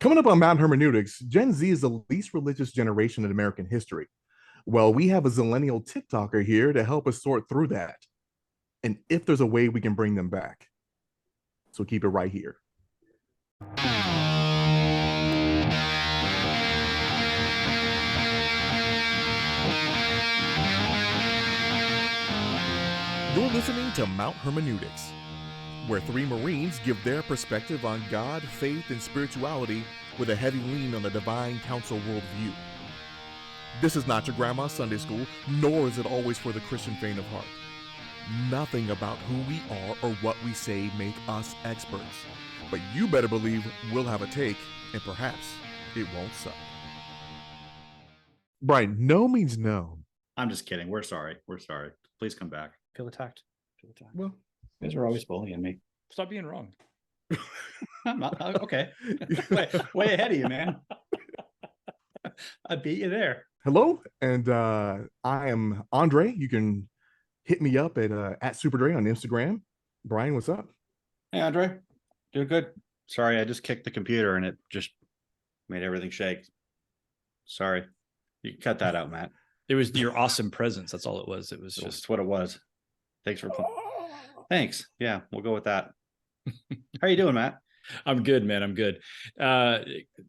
Coming up on Mount Hermeneutics, Gen Z is the least religious generation in American history. Well, we have a Zillennial TikToker here to help us sort through that. And if there's a way we can bring them back. So keep it right here. You're listening to Mount Hermeneutics, where three Marines give their perspective on God, faith, and spirituality with a heavy lean on the divine council worldview. This is not your grandma's Sunday school, nor is it always for the Christian faint of heart. Nothing about who we are or what we say make us experts. But you better believe we'll have a take, and perhaps it won't suck. Brian, no means no. I'm just kidding. We're sorry. We're sorry. Please come back. Feel attacked. Feel attacked. Well, You guys are always bullying me. Stop being wrong. I'm not. Okay. way ahead of you, man. I beat you there. hello, and I am Andre. You can hit me up at @SuperDre on Instagram. Brian, what's up? Hey, Andre. Doing good. Sorry, I just kicked the computer and it just made everything shake. Sorry. You can cut that out, Matt. It was your awesome presence. That's all it was. It was It's just just what it was. Thanks for Thanks. Yeah, we'll go with that. How you doing, Matt? I'm good, man. I'm good.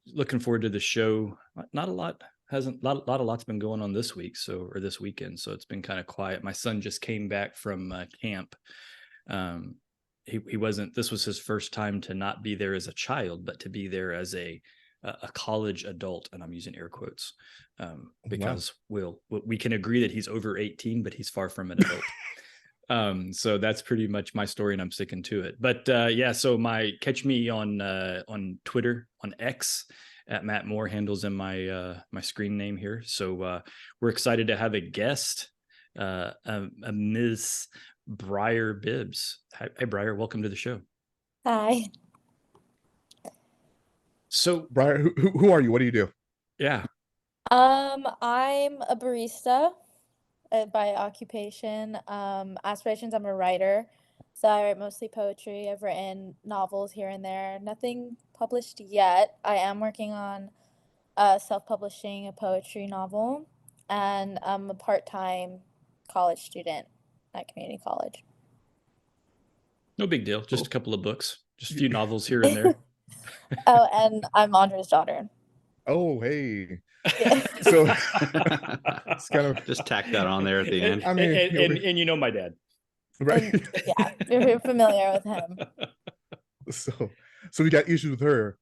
Looking forward to the show. Not a lot lot's been going on this week, or this weekend. So it's been kind of quiet. My son just came back from camp. He wasn't. This was his first time to not be there as a child, but to be there as a college adult, and I'm using air quotes because we can agree that he's over 18, but he's far from an adult. So that's pretty much my story, and I'm sticking to it. But yeah, so catch me on Twitter, on X, at Matt Moore, handles in my my screen name here. So we're excited to have a guest, a Ms. Briar Bibbs. Hi, Briar. Welcome to the show. Hi. So, Briar, who are you? What do you do? Yeah. I'm a barista by occupation. Aspirations, I'm a writer. So I write mostly poetry. I've written novels here and there. Nothing published yet. I am working on self-publishing a poetry novel. And I'm a part-time college student at community college. No big deal. Just a couple of books, just a few novels here and there. Oh, and I'm Andre's daughter. Oh, hey. Yeah. So it's kind of Just tack that on there at the end. I mean, and you know my dad. right. And, yeah, you're familiar with him. So we got issues with her.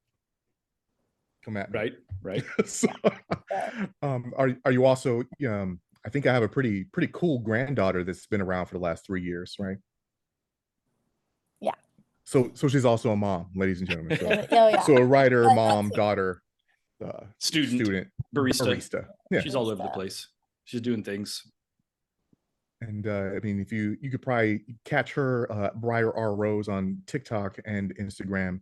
Come at me. Right. So, are you also I think I have a pretty cool granddaughter that's been around for the last 3 years, right? Yeah. So she's also a mom, ladies and gentlemen. So, Oh, yeah. so a writer, But mom, that's it. daughter, Student, barista. Yeah. She's all over the Barista. place. She's doing things. And I mean, if you could probably catch her, Briar R. Rose on TikTok and Instagram.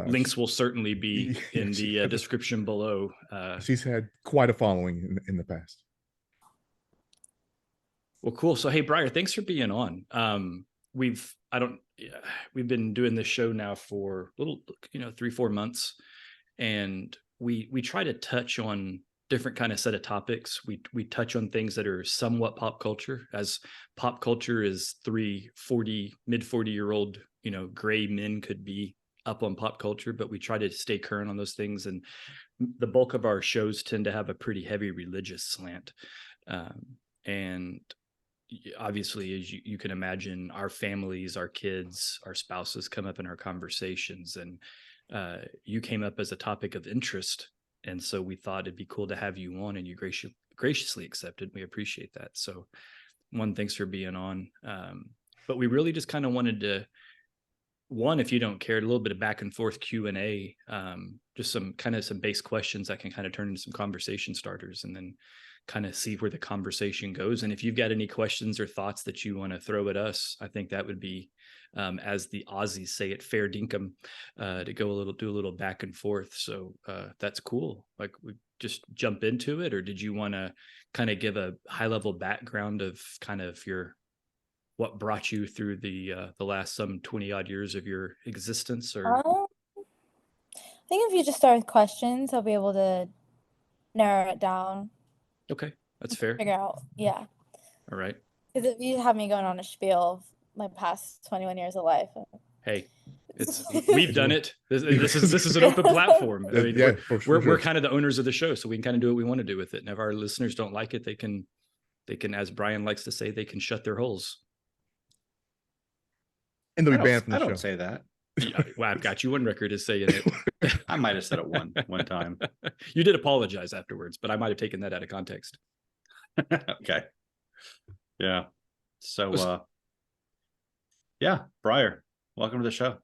Links will certainly be in she- the description below. She's had quite a following in the past. Well, cool. So, hey, Briar, thanks for being on. We've been doing this show now for a little, 3-4 months, and we try to touch on different kind of set of topics. We touch on things that are somewhat pop culture, as pop culture is mid 40-year-old, gray men could be up on pop culture, but we try to stay current on those things. And the bulk of our shows tend to have a pretty heavy religious slant. And obviously, as you can imagine, our families, our kids, our spouses come up in our conversations, and you came up as a topic of interest. And so we thought it'd be cool to have you on, and you graciously accepted. We appreciate that. So thanks for being on. But we really just kind of wanted to, if you don't care, a little bit of back and forth Q&A, just some base questions that can kind of turn into some conversation starters, and then kind of see where the conversation goes. And if you've got any questions or thoughts that you want to throw at us, I think that would be, as the Aussies say it, fair dinkum, to do a little back and forth. So that's cool. Like, we just jump into it, or did you want to kind of give a high level background of kind of what brought you through the last some 20 odd years of your existence? Or think if you just start with questions, I'll be able to narrow it down, Okay, that's fair. figure out, yeah. All right. Because if you have me going on a spiel of my past 21 years of life, Hey, we've done it. This is an open platform. I mean, Yeah, we're for sure. kind of the owners of the show, so we can kind of do what we want to do with it. And if our listeners don't like it, they can, as Brian likes to say, they can shut their holes. And they'll be banned from the I show. don't say that. Yeah, well, I've got you on record as saying it. I might have said it one time. You did apologize afterwards, but I might have taken that out of context. Okay. Yeah. So yeah, Briar, welcome to the show.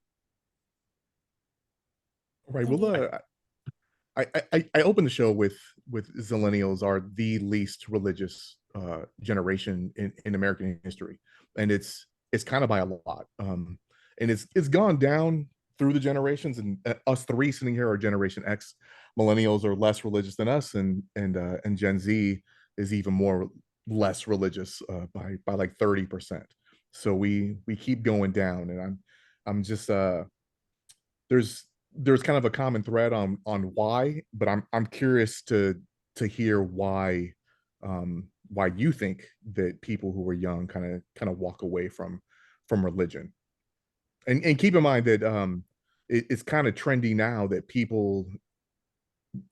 Right. Well, I opened the show with Zillennials are the least religious generation in American history, and it's kind of by a lot. And it's gone down through the generations, and us three sitting here are Generation X. Millennials are less religious than us, and Gen Z is even more less religious by like 30%. So we keep going down, and I'm just there's kind of a common thread on why, but I'm curious to hear why you think that people who are young kind of walk away from religion. And keep in mind that it's kind of trendy now that people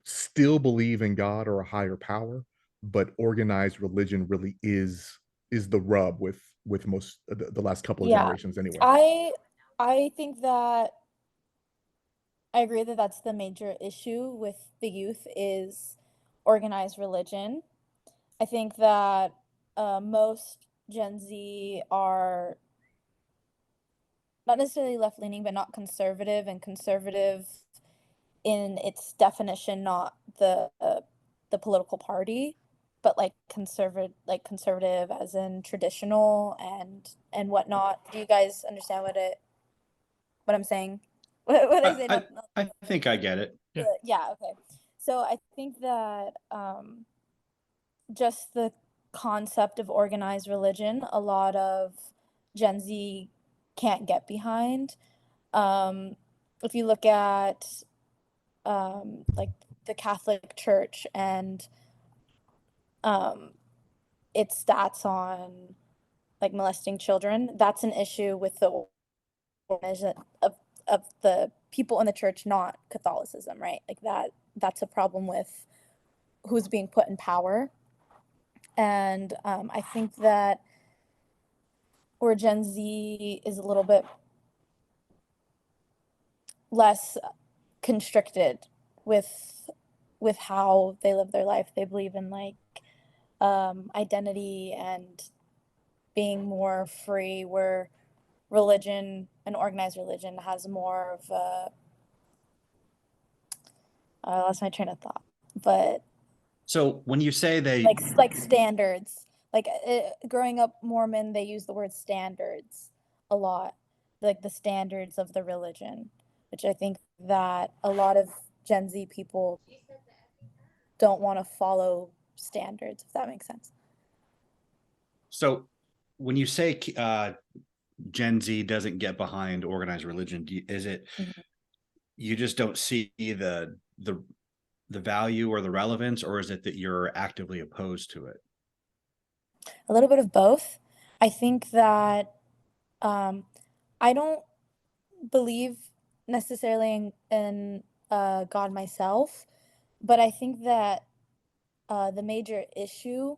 still believe in God or a higher power, but organized religion really is the rub with most of the last couple of yeah, generations anyway. I think that I agree that that's the major issue with the youth is organized religion. I think that most Gen Z are not necessarily left-leaning, but not conservative, and conservative in its definition, not the political party, but like conservative as in traditional and whatnot. Do you guys understand what I'm saying? What I say? I think I get it. Yeah. Okay. So I think that just the concept of organized religion, a lot of Gen Z can't get behind. If you look at like the Catholic Church and its stats on like molesting children, that's an issue with the of the people in the church, not Catholicism, right? Like that's a problem with who's being put in power. And I think that where Gen Z is a little bit less constricted with how they live their life. They believe in like identity and being more free, where religion and organized religion has more of a I lost my train of thought. But so when you say they like standards, like growing up Mormon, they use the word standards a lot, like the standards of the religion, which I think that a lot of Gen Z people don't want to follow standards, if that makes sense. So when you say Gen Z doesn't get behind organized religion, is it you just don't see the value or the relevance, or is it that you're actively opposed to it? A little bit of both. I think that I don't believe necessarily in God myself, but I think that the major issue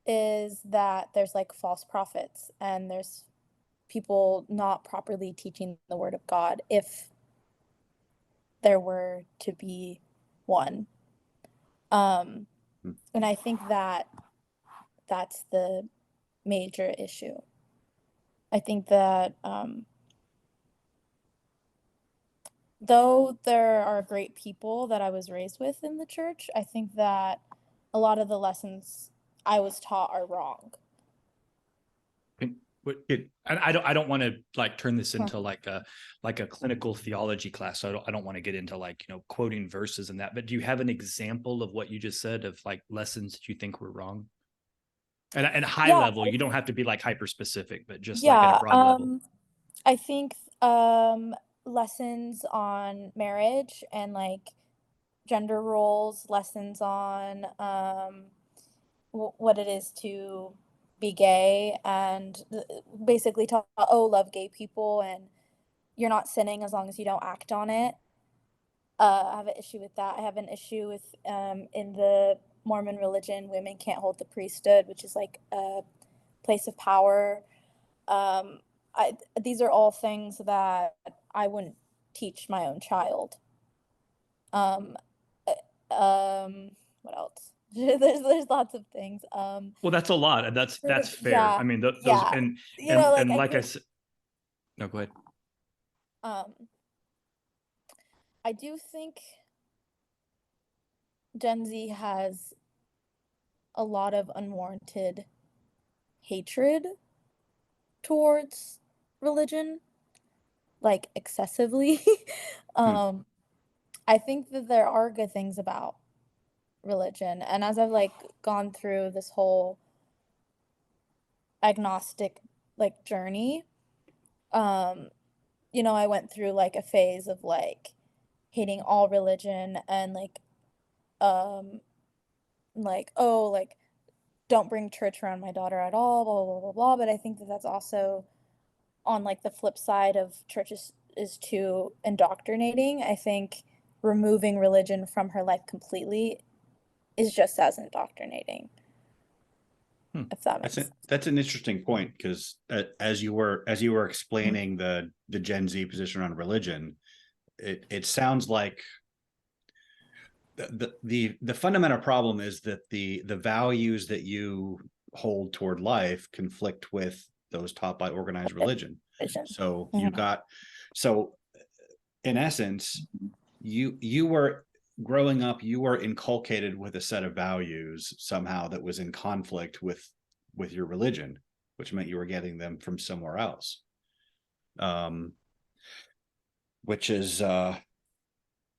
is that there's like false prophets and there's people not properly teaching the word of God, if there were to be one. And I think that that's the major issue. I think that though there are great people that I was raised with in the church, I think that a lot of the lessons I was taught are wrong. I don't want to like turn this into like a clinical theology class. So I don't want to get into like, quoting verses and that, but do you have an example of what you just said of like lessons that you think were wrong? And at a high level, you don't have to be like hyper specific, but just like at a broad level. I think lessons on marriage and like gender roles, lessons on what it is to be gay, and basically taught, oh, love gay people and you're not sinning as long as you don't act on it. I have an issue with that. I have an issue with in the Mormon religion, women can't hold the priesthood, which is like a place of power. These are all things that I wouldn't teach my own child. What else? There's lots of things. Well, that's a lot, and that's fair. Yeah, I mean, those yeah. and You know, like and I like I think, said, no, go ahead. I do think Gen Z has a lot of unwarranted hatred towards religion, like excessively. I think that there are good things about religion, and as I've like gone through this whole agnostic like journey, you know, I went through like a phase of like hating all religion and like, oh, like don't bring church around my daughter at all, blah blah blah blah. But I think that that's also on like the flip side of churches is too indoctrinating. I think removing religion from her life completely is just as indoctrinating. If that makes sense. That's an interesting point, because as you were explaining the Gen Z position on religion, it sounds like the fundamental problem is that the values that you hold toward life conflict with those taught by organized religion. So so in essence, you were growing up, you were inculcated with a set of values somehow that was in conflict with your religion, which meant you were getting them from somewhere else. Which is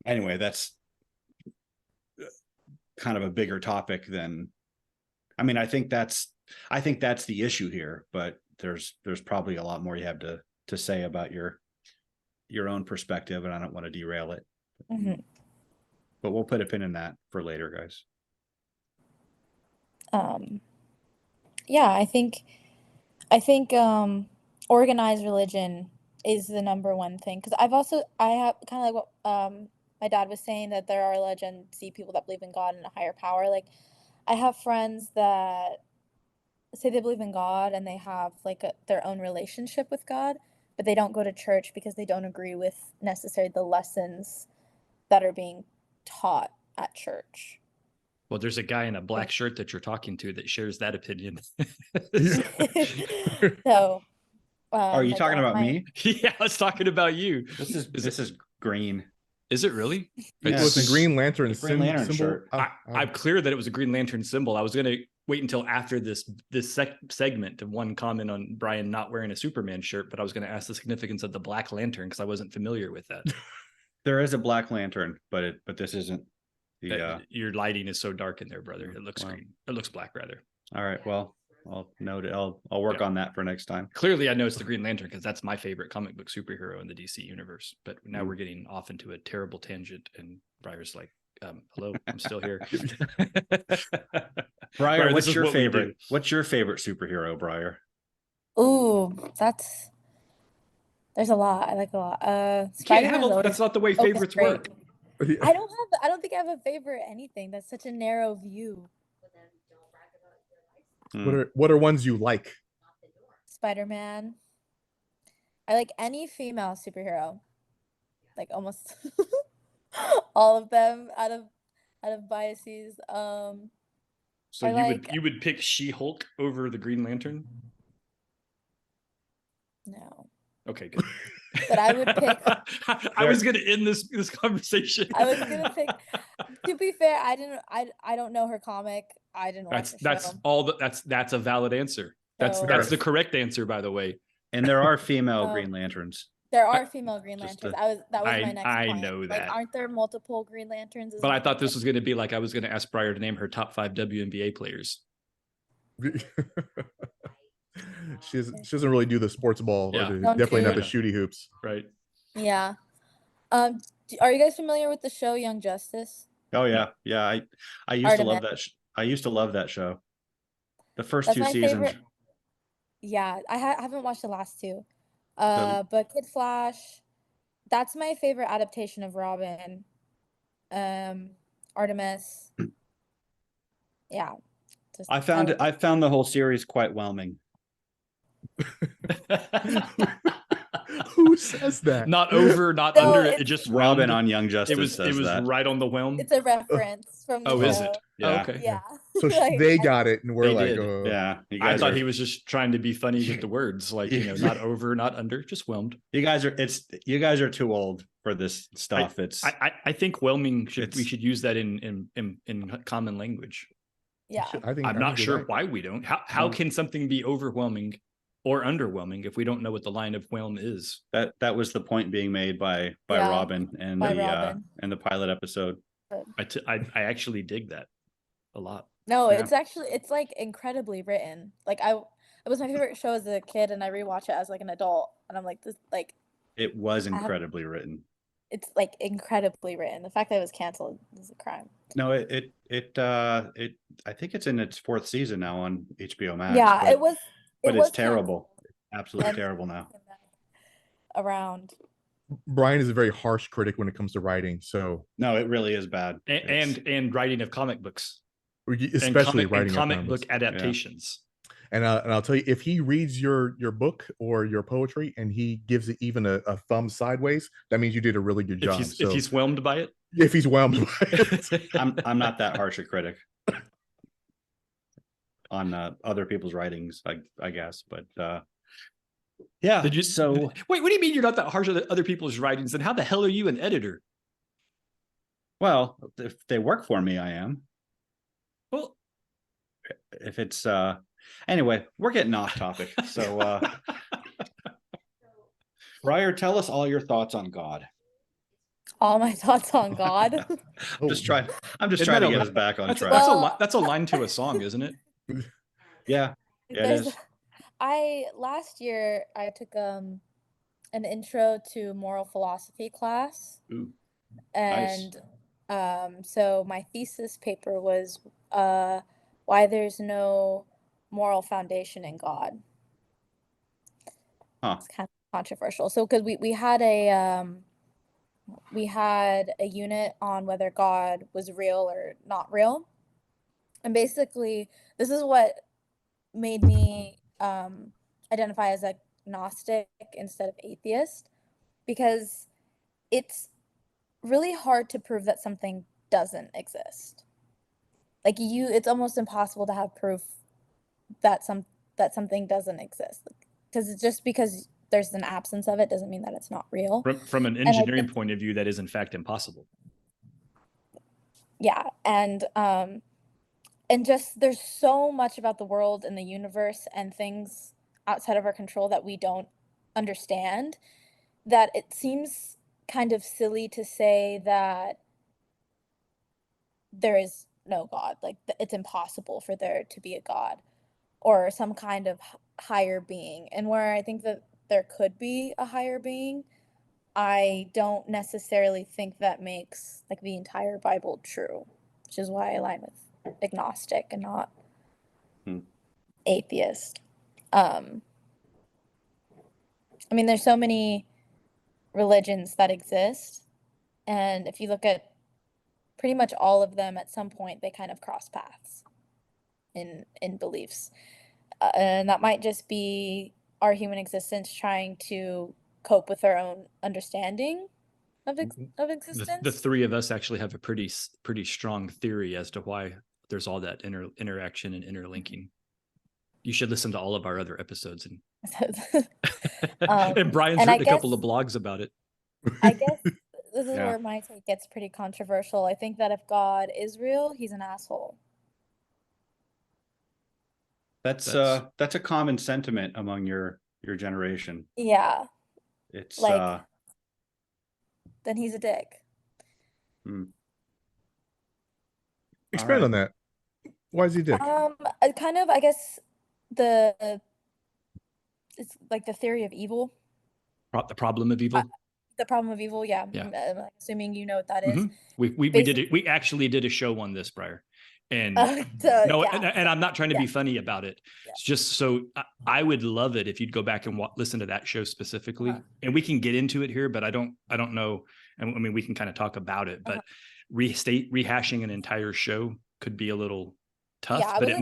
anyway, that's kind of a bigger topic than, I mean, I think that's the issue here, but there's probably a lot more you have to say about your own perspective, and I don't want to derail it. But we'll put a pin in that for later, guys. Yeah, I think organized religion is the number one thing, because I have kind of like what my dad was saying, that there are Gen Z people that believe in God and a higher power. Like I have friends that say they believe in God and they have like their own relationship with God, but they don't go to church because they don't agree with necessarily the lessons that are being taught at church. Well, there's a guy in a black shirt that you're talking to that shares that opinion. So, are you talking about me? Yeah, I was talking about you. This is green. Is it really? Yeah, it's a Green Lantern symbol. Shirt. I'm clear that it was a Green Lantern symbol. I was going to wait until after this segment to one comment on Brian not wearing a Superman shirt, but I was going to ask the significance of the Black Lantern because I wasn't familiar with that. There is a Black Lantern, but this isn't. Your lighting is so dark in there, brother. It looks green. It looks black, rather. All right. Well, I'll note it. I'll work on that for next time. Clearly, I know it's the Green Lantern because that's my favorite comic book superhero in the DC universe. But now we're getting off into a terrible tangent, and Briar's like, "Hello, I'm still here." Briar, what's your favorite? What's your favorite superhero, Briar? Ooh, there's a lot. I like a lot. Spider-Man. That's not the way favorites work. I don't think I have a favorite anything. That's such a narrow view. What are ones you like? Spider-Man. I like any female superhero. Like almost all of them out of biases. So you would pick She-Hulk over the Green Lantern? No. Okay, good. But I would pick. I was going to end this conversation. I was going to pick. To be fair, I don't know her comic. I didn't watch the show. That's a valid answer. That's the correct answer, by the way. And there are female Green Lanterns. There are female Green Lanterns. That was my next point. I know that. Like, aren't there multiple Green Lanterns? But I thought this was going to be like I was going to ask Briar to name her top 5 WNBA players. She doesn't really do the sports ball. Yeah. Definitely not the shooty hoops. Right. Yeah. Are you guys familiar with the show Young Justice? Oh yeah, yeah. I used to Artemis. love that. I used to love that show. The first That's two my seasons. favorite. Yeah, I haven't watched the last two. The, But Kid Flash, that's my favorite adaptation of Robin. Artemis. Yeah, just I found the whole series quite whelming. Who says that? Not over, not No, under. It it's just Robin whelmed. on Young Justice It says was that. right on the whelm. it's a reference from the Oh, show. is it? Yeah. Oh, okay. Yeah. So Like, they got it, and we're They like, did. Yeah, you I guys thought are, he was just trying to be funny with the words, like, you know, not over, not under, just whelmed. you guys are too old for this stuff. I think whelming we It's- should use that in common language. yeah. I'm not sure why. why we don't. How can something be overwhelming or underwhelming if we don't know what the line of whelm is? that was the point being made by Yeah, Robin and by the Robin. and the pilot episode. I actually dig that a lot. No, Yeah. it's like incredibly written. Like it was my favorite show as a kid, and I rewatch it as like an adult, and I'm like, this, like, It was have- incredibly written. it's like incredibly written. The fact that it was canceled is a crime. No, it I think it's in its 4th season now on HBO Max. Yeah, but, it was. but was it's terrible. canceled Absolutely and terrible now. came back around. Brian is a very harsh critic when it comes to writing, so No, it really is bad. And writing of comic books, especially writing and comic comics. book adaptations. And I'll tell you, if he reads your book or your poetry and he gives it even a thumb sideways, that means you did a really good job. If he's whelmed by it, if he's whelmed by it. I'm not that harsh a critic on other people's writings, I guess, but yeah. Did you So wait? What do you mean you're not that harsh on other people's writings? Then how the hell are you an editor? well, if they work for me, I am. Well, If it's anyway, we're getting off topic. So Briar, tell us all your thoughts on God. All my thoughts on God. I'm just trying Isn't to that get a- us back on that's, track. that's a line to a song, isn't it? Yeah, it There's- is. Last year I took an intro to moral philosophy class. Ooh, And so my thesis paper was why there's no moral foundation in God. Huh. It's kind of controversial. So because we had a unit on whether God was real or not real. And basically this is what made me identify as agnostic instead of atheist, because it's really hard to prove that something doesn't exist. Like it's almost impossible to have proof that something doesn't exist, because it's just because there's an absence of it doesn't mean that it's not real. From an engineering point of view, that is in fact impossible. Yeah, and just there's so much about the world and the universe and things outside of our control that we don't understand, that it seems kind of silly to say that there is no God. Like it's impossible for there to be a God or some kind of higher being. And where I think that there could be a higher being, I don't necessarily think that makes like the entire Bible true, which is why I align with agnostic and not atheist. I mean, there's so many religions that exist, and if you look at pretty much all of them, at some point they kind of cross paths in beliefs, and that might just be our human existence trying to cope with our own understanding of existence. The three of us actually have a pretty strong theory as to why there's all that interaction and interlinking. You should listen to all of our other episodes, and and Brian's and I written a couple of blogs about it. I guess this is Yeah. where my take gets pretty controversial. I think that if God is real, he's an asshole. That's a common sentiment among your generation. Yeah, It's like then he's a dick. Expand on that. Why is he a dick? Kind of, I guess it's like the theory of evil. The problem of evil. The problem of evil, yeah. Yeah. I'm assuming you know what that is. Mhm. We did it. We actually did a show on this, Briar. And no, Yeah. and I'm not trying to Yeah. be funny about it. Yeah. It's just so I would love it if you'd go back and listen to that show specifically. Uh-huh. And we can get into it here, but I don't know. And I mean, we can kind of talk about it, but rehashing an entire show could be a little tough, Yeah, I but wasn't it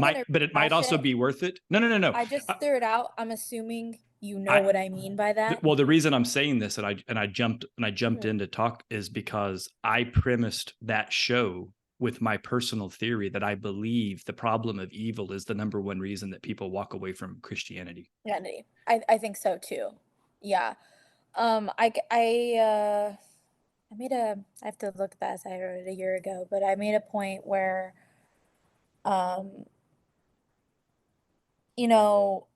might gonna also rehash it. be worth it. No. I just threw it out. I'm assuming you know I- what I mean by that. Well, the reason I'm saying this and I jumped Mhm. in to talk is because I premised that show with my personal theory that I believe the problem of evil is the number one reason that people walk away from Christianity. Yeah, I think so too. Yeah. I have to look at that as I wrote it a year ago, but I made a point where, um, you know,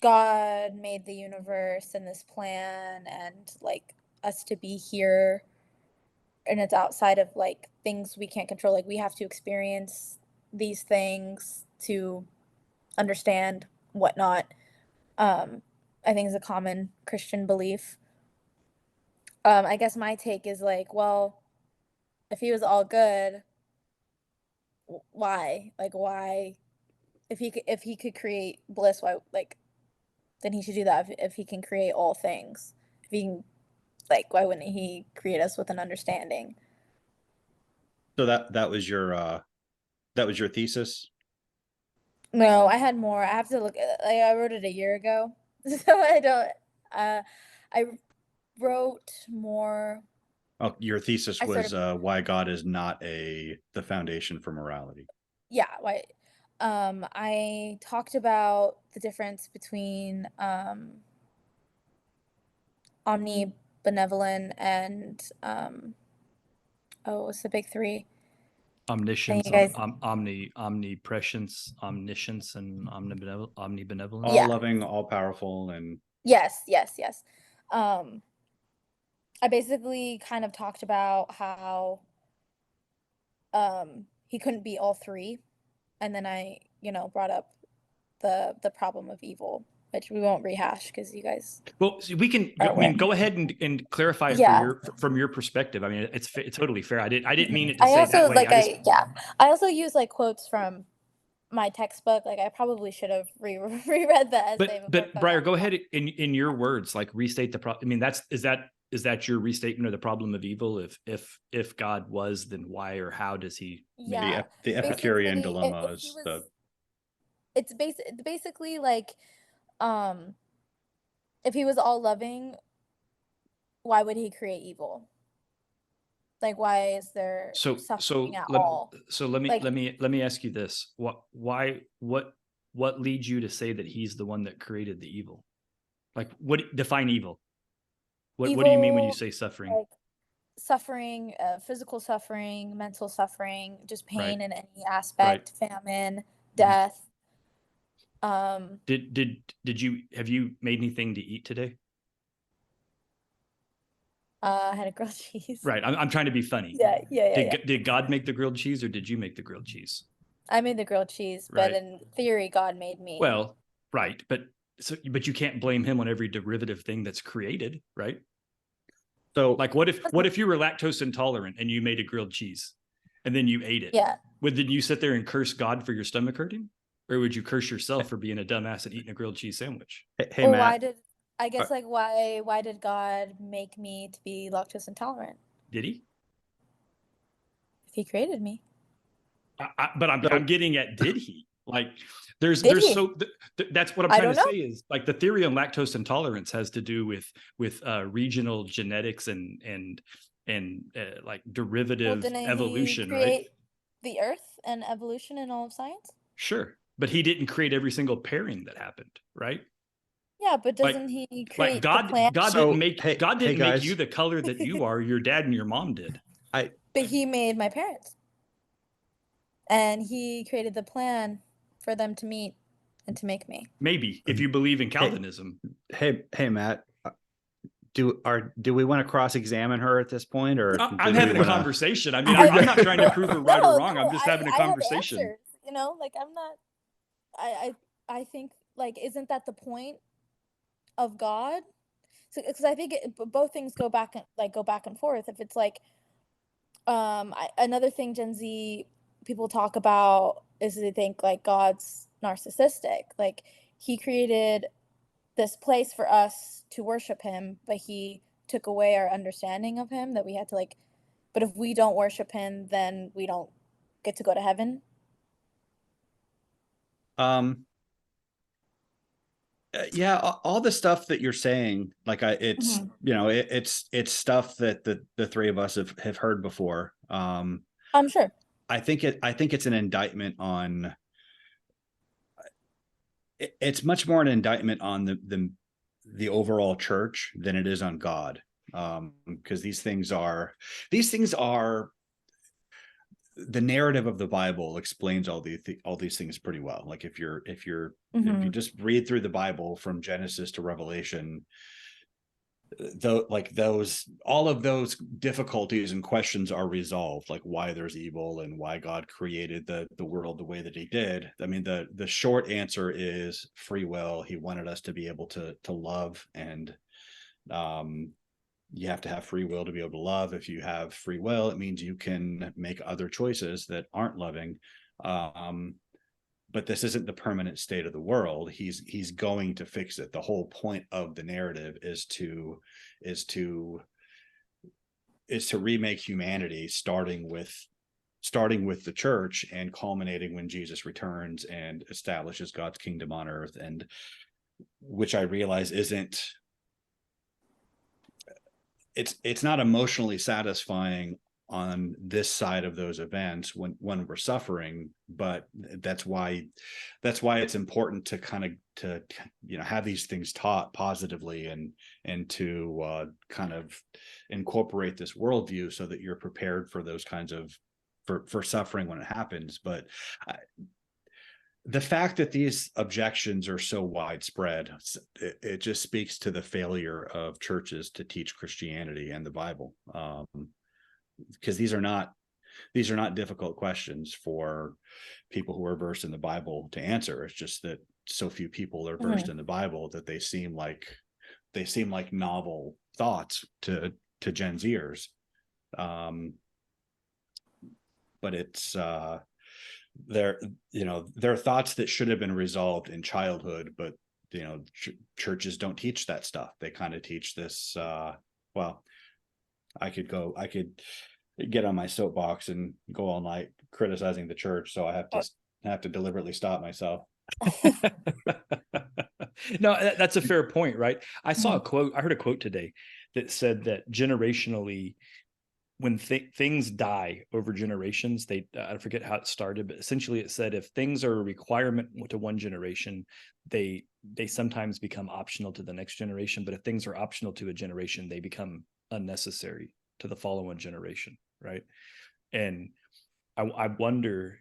God made the universe and this plan and like us to be here, and it's outside of like things we can't control. Like we have to experience these things to understand whatnot. I think is a common Christian belief. I guess my take is like, well, if he was all good, why? Like, why? If he could create bliss, why? Like, then he should do that. If he can create all things, if he can, like, why wouldn't he create us with an understanding? So that was your thesis. No, I had more. I have to look. Like, I wrote it a year ago, so I don't. I wrote more. Oh, your thesis I sort was why God is not the foundation for morality. Yeah, why? I talked about the difference between omnibenevolent and what's the big three? Omniscience, you guys- omnipresence, omniscience, and omnibenevolence. All Yeah. loving, all powerful, and Yes. I basically kind of talked about how he couldn't be all three, and then I, brought up the problem of evil, which we won't rehash because you guys. Well, so we can. I mean, go ahead and clarify it Yeah. from your perspective. I mean, it's totally fair. I didn't mean it to I say also that way. I also use like quotes from my textbook. Like I probably should have reread the essay. But Briar, go ahead in your words, like restate the problem. I mean, is that your restatement of the problem of evil? If God was, then why or how does he? Yeah. the Epicurean Basically, dilemma if is he was- the It's basically like, if he was all loving, why would he create evil? Like, why is there suffering at all? So let Like- me ask you this: what leads you to say that he's the one that created the evil? Like, define evil? What do you mean when you Evil, say suffering? like suffering, physical suffering, mental suffering, just pain Right. in any aspect, famine, death. Have you made anything to eat today? I had a grilled cheese. Right. I'm trying to be funny. Yeah. Did God make the grilled cheese or did you make the grilled cheese? I made the grilled cheese, but Right. in theory, God made me. Well, right. But you can't blame him on every derivative thing that's created, right? so Like what if you were lactose intolerant and you made a grilled cheese and then you ate it? Yeah. Would then you sit there and curse God for your stomach hurting? Or would you curse yourself for being a dumbass and eating a grilled cheese sandwich? hey Well, Matt, why did God make me to be lactose intolerant? Did he? If he created me. But I'm getting at, did he? Like that's what I'm I trying to don't say is like the theory on lactose intolerance has to do with regional genetics and like derivative Didn't evolution, he right? create the earth and evolution in all of science? Sure. But he didn't create every single pairing that happened, right? Yeah, but doesn't he create Like God the plant? didn't make make guys. you the color that you are. Your dad and your mom did. But he made my parents. And he created the plan for them to meet and to make me. Maybe if you believe in Calvinism. hey Matt, do we want to cross-examine her at this point, or I'm having a conversation. I mean, I'm not trying to prove her right or wrong. I'm just having a conversation. I have answers, like I'm not. I think like isn't that the point of God? because I think both things go back and forth. If it's like another thing Gen Z people talk about is they think like God's narcissistic, like he created this place for us to worship him, but he took away our understanding of him, that we had to like, but if we don't worship him, then we don't get to go to heaven. Yeah, all the stuff that you're saying, like it's Mhm. it's stuff that the three of us have heard before. I'm sure. I think it's an indictment on. It's much more an indictment on the overall church than it is on God, because these things are the narrative of the Bible explains all these things pretty well. Like if you just read through the Bible from Genesis to Revelation, all of those difficulties and questions are resolved, like why there's evil and why God created the world the way that he did. I mean, the short answer is free will. He wanted us to be able to love, and you have to have free will to be able to love. If you have free will, it means you can make other choices that aren't loving. But this isn't the permanent state of the world. He's going to fix it. The whole point of the narrative is to remake humanity, starting with the church and culminating when Jesus returns and establishes God's kingdom on earth, and which I realize isn't, it's not emotionally satisfying on this side of those events when we're suffering, but that's why it's important to kind of have these things taught positively and to kind of incorporate this worldview so that you're prepared for those kinds of for suffering when it happens. But the fact that these objections are so widespread, it just speaks to the failure of churches to teach Christianity and the Bible, because these are not difficult questions for people who are versed in the Bible to answer. It's just that so few people are versed in the Bible that they seem like novel thoughts to Gen Zers. But it's they're thoughts that should have been resolved in childhood, but churches don't teach that stuff. They kind of teach this. Well, I could get on my soapbox and go all night criticizing the church, so I have to deliberately stop myself. No, that's a fair point, right? I heard a quote today that said that generationally, when things die over generations, I forget how it started, but essentially it said if things are a requirement to one generation, they sometimes become optional to the next generation. But if things are optional to a generation, they become unnecessary to the following generation, right? And I wonder,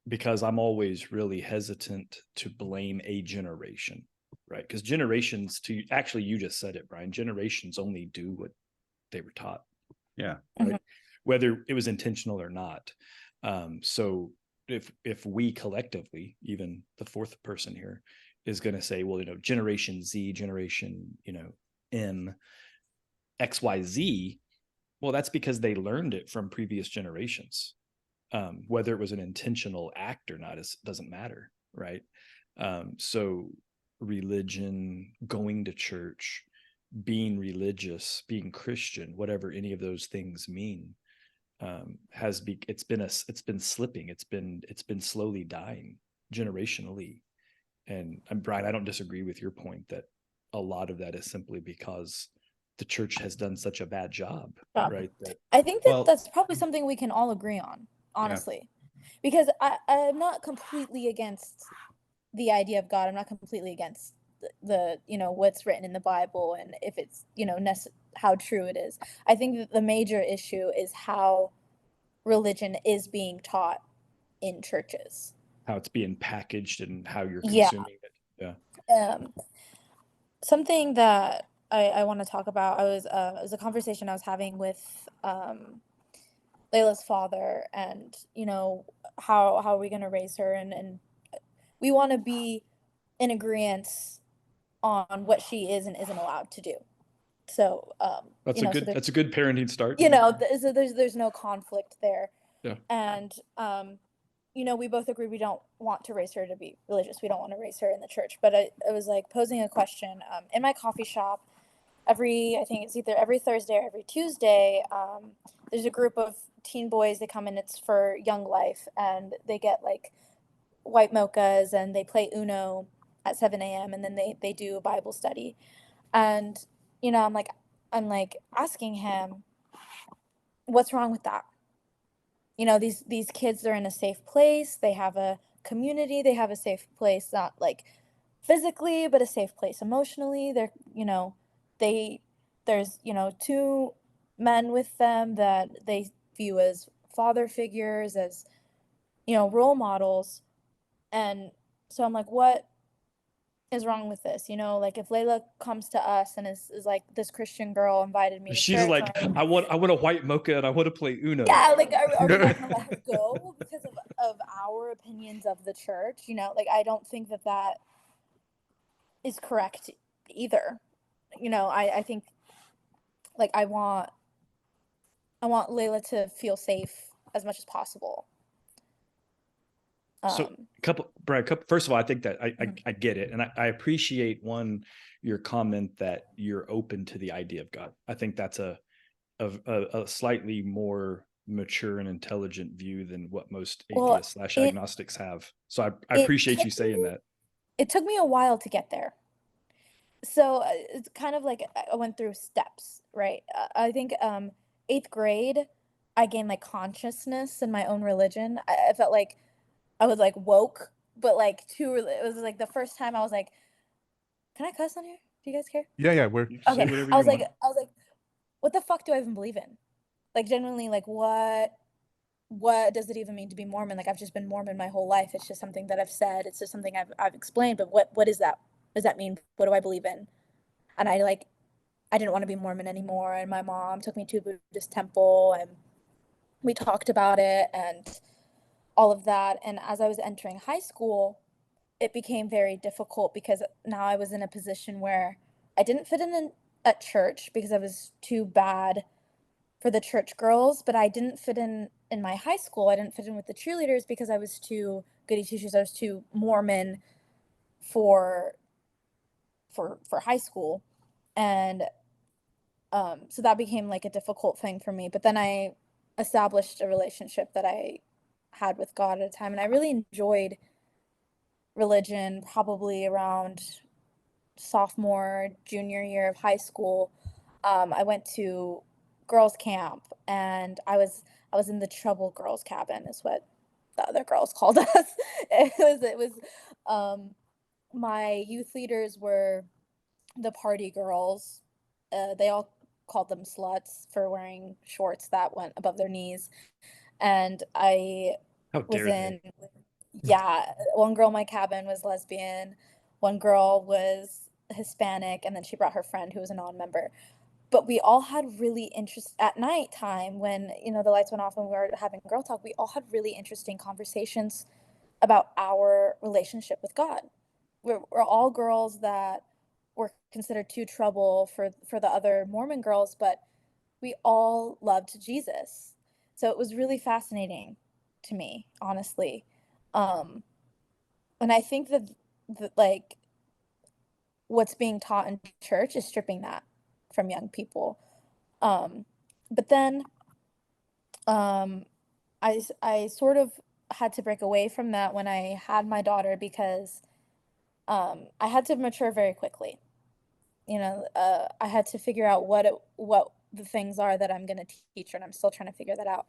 because I'm always really hesitant to blame a generation, right? Because generations, you just said it, Brian, generations only do what they were taught. Yeah. Right. Whether it was intentional or not. So if we collectively, even the fourth person here, is going to say, well, Generation Z, Generation, M, XYZ, well, that's because they learned it from previous generations. Whether it was an intentional act or not doesn't matter, right? So religion, going to church, being religious, being Christian, whatever any of those things mean, it's been slipping. It's been slowly dying generationally. And Brian, I don't disagree with your point that a lot of that is simply because the church has done such a bad job, right? I think that's probably something we can all agree on, honestly, because I'm not completely against the idea of God. I'm not completely against the what's written in the Bible, and if it's how true it is. I think that the major issue is how religion is being taught in churches, how it's being packaged and how you're consuming it. Something that I want to talk about, it was a conversation I was having with Layla's father, and how are we going to raise her, and we want to be in agreement on what she is and isn't allowed to do. So, That's you a know, so good there's, that's a good parenting start. you know, so there's no conflict there. Yeah. And, you know, we both agree we don't want to raise her to be religious. We don't want to raise her in the church. But I was like posing a question in my coffee shop I think it's either every Thursday or every Tuesday. There's a group of teen boys. They come in. It's for Young Life, and they get like white mochas and they play Uno at 7 a.m. and then they do a Bible study. And you know, I'm like asking him, what's wrong with that? You know, these kids are in a safe place. They have a community. They have a safe place, not like physically, but a safe place emotionally. They're, you know, they there's, you know, two men with them that they view as father figures, as, you know, role models. And so I'm like, what is wrong with this? You know, like if Layla comes to us and is like, this Christian girl invited me to She's church, like, right? I want a white mocha and I want to play Uno. Yeah, like are we not gonna let her go because of our opinions of the church? You know, like I don't think that is correct either. You know, I think like I want Layla to feel safe as much as possible. So Brian, first of all, I think that I get it. And I appreciate your comment that you're open to the idea of God. I think that's a slightly more mature and intelligent view than what most Well, atheists / agnostics have. So I appreciate you saying that. It took me a while to get there. So it's kind of like I went through steps, right? I think 8th grade, I gained like consciousness in my own religion. I felt like I was like woke, but like it was like the first time I was like, can I cuss on here? Do you guys care? Yeah, we're You can say Okay. whatever I you was like, want. what the fuck do I even believe in? Like genuinely, like what does it even mean to be Mormon? Like I've just been Mormon my whole life. It's just something that I've said. It's just something I've explained. But what is that? What does that mean? What do I believe in? And I didn't want to be Mormon anymore. And my mom took me to a Buddhist temple and we talked about it and all of that. And as I was entering high school, it became very difficult because now I was in a position where I didn't fit in at church because I was too bad for the church girls, but I didn't fit in my high school. I didn't fit in with the cheerleaders because I was too goody two shoes. I was too Mormon for high school, and so that became like a difficult thing for me. But then I established a relationship that I had with God at a time, and I really enjoyed religion probably around sophomore, junior year of high school. I went to girls camp and I was in the trouble girls cabin is what the other girls called us. It was my youth leaders were the party girls. They all called them sluts for wearing shorts that went above their knees. And I How was dare they? in, yeah, one girl in my cabin was lesbian, one girl was Hispanic, and then she brought her friend who was a non-member. But we all had really interest at nighttime when, you know, the lights went off and we were having girl talk, we all had really interesting conversations about our relationship with God. We're all girls that were considered too trouble for the other Mormon girls, but we all loved Jesus. So it was really fascinating to me, honestly. Um, and I think that like what's being taught in church is stripping that from young people. But then um, I sort of had to break away from that when I had my daughter because I had to mature very quickly. You know, I had to figure out what the things are that I'm going to teach her, and I'm still trying to figure that out.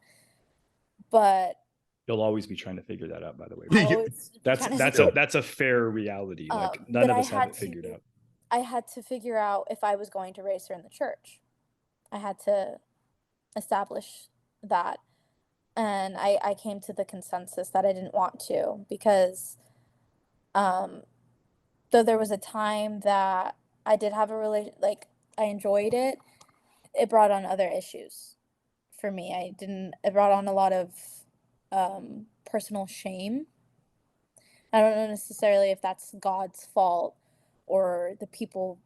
But You'll always be trying to figure that out, by the way. I'll always be trying to That's a fair reality. Like none but of I us have had it figured to out. I had to figure out if I was going to raise her in the church. I had to establish that. And I came to the consensus that I didn't want to because um, though there was a time that I did have a really like I enjoyed it, it brought on other issues for me. It brought on a lot of personal shame. I don't know necessarily if that's God's fault or the people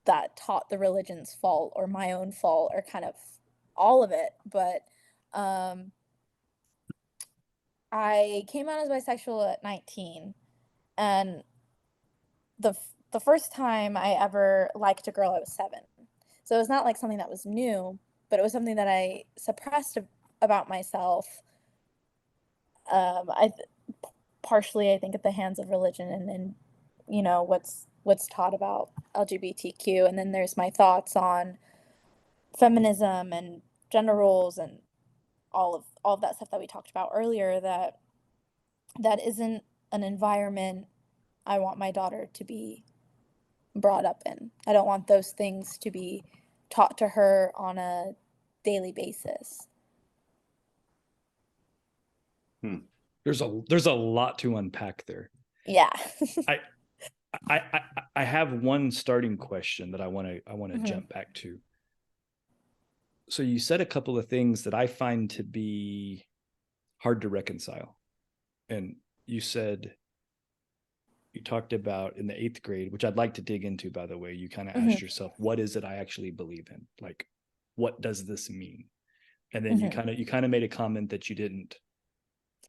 that taught the religion's fault or my own fault or kind of all of it. But I came out as bisexual at 19, and the first time I ever liked a girl, I was 7. So it's not like something that was new, but it was something that I suppressed about myself. Partially, I think, at the hands of religion and what's taught about LGBTQ, and then there's my thoughts on feminism and gender roles and all of that stuff that we talked about earlier. That isn't an environment I want my daughter to be brought up in. I don't want those things to be taught to her on a daily basis. There's a lot to unpack there. Yeah. I have one starting question that I want to Mm-hmm. jump back to. So you said a couple of things that I find to be hard to reconcile. And you talked about in the 8th grade, which I'd like to dig into, by the way. You kind of asked yourself, what is it I actually believe in? Like, what does this mean? And then you kind of made a comment that you didn't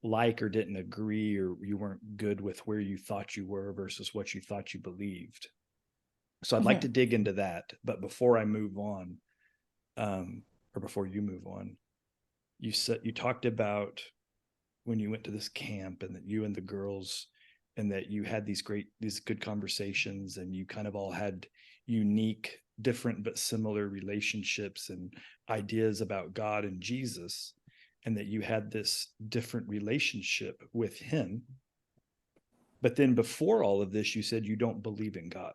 like or didn't agree, or you weren't good with where you thought you were versus what you thought you believed. So I'd like to dig into that. But before I move on, or before you move on, you talked about when you went to this camp and that you and the girls, and that you had these good conversations, and you kind of all had unique, different but similar relationships and ideas about God and Jesus, and that you had this different relationship with him. But then before all of this, you said you don't believe in God.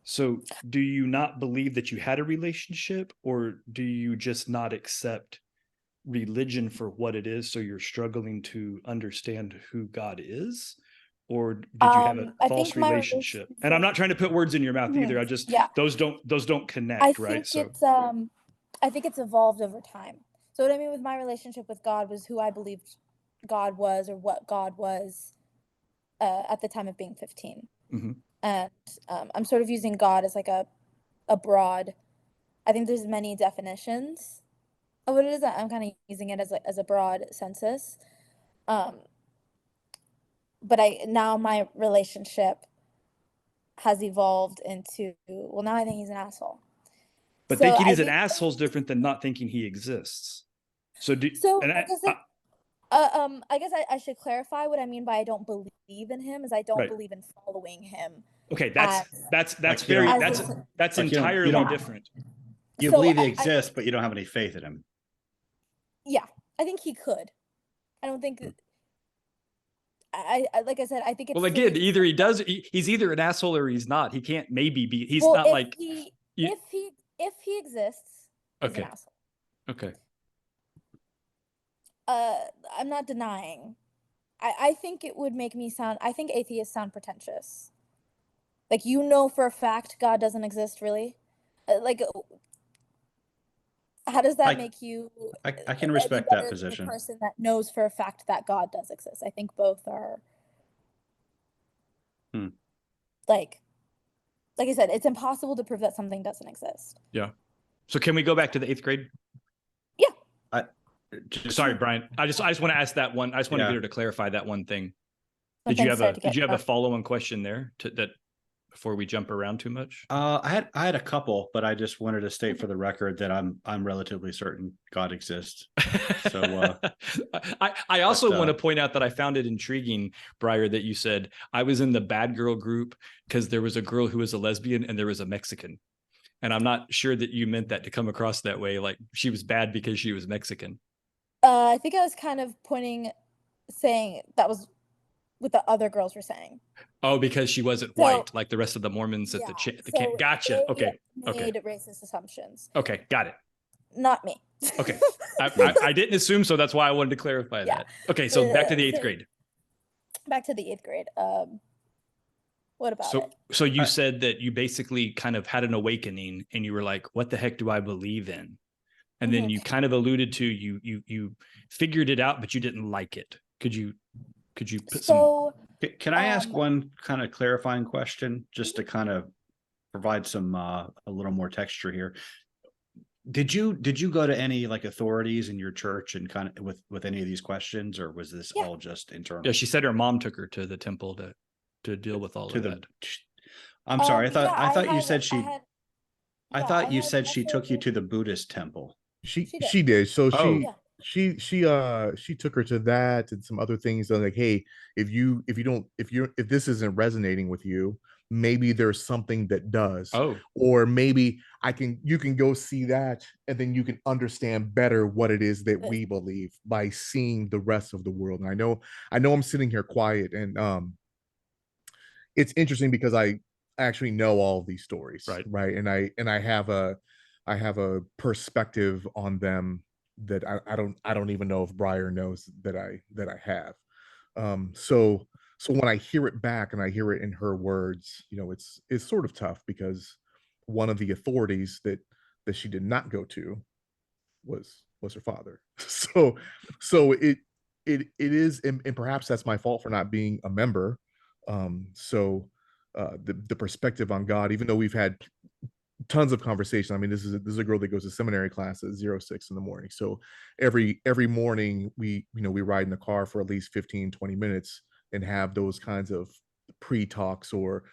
So do you not believe that you had a relationship, or do you just not accept religion for what it is, so you're struggling to understand who God is? Or did you have a false relationship? And I'm not trying to put words in your mouth either. I just, those don't connect, right? So I think it's evolved over time. So what I mean with my relationship with God was who I believed God was, or what God was, at the time of being 15. And I'm sort of using God as like a broad, I think there's many definitions of what it is. I'm kind of using it as a broad census. But now my relationship has evolved into, well, now I think he's an asshole. But thinking he's an asshole is different than not thinking he exists. I guess I should clarify what I mean by I don't believe in him is I don't believe in following him. Okay, that's entirely different. You believe he exists, but you don't have any faith in him. Yeah, I think he could. I don't think I like I said, I think it's, well, again, either he's either an asshole or he's not. He can't maybe be. He's well, not if like he if he exists, he's an asshole. Okay. I'm not denying. I think it would make me sound, I think atheists sound pretentious. Like, for a fact God doesn't exist, really? Like, how does that make you? I can respect that position. The person that knows for a fact that God does exist. I think both are like I said, it's impossible to prove that something doesn't exist. Yeah. So can we go back to the 8th grade? Yeah. Sorry, Brian. I just want to ask that one. I just want to get her to clarify that one thing. Did you have a follow-on question there that before we jump around too much? I had a couple, but I just wanted to state for the record that I'm relatively certain God exists. So I also want to point out that I found it intriguing, Briar, that you said I was in the bad girl group because there was a girl who was a lesbian and there was a Mexican. And I'm not sure that you meant that to come across that way, like she was bad because she was Mexican. I think I was kind of saying that was what the other girls were saying. Oh, because she wasn't white, like the rest of the Mormons at the camp. Gotcha. Okay. Made racist assumptions. Okay, got it. Not me. Okay, I didn't assume, so that's why I wanted to clarify that. Okay, so back to the 8th grade. Back to the 8th grade. What about it? So you said that you basically kind of had an awakening, and you were like, "What the heck do I believe in?" And then you kind of alluded to you figured it out, but you didn't like it. Could you put some? Can I ask one kind of clarifying question just to kind of provide some a little more texture here. Did you go to any like authorities in your church and kind of with any of these questions, or was this Yeah. all just internal? Yeah, she said her mom took her to the temple to deal with all To of the that. I'm sorry, I thought Yeah, I thought you had said I had I yeah, I thought you had said she took you messages. to the Buddhist temple. She She did. she did. So Oh, Yeah. she took her to that and some other things. So like, hey, if this isn't resonating with you, maybe there's something that does. oh, Or maybe you can go see that, and then you can understand better what it is that But we believe by seeing the rest of the world. And I know I'm sitting here quiet, and it's interesting because I actually know all of these stories, right. right? And I have a perspective on them that I don't even know if Briar knows that I have. So when I hear it back and I hear it in her words, you know, it's sort of tough because one of the authorities that she did not go to was her father. So it is, and perhaps that's my fault for not being a member. So the perspective on God, even though we've had tons of conversation. I mean, this is a girl that goes to seminary class at 06 in the morning. So every morning we ride in the car for at least 15-20 minutes and have those kinds of pre-talks or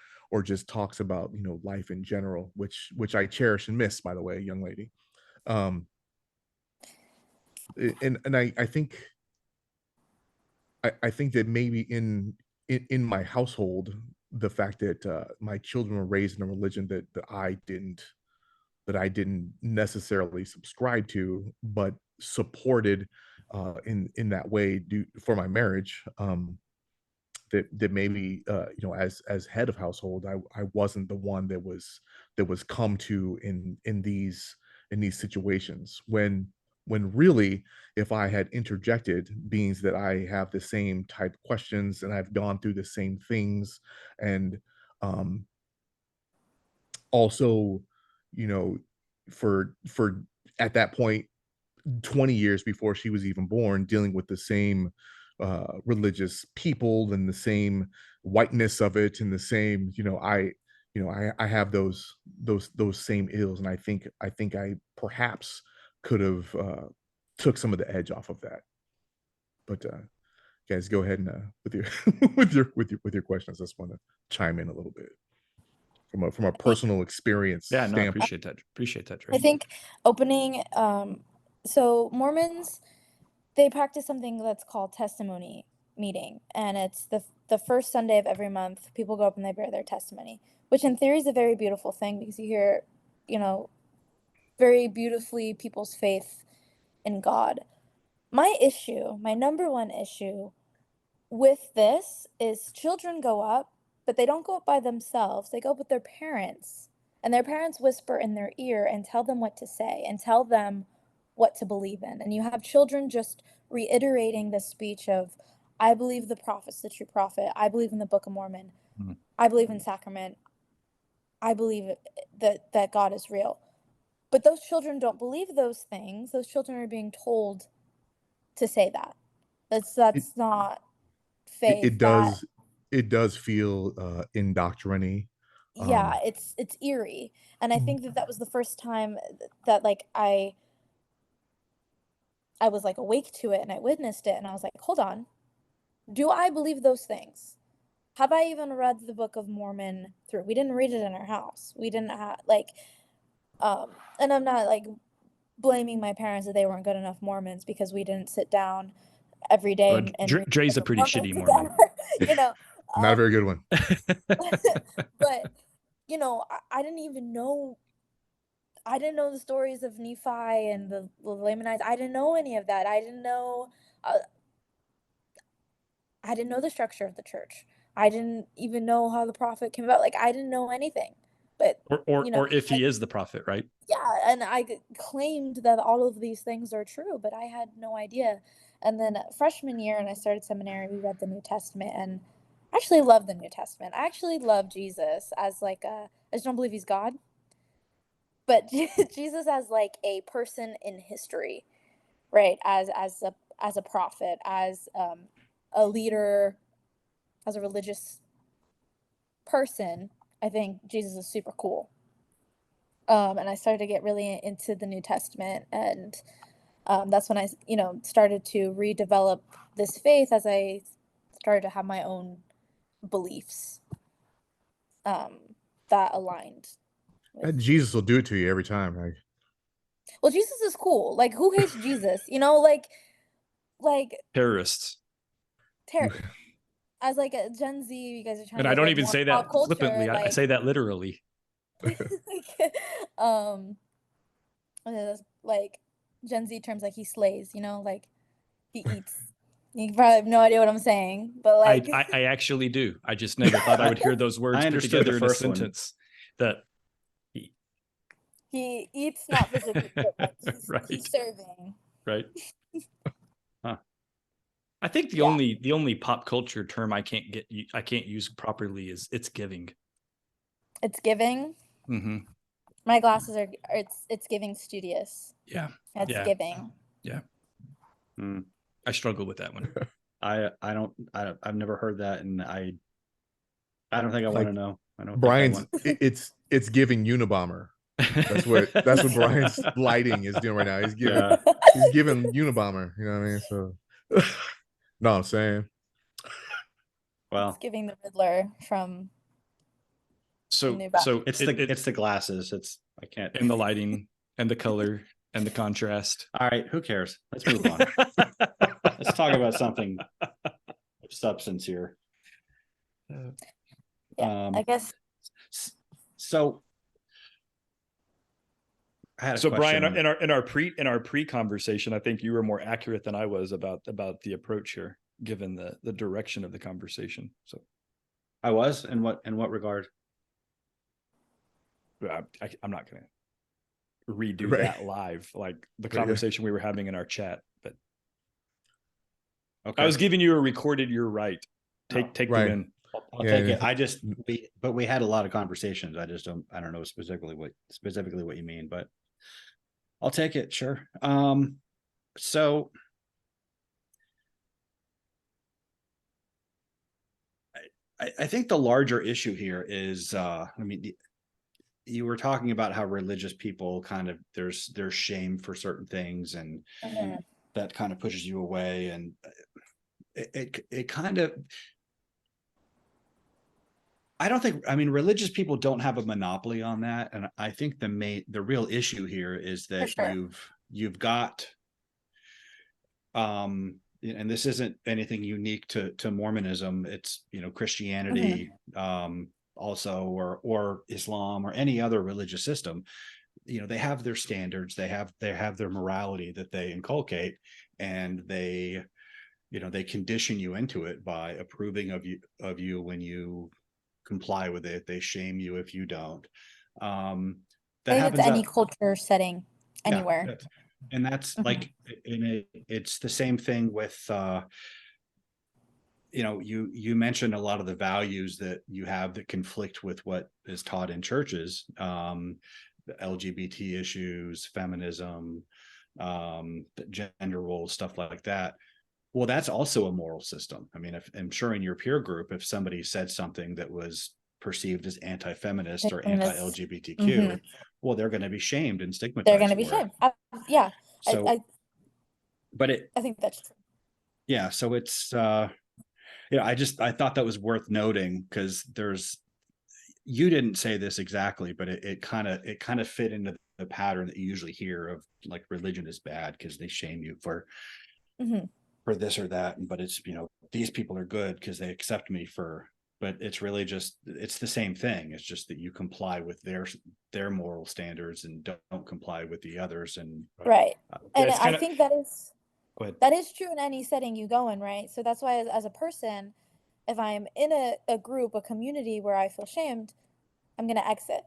just talks about, you know, life in general, which I cherish and miss, by the way, young lady. Um and I think I think that maybe in my household, the fact that my children were raised in a religion that I didn't necessarily subscribe to, but supported in that way for my marriage. That maybe you know, as head of household, I wasn't the one that was come to in these situations when really, if I had interjected, means that I have the same type of questions and I've gone through the same things, and um also, you know, for at that point 20 years before she was even born, dealing with the same religious people and the same whiteness of it and the same, I have those same ills, and I think I perhaps could have took some of the edge off of that. But guys, go ahead and with your with your questions. I just want to chime in a little bit from a I think personal experience Yeah, no, I standpoint. appreciate that. Appreciate that, I Trey. think opening so Mormons, they practice something that's called testimony meeting, and it's the first Sunday of every month. People go up and they bear their testimony, which in theory is a very beautiful thing because you hear, you know, very beautifully people's faith in God. My number one issue with this is children go up, but they don't go up by themselves. They go up with their parents, and their parents whisper in their ear and tell them what to say and tell them what to believe in. And you have children just reiterating the speech of, I believe the prophet's the true prophet. I believe in the Book of Mormon. Mhm. I believe in sacrament. I believe that God is real. But those children don't believe those things. Those children are being told to say that. It, That's not it, faith. it That does it does feel indoctrinating. yeah, um it's eerie. And I think that was the first time that like I was like awake to it and I witnessed it and I was like, hold on, do I believe those things? Have I even read the Book of Mormon through? We didn't read it in our house. We didn't have like and I'm not like blaming my parents that they weren't good enough Mormons because we didn't sit down every day and read the Dre's a Book of pretty Mormon shitty Mormon. together, you know. Not a very good one. But you know, I didn't even know. I didn't know the stories of Nephi and the Lamanites. I didn't know any of that. Uh, I didn't know the structure of the church. I didn't even know how the prophet came about. Like I didn't know anything. But you know, or if I he is the prophet, right? yeah, and I claimed that all of these things are true, but I had no idea. And then freshman year, and I started seminary, we read the New Testament, and I actually love the New Testament. I actually love Jesus as like a. I just don't believe he's God, but Jesus as like a person in history, right? As a prophet, as a leader, as a religious person. I think Jesus is super cool. And I started to get really into the New Testament, and that's when I, started to redevelop this faith as I started to have my own beliefs um, that aligned with. And Jesus will do it to you every time. Like, Well, Jesus is cool. Like, who hates Jesus? Like Terrorists. As like a Gen Z, you guys are trying And to I get, don't like, even more say pop that culture, flippantly. I like, say that literally. like, like Gen Z terms, like he slays, like he eats. You probably have no idea what I'm saying, but like I actually do. I just never thought I would hear those words I put understood together the in a first one. sentence. That he eats not physically, but like he's Right. serving. Right. Huh. I think the only pop culture term I can't use properly is it's giving. It's giving. Mm-hmm. My glasses are it's giving studious. Yeah. It's giving. Yeah. Mm. I struggle with that one. I've never heard that, and I don't think I want to know. I don't. Brian's it's giving Unabomber. That's what Brian's lighting is doing right now. He's giving Unabomber. You know what I mean? So, no, I'm saying. Well, it's giving the Riddler from. So it's the glasses. I can't. And the lighting and the color and the contrast. All right, who cares? Let's move on. Let's talk about something of substance here. I guess. So, Brian, in our pre conversation, I think you were more accurate than I was about the approach here, given the direction of the conversation. So, I was in what regard? I'm not going to redo that live, like the conversation we were having in our chat. But okay. I was giving you a recorded. You're right. Take the win. I'll take it. We had a lot of conversations. I don't know specifically what you mean, but I'll take it. Sure. So I think the larger issue here is, you were talking about how religious people kind of there's shame for certain things, and that kind of pushes you away, and it kind of. I don't think, religious people don't have a monopoly on that. And I think the real issue here is that you've got, and this isn't anything unique to Mormonism. It's, Christianity, also, or Islam or any other religious system. They have their standards, they have their morality that they inculcate, and they condition you into it by approving of you when you comply with it. They shame you if you don't. That happens any culture setting anywhere. And that's like it's the same thing with you mentioned a lot of the values that you have that conflict with what is taught in churches, the LGBT issues, feminism, gender roles, stuff like that. Well, that's also a moral system. If I'm sure in your peer group, if somebody said something that was perceived as anti-feminist or anti-LGBTQ, well, they're going to be shamed and stigmatized. They're going to be shamed. Yeah. So, I think that's true. Yeah. So it's, I thought that was worth noting, because you didn't say this exactly, but it kind of fit into the pattern that you usually hear of, like, religion is bad because they shame you for this or that, but it's these people are good because they accept me but it's really just, it's the same thing. It's just that you comply with their moral standards and don't comply with the others. And right. And I think that is true in any setting you go in, right? So that's why as a person, if I'm in a group, a community where I feel shamed, I'm going to exit.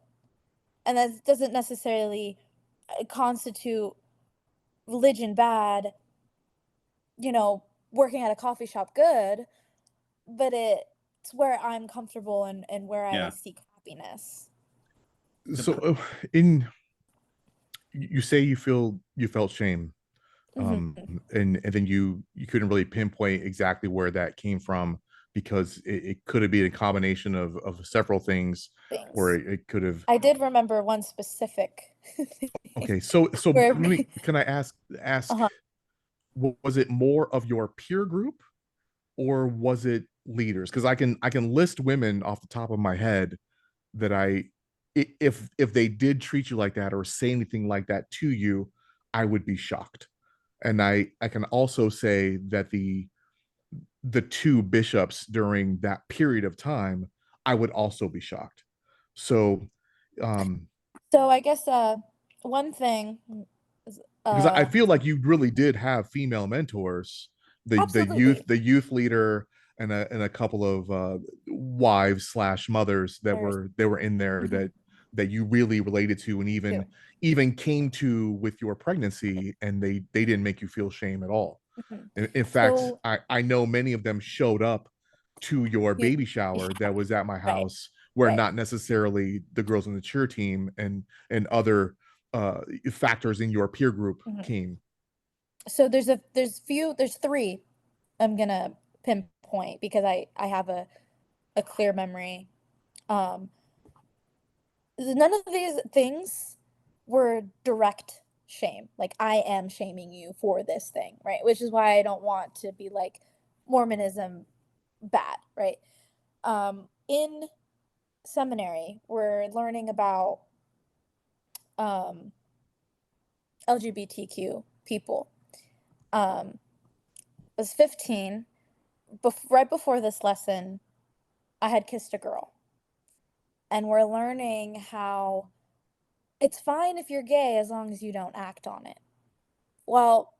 And that doesn't necessarily constitute religion bad, working at a coffee shop good, but it's where I'm comfortable and where I seek happiness. So you say you felt shame, and then you couldn't really pinpoint exactly where that came from, because it could have been a combination of several things. or things. it could have. I did remember one specific thing Okay, so where can I ask, uh was it more of your peer group or was it leaders? Because I can list women off the top of my head that if they did treat you like that or say anything like that to you, I would be shocked. And I can also say that the two bishops during that period of time, I would also be shocked. So um so I guess one thing is, because I feel like you really did have female mentors, absolutely the youth leader and a couple of wives slash mothers that there's were in there mhm, that you really related to and too. even came to with your pregnancy, and they didn't make you feel shame at all. Mhm. In fact, So I know many of them showed up to your you, baby shower that was at my right, house, where right. not necessarily the girls on the cheer team and other factors in your peer group Mhm. came. So there's three I'm gonna pinpoint because I have a clear memory. Um, None of these things were direct shame. Like I am shaming you for this thing, right? Which is why I don't want to be like Mormonism bad, right? In seminary, we're learning about um, LGBTQ people. I was 15. Right before this lesson, I had kissed a girl, and we're learning how it's fine if you're gay as long as you don't act on it. Well,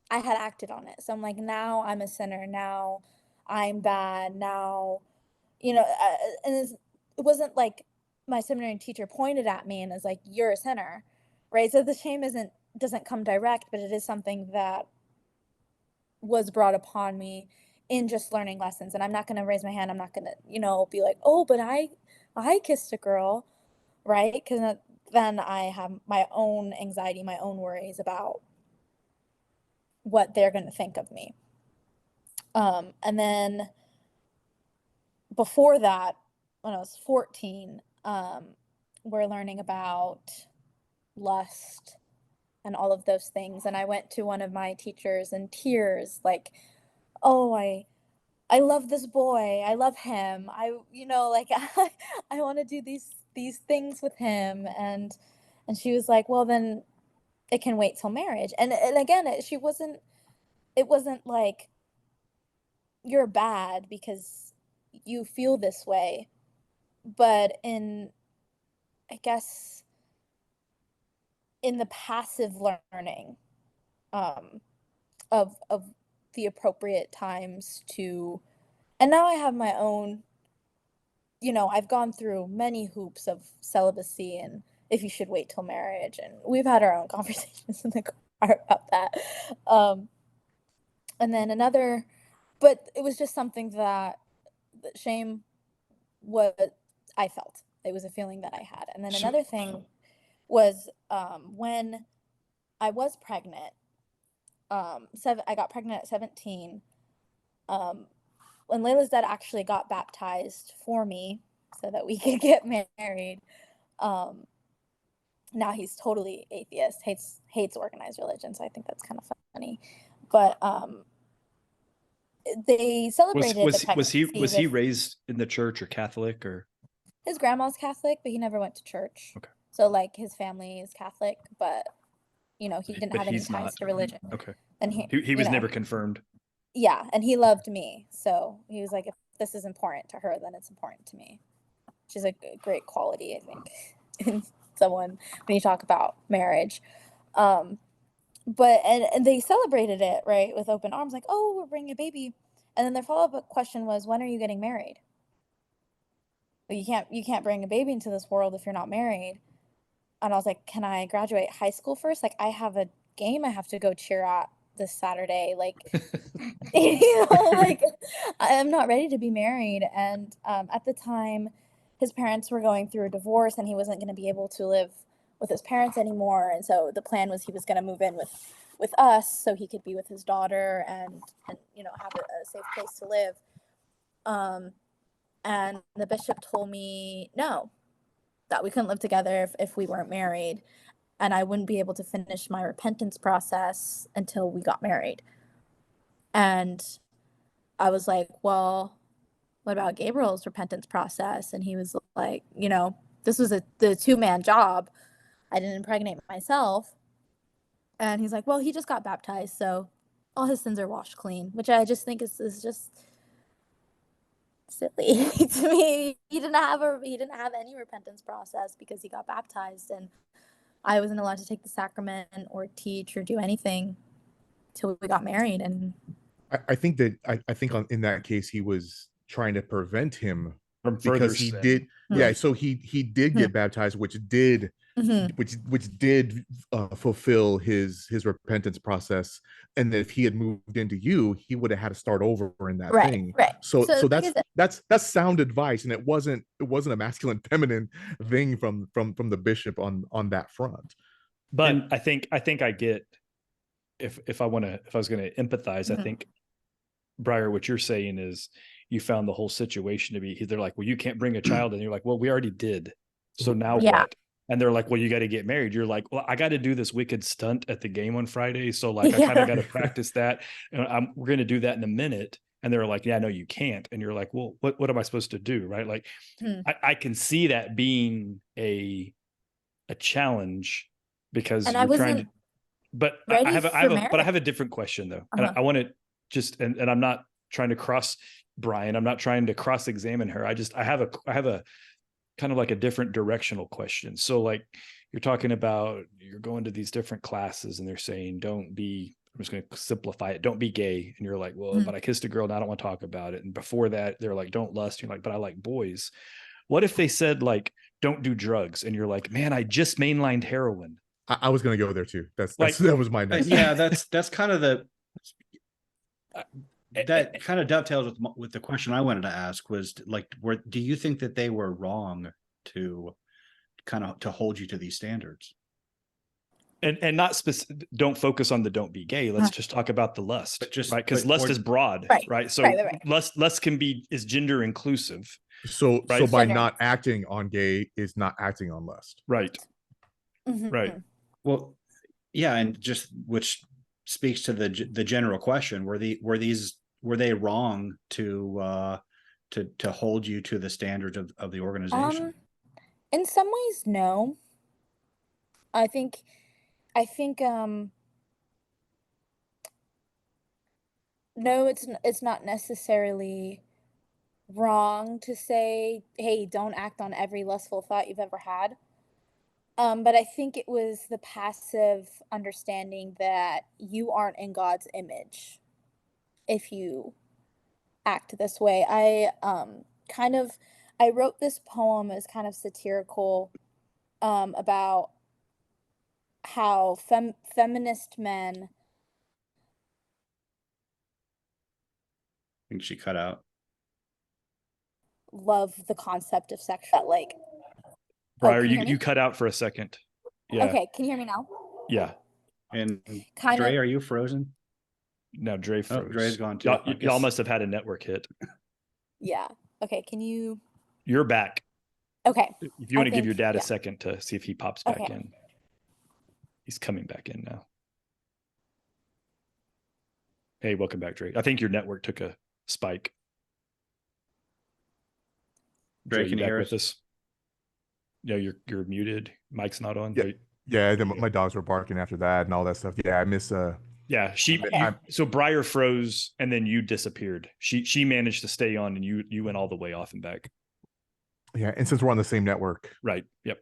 I had acted on it. So I'm like, now I'm a sinner. Now I'm bad. Now, and it wasn't like my seminary teacher pointed at me and is like, you're a sinner, right? So the shame doesn't come direct, but it is something that was brought upon me in just learning lessons. And I'm not going to raise my hand. I'm not going to, be like, oh, but I kissed a girl, right? Because then I have my own anxiety, my own worries about what they're going to think of me. And then before that, when I was 14, we're learning about lust and all of those things. And I went to one of my teachers in tears, like, oh, I love this boy. I love him. Like I want to do these things with him. And she was like, well, then it can wait till marriage. And again, it wasn't like you're bad because you feel this way, but I guess in the passive learning um of the appropriate times to, and now I have my own, I've gone through many hoops of celibacy and if you should wait till marriage, and we've had our own conversations in the car about that. Um, and then another, but it was just something that shame what I felt. It was a feeling that I had. And then So another thing was when I was pregnant. I got pregnant at 17. Um, when Layla's dad actually got baptized for me so that we could get married. Um, Now he's totally atheist, hates organized religion, so I think that's kind of funny. But they celebrated the pregnancy was he with raised in the church or Catholic or his grandma's Catholic, but he never went to church. okay, So like his family is Catholic, but he didn't but have any he's ties not. to religion. Okay. And He was never confirmed. yeah, and he loved me. So he was like, if this is important to her, then it's important to me, which is a great quality, I think, in someone when you talk about marriage. Um, but and they celebrated it, right, with open arms, like, oh, we're bringing a baby. And then their follow-up question was, when are you getting married? Well, you can't bring a baby into this world if you're not married. And I was like, can I graduate high school first? Like, I have a game I have to go cheer at this Saturday. Like, like I'm not ready to be married. And at the time, his parents were going through a divorce, and he wasn't going to be able to live with his parents anymore. And so the plan was he was going to move in with us so he could be with his daughter and have a safe place to live. And the bishop told me no, that we couldn't live together if we weren't married, and I wouldn't be able to finish my repentance process until we got married. And I was like, well, what about Gabriel's repentance process? And he was like, this was the two-man job. I didn't impregnate myself. And he's like, well, he just got baptized, so all his sins are washed clean, which I just think is just silly to me. He didn't have any repentance process because he got baptized, and I wasn't allowed to take the sacrament or teach or do anything till we got married. And I think in that case he was trying to prevent him From further because he sin. did so he did get baptized, which did fulfill his repentance process, and that if he had moved into you, he would have had to start over in that thing. Right. So that's sound advice, and it wasn't a masculine feminine thing from the bishop on that front. But I think I get, if I was going to empathize, I think, Briar, what you're saying is you found the whole situation to be, they're like, well, you can't bring a child, and you're like, well, we already did, so now what? And they're like, well, you got to get married. You're like, well, I got to do this wicked stunt at the game on Friday, so like I kind of got to practice that, and we're going to do that in a minute. And they're like, yeah, no, you can't. And you're like, well, what am I supposed to do, right? Like, I can see that being a challenge, because and you're trying to. But I have a different question though, and I want to just, and I'm not trying to cross Brian. I'm not trying to cross-examine her. I have a kind of like a different directional question. So like, you're talking about, you're going to these different classes and they're saying, I'm just going to simplify it, don't be gay. And you're like, well, but I kissed a girl and I don't want to talk about it. And before that, they're like, don't lust. You're like, but I like boys. What if they said like, don't do drugs? And you're like, man, I just mainlined heroin. I was going to go there too. That was my next. Yeah, that's kind of that kind of dovetails with the question I wanted to ask, was like, do you think that they were wrong to hold you to these standards? And not don't focus on the don't be gay. Let's just talk about the lust, right? Because lust is broad, right? So lust is gender inclusive. So by not acting on gay is not acting on lust. Right. Right. Well, yeah, and just, which speaks to the general question: were they wrong to hold you to the standards of the organization? In some ways, no. I think no, it's not necessarily wrong to say, hey, don't act on every lustful thought you've ever had. But I think it was the passive understanding that you aren't in God's image if you act this way. I wrote this poem as kind of satirical about how feminist men. I think she cut out. Love the concept of sexual, like. Briar, you cut out for a second. Yeah. Okay, can you hear me now? Yeah. And Dre, are you frozen? No, Dre froze. Oh, Dre's gone too. Y'all must have had a network hit. Yeah. Okay, can you? You're back. Okay. If you want to give your dad a second to see if he pops back in. He's coming back in now. Hey, welcome back, Dre. I think your network took a spike. Dre, can you hear us? No, you're muted. Mic's not on. Yeah. My dogs were barking after that and all that stuff. Yeah, I miss. Yeah, so Briar froze and then you disappeared. She managed to stay on and you went all the way off and back. Yeah, and since we're on the same network, right? Yep.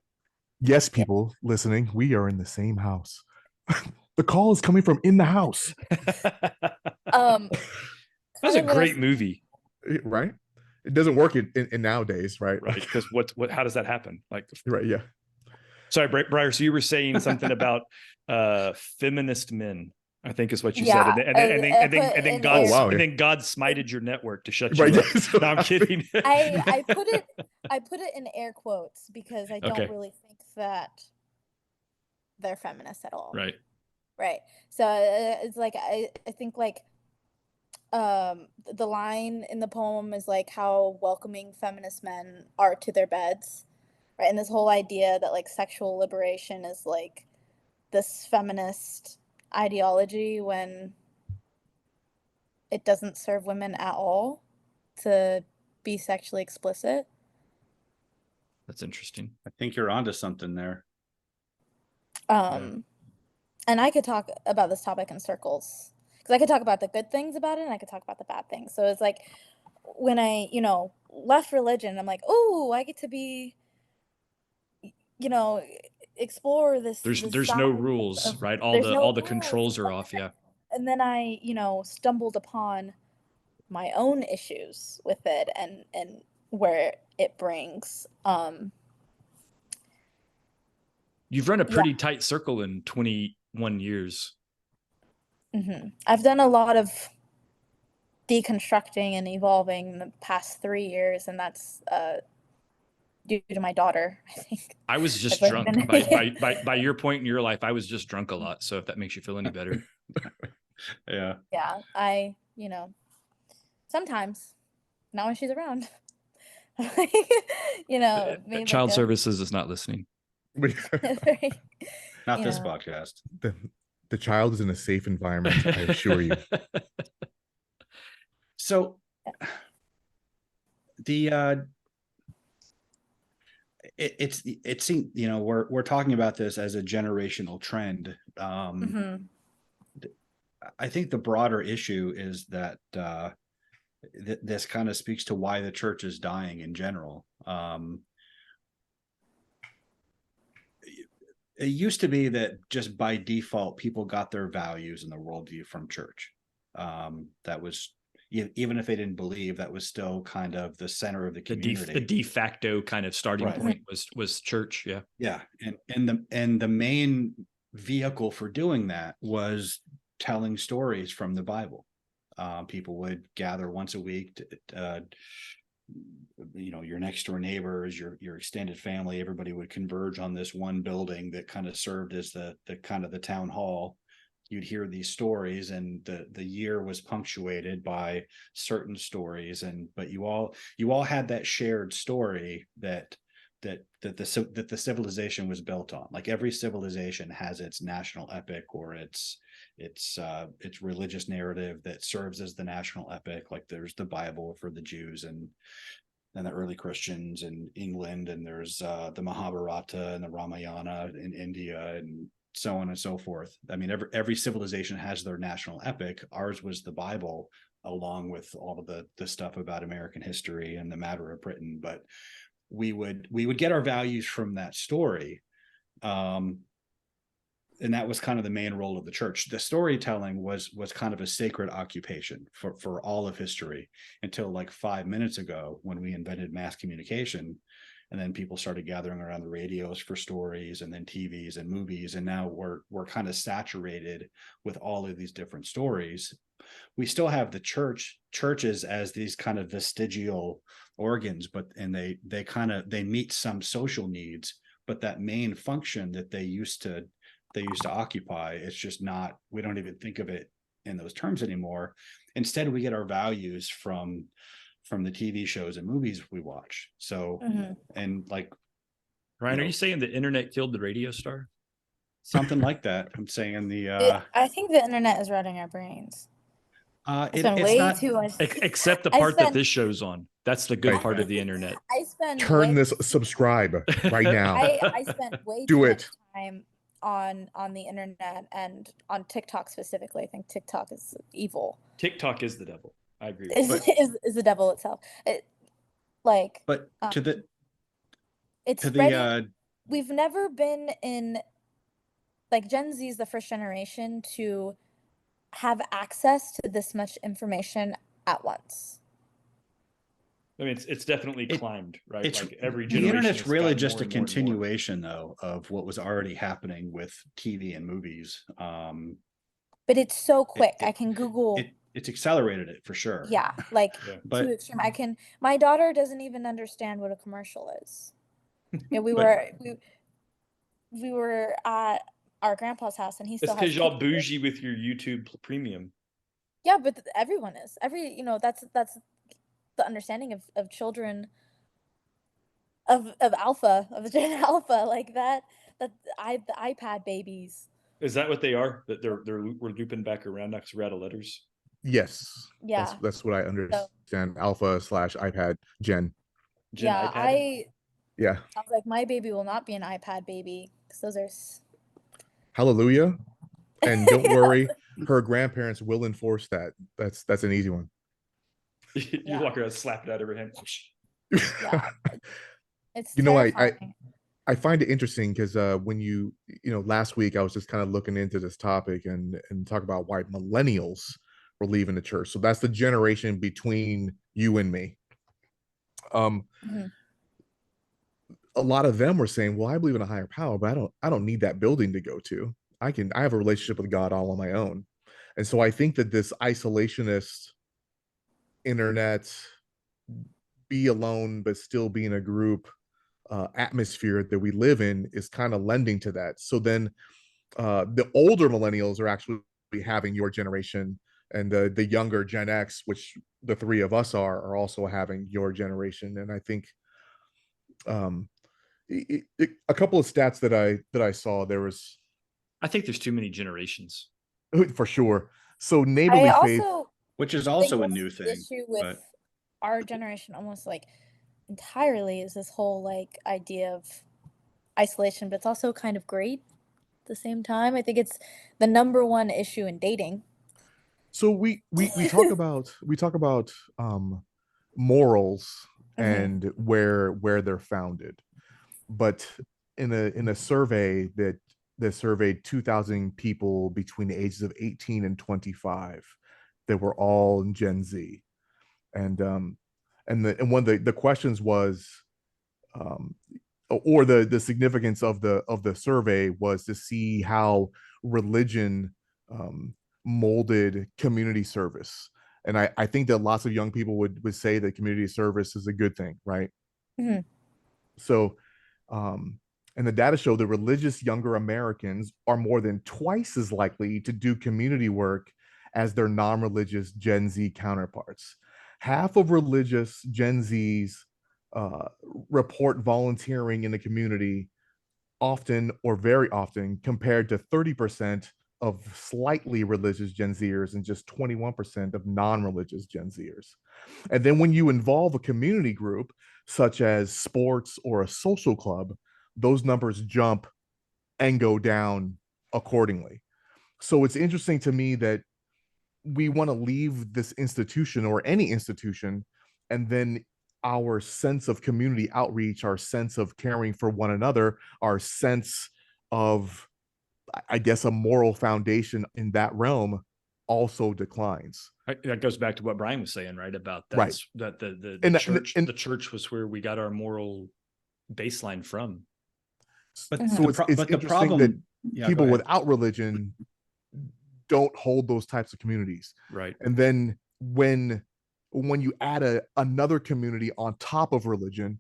Yes, people listening, we are in the same house. The call is coming from in the house. That's a great movie, right? It doesn't work in nowadays, right? Right. Because how does that happen? Like, right? Yeah. Sorry, Briar. So you were saying something about feminist men, I think is what you said, and then God smited your network to shut you up. No, I'm kidding. I put it in air quotes because I don't really think that they're feminists at all. Right. Right. So it's like I think like the line in the poem is like how welcoming feminist men are to their beds. right? And this whole idea that like sexual liberation is like this feminist ideology when it doesn't serve women at all to be sexually explicit. That's interesting. I think you're onto something there. And I could talk about this topic in circles because I could talk about the good things about it and I could talk about the bad things. So it's like when I, left religion, I'm like, oh, I get to be, explore this. There's this no side rules, of- right? there's no All the rules. controls are off. Yeah. And then I, stumbled upon my own issues with it and where it brings. You've run a pretty tight circle in 21 years. I've done a lot of deconstructing and evolving in the past 3 years, and that's due to my daughter, I think. I was just I've drunk. been- By your point in your life, I was just drunk a lot. So if that makes you feel any better. Yeah. Yeah, I, sometimes, not when she's around. Maybe Child like services is not listening. Not You this know. podcast. The child is in a safe environment, I assure you. So the it seems, we're talking about this as a generational trend. I think the broader issue is that this kind of speaks to why the church is dying in general. It used to be that just by default, people got their values and their worldview from church. That was, even if they didn't believe, that was still kind of the center of the community. The de facto kind of starting Right. point was church. Yeah. Yeah. And the main vehicle for doing that was telling stories from the Bible. People would gather once a week to, your next door neighbors, your extended family, everybody would converge on this one building that kind of served as the kind of the town hall. You'd hear these stories, and the year was punctuated by certain stories, but you all had that shared story that the civilization was built on. Like every civilization has its national epic or its religious narrative that serves as the national epic. Like there's the Bible for the Jews and the early Christians in England, and there's the Mahabharata and the Ramayana in India, and so on and so forth. I mean, every civilization has their national epic. Ours was the Bible, along with all of the stuff about American history and the matter of Britain. But we would get our values from that story. And that was kind of the main role of the church. The storytelling was kind of a sacred occupation for all of history until like 5 minutes ago, when we invented mass communication. And then people started gathering around the radios for stories, and then TVs and movies. And now we're kind of saturated with all of these different stories. We still have the churches as these kind of vestigial organs, and they meet some social needs, but that main function that they used to occupy, it's just not, we don't even think of it in those terms anymore. Instead, we get our values from the TV shows and movies we watch. So, and like, Ryan, are you saying the internet killed the radio star? Something like that. I'm saying I think the internet is rotting our brains. It's way not too much. Except the part that this show's on. That's the good part of the internet. Turn this subscribe right now. I spent way too much time on the internet and on TikTok specifically. I think TikTok is evil. TikTok is the devil. I agree. Is the devil itself. We've never been in, like, Gen Z is the first generation to have access to this much information at once. I mean, it's definitely climbed, right? It's like every the generation. internet's really just a continuation, though, of what was already happening with TV and movies. But it's so quick. I can Google. It's accelerated it for sure. Yeah, like But to extreme. My daughter doesn't even understand what a commercial is. Yeah, we were at our grandpa's house, and he still. It's because y'all bougie with your YouTube Premium. Yeah, but everyone is. That's the understanding of children of alpha, of Gen Alpha, like that. The iPad babies. Is that what they are? That we're looping back around now because we're out of letters. Yes, Yeah. that's what I understand. Alpha / iPad Gen. Gen Yeah, iPad. Yeah, I was like, my baby will not be an iPad baby because those are. hallelujah. And don't worry, her grandparents will enforce that. That's an easy one. You Yeah. walk around, slap it out of her hand. Yeah, it's You know, terrifying. I find it interesting because when last week I was just kind of looking into this topic and talk about why millennials were leaving the church. So that's the generation between you and me. Mhm. A lot of them were saying, "Well, I believe in a higher power, but I don't need that building to go to. I have a relationship with God all on my own." And so I think that this isolationist internet, be alone but still be in a group atmosphere that we live in is kind of lending to that. So then the older millennials are actually having your generation, and the younger Gen X, which the three of us are also having your generation. And I think um, a couple of stats that I saw, there was I think there's too many generations. for sure. So I neighborly faith. also which is think also a that's new the thing. issue with But our generation almost like entirely is this whole like idea of isolation, but it's also kind of great at the same time. I think it's the number one issue in dating. So we talk about morals Mhm. and where they're founded, but in a survey that surveyed 2,000 people between the ages of 18 and 25, that were all in Gen Z, and one of the questions was, um, or the significance of the survey was to see how religion um, molded community service. And I think that lots of young people would say that community service is a good thing, right? Mhm. So, and the data show that religious younger Americans are more than twice as likely to do community work as their non-religious Gen Z counterparts. Half of religious Gen Zs uh, report volunteering in the community often or very often, compared to 30% of slightly religious Gen Zers and just 21% of non-religious Gen Zers. And then when you involve a community group, such as sports or a social club, those numbers jump and go down accordingly. So it's interesting to me that we want to leave this institution or any institution, and then our sense of community outreach, our sense of caring for one another, our sense of, I guess, a moral foundation in that realm also declines. That goes back to what Brian was saying, right? About Right. that the And church, and the church was where we got our moral baseline from. but so the it's but the interesting that problem, yeah, go people ahead. without religion don't hold those types of communities. Right. And then when you add another community on top of religion,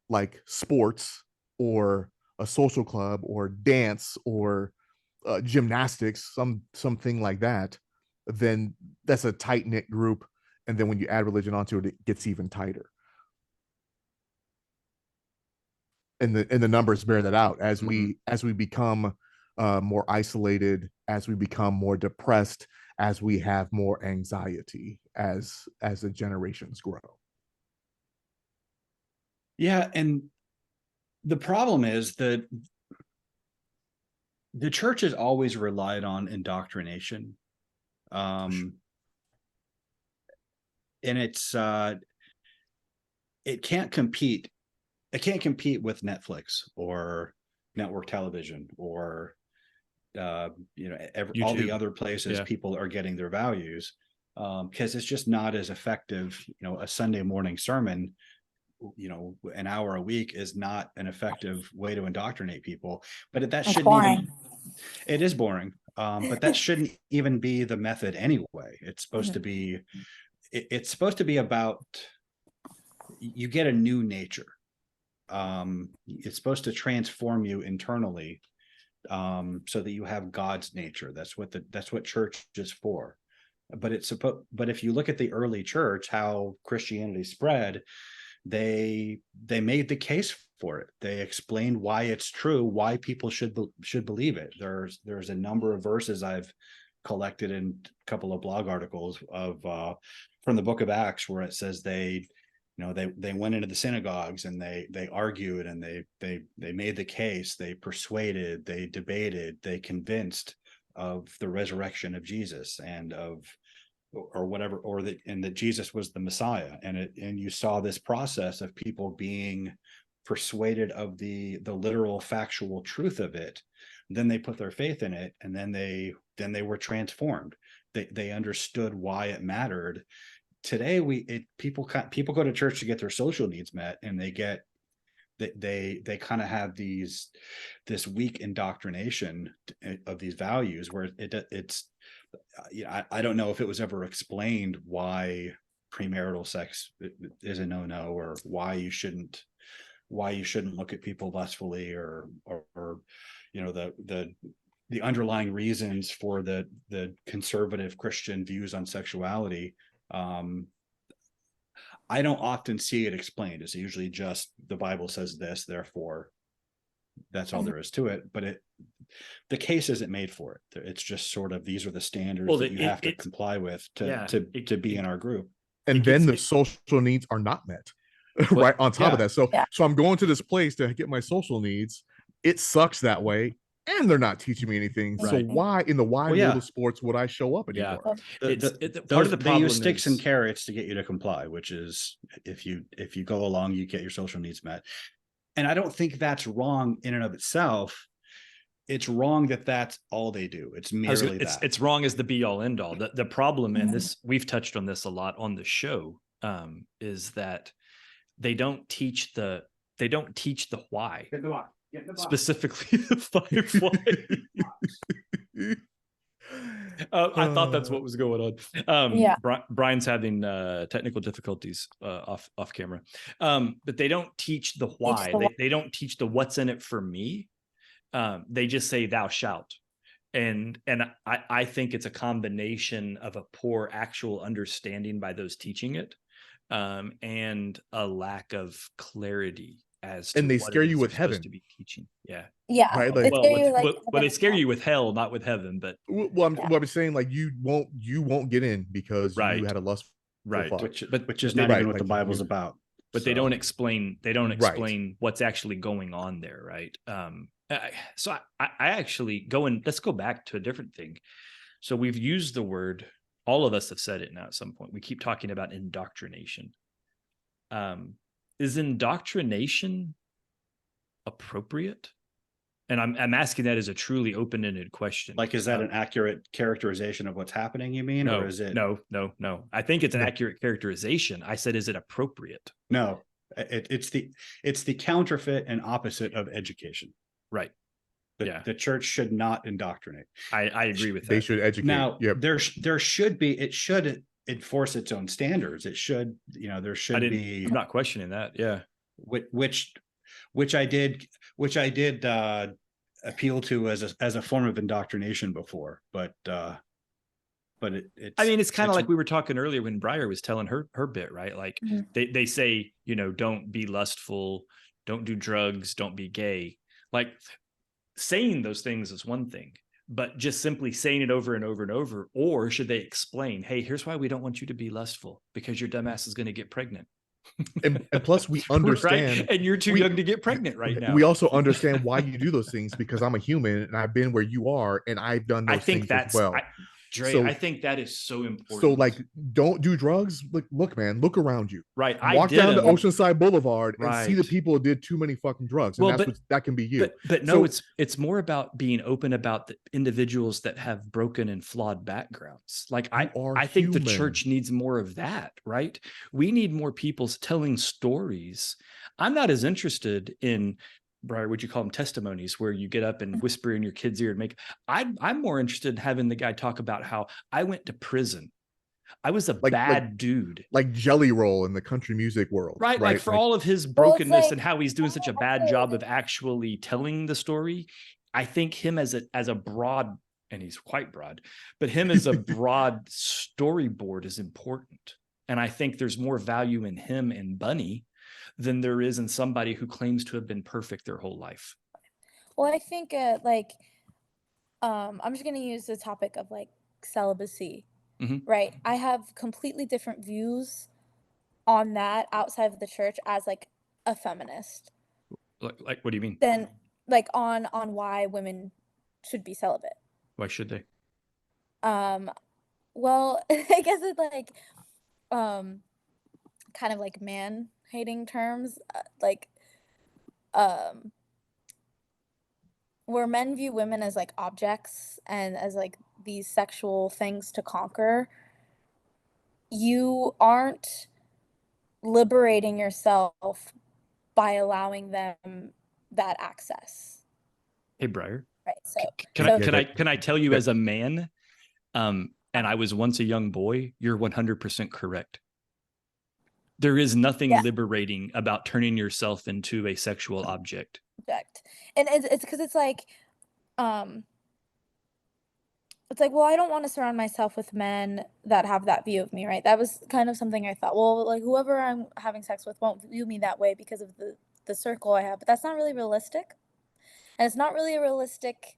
like sports or a social club or dance or gymnastics, something like that, then that's a tight knit group. And then when you add religion onto it, it gets even tighter. And the numbers bear that out as we become more isolated, as we become more depressed, as we have more anxiety as the generations grow. Yeah, and the problem is that the church has always relied on indoctrination. And it can't compete with Netflix or network television or all the other places people are getting their values, because it's just not as effective. A Sunday morning sermon, an hour a week is not an effective way to indoctrinate people. But that shouldn't even, it is boring. But that shouldn't even be the method anyway. It's supposed to be, it's supposed to be about, you get a new nature. It's supposed to transform you internally, so that you have God's nature. That's what church is for. But if you look at the early church, how Christianity spread, they made the case for it. They explained why it's true, why people should believe it. There's a number of verses I've collected in a couple of blog articles of from the book of Acts, where it says they went into the synagogues and they argued, and they made the case, they persuaded, they debated, they convinced of the resurrection of Jesus and that Jesus was the Messiah. And you saw this process of people being persuaded of the literal factual truth of it. Then they put their faith in it, and then they were transformed. They understood why it mattered. Today people go to church to get their social needs met, and they kind of have this weak indoctrination of these values, where it's I don't know if it was ever explained why premarital sex is a no-no, or why you shouldn't look at people lustfully, or the underlying reasons for the conservative Christian views on sexuality. I don't often see it explained. It's usually just the Bible says this, therefore that's all there is to it. But the case isn't made for it. It's just sort of, these are the standards that you have to comply with to be in our group. And then the social needs are not met. Right on top of that. So I'm going to this place to get my social needs. It sucks that way. And they're not teaching me anything. Right. So why in the wide world of sports would I show up anymore? Part of the problem, they use sticks and carrots to get you to comply, which is if you go along, you get your social needs met. And I don't think that's wrong in and of itself. It's wrong that that's all they do. It's merely that. It's wrong as the be all end all. The problem, and this, we've touched on this a lot on the show, is that they don't teach the why. Specifically the 5 why. I thought that's what was going on. Brian's having technical difficulties off camera, but they don't teach the why. They don't teach the what's in it for me. They just say thou shalt, and I think it's a combination of a poor actual understanding by those teaching it, and a lack of clarity. And they scare you with heaven to be teaching. Right. But they scare you with hell, not with heaven. But I'm saying, like, you won't get in because you had a lust, which is not even what the Bible's about. But they don't explain what's actually going on there, right? So I actually let's go back to a different thing. So we've used the word, all of us have said it now at some point. We keep talking about indoctrination. Is indoctrination appropriate? And I'm asking that as a truly open-ended question. Like, is that an accurate characterization of what's happening, you mean? No, or is it? No. I think it's an accurate characterization. I said, is it appropriate? No, it's the counterfeit and opposite of education. Right. The church should not indoctrinate. I agree with that. They should educate. Now, there should be, it should enforce its own standards. It should, there should be. I'm not questioning that. Yeah. Which I did appeal to as a form of indoctrination before, but it's kind of like we were talking earlier when Briar was telling her bit, right? Like they say, don't be lustful, don't do drugs, don't be gay. Like, saying those things is one thing, but just simply saying it over and over and over, or should they explain, hey, here's why we don't want you to be lustful, because your dumbass is going to get pregnant. And plus we understand, right? And you're too young to get pregnant right now. We also understand why you do those things, because I'm a human and I've been where you are and I've done those things as well. Dre, I think that is so important. So, like, don't do drugs. Look, man, look around you. Right. Walk down to Oceanside Boulevard and see the people who did too many fucking drugs. And that can be you. But no, it's more about being open about the individuals that have broken and flawed backgrounds. Like, I think the church needs more of that, right? We need more people telling stories. I'm not as interested in, Briar, would you call them testimonies, where you get up and whisper in your kid's ear and make, I'm more interested in having the guy talk about how I went to prison. I was a bad dude. Like Jelly Roll in the country music world. Right. Like, for all of his brokenness and how he's doing such a bad job of actually telling the story, I think him as a broad, and he's quite broad, but him as a broad storyboard is important. And I think there's more value in him and Bunny than there is in somebody who claims to have been perfect their whole life. Well, I think I'm just gonna use the topic of like celibacy, right? I have completely different views on that outside of the church as like a feminist Like what do you mean? than like on why women should be celibate. Why should they? Well, I guess it's like kind of like man hating terms, um where men view women as like objects and as like these sexual things to conquer. You aren't liberating yourself by allowing them that access. Hey, Briar. Right. So Can I tell you as a man, and I was once a young boy, you're 100% correct. There is nothing liberating about turning yourself into a sexual object. And it's because it's like, well, I don't want to surround myself with men that have that view of me, right? That was kind of something I thought, well, like whoever I'm having sex with won't view me that way because of the circle I have. But that's not really realistic. And it's not really a realistic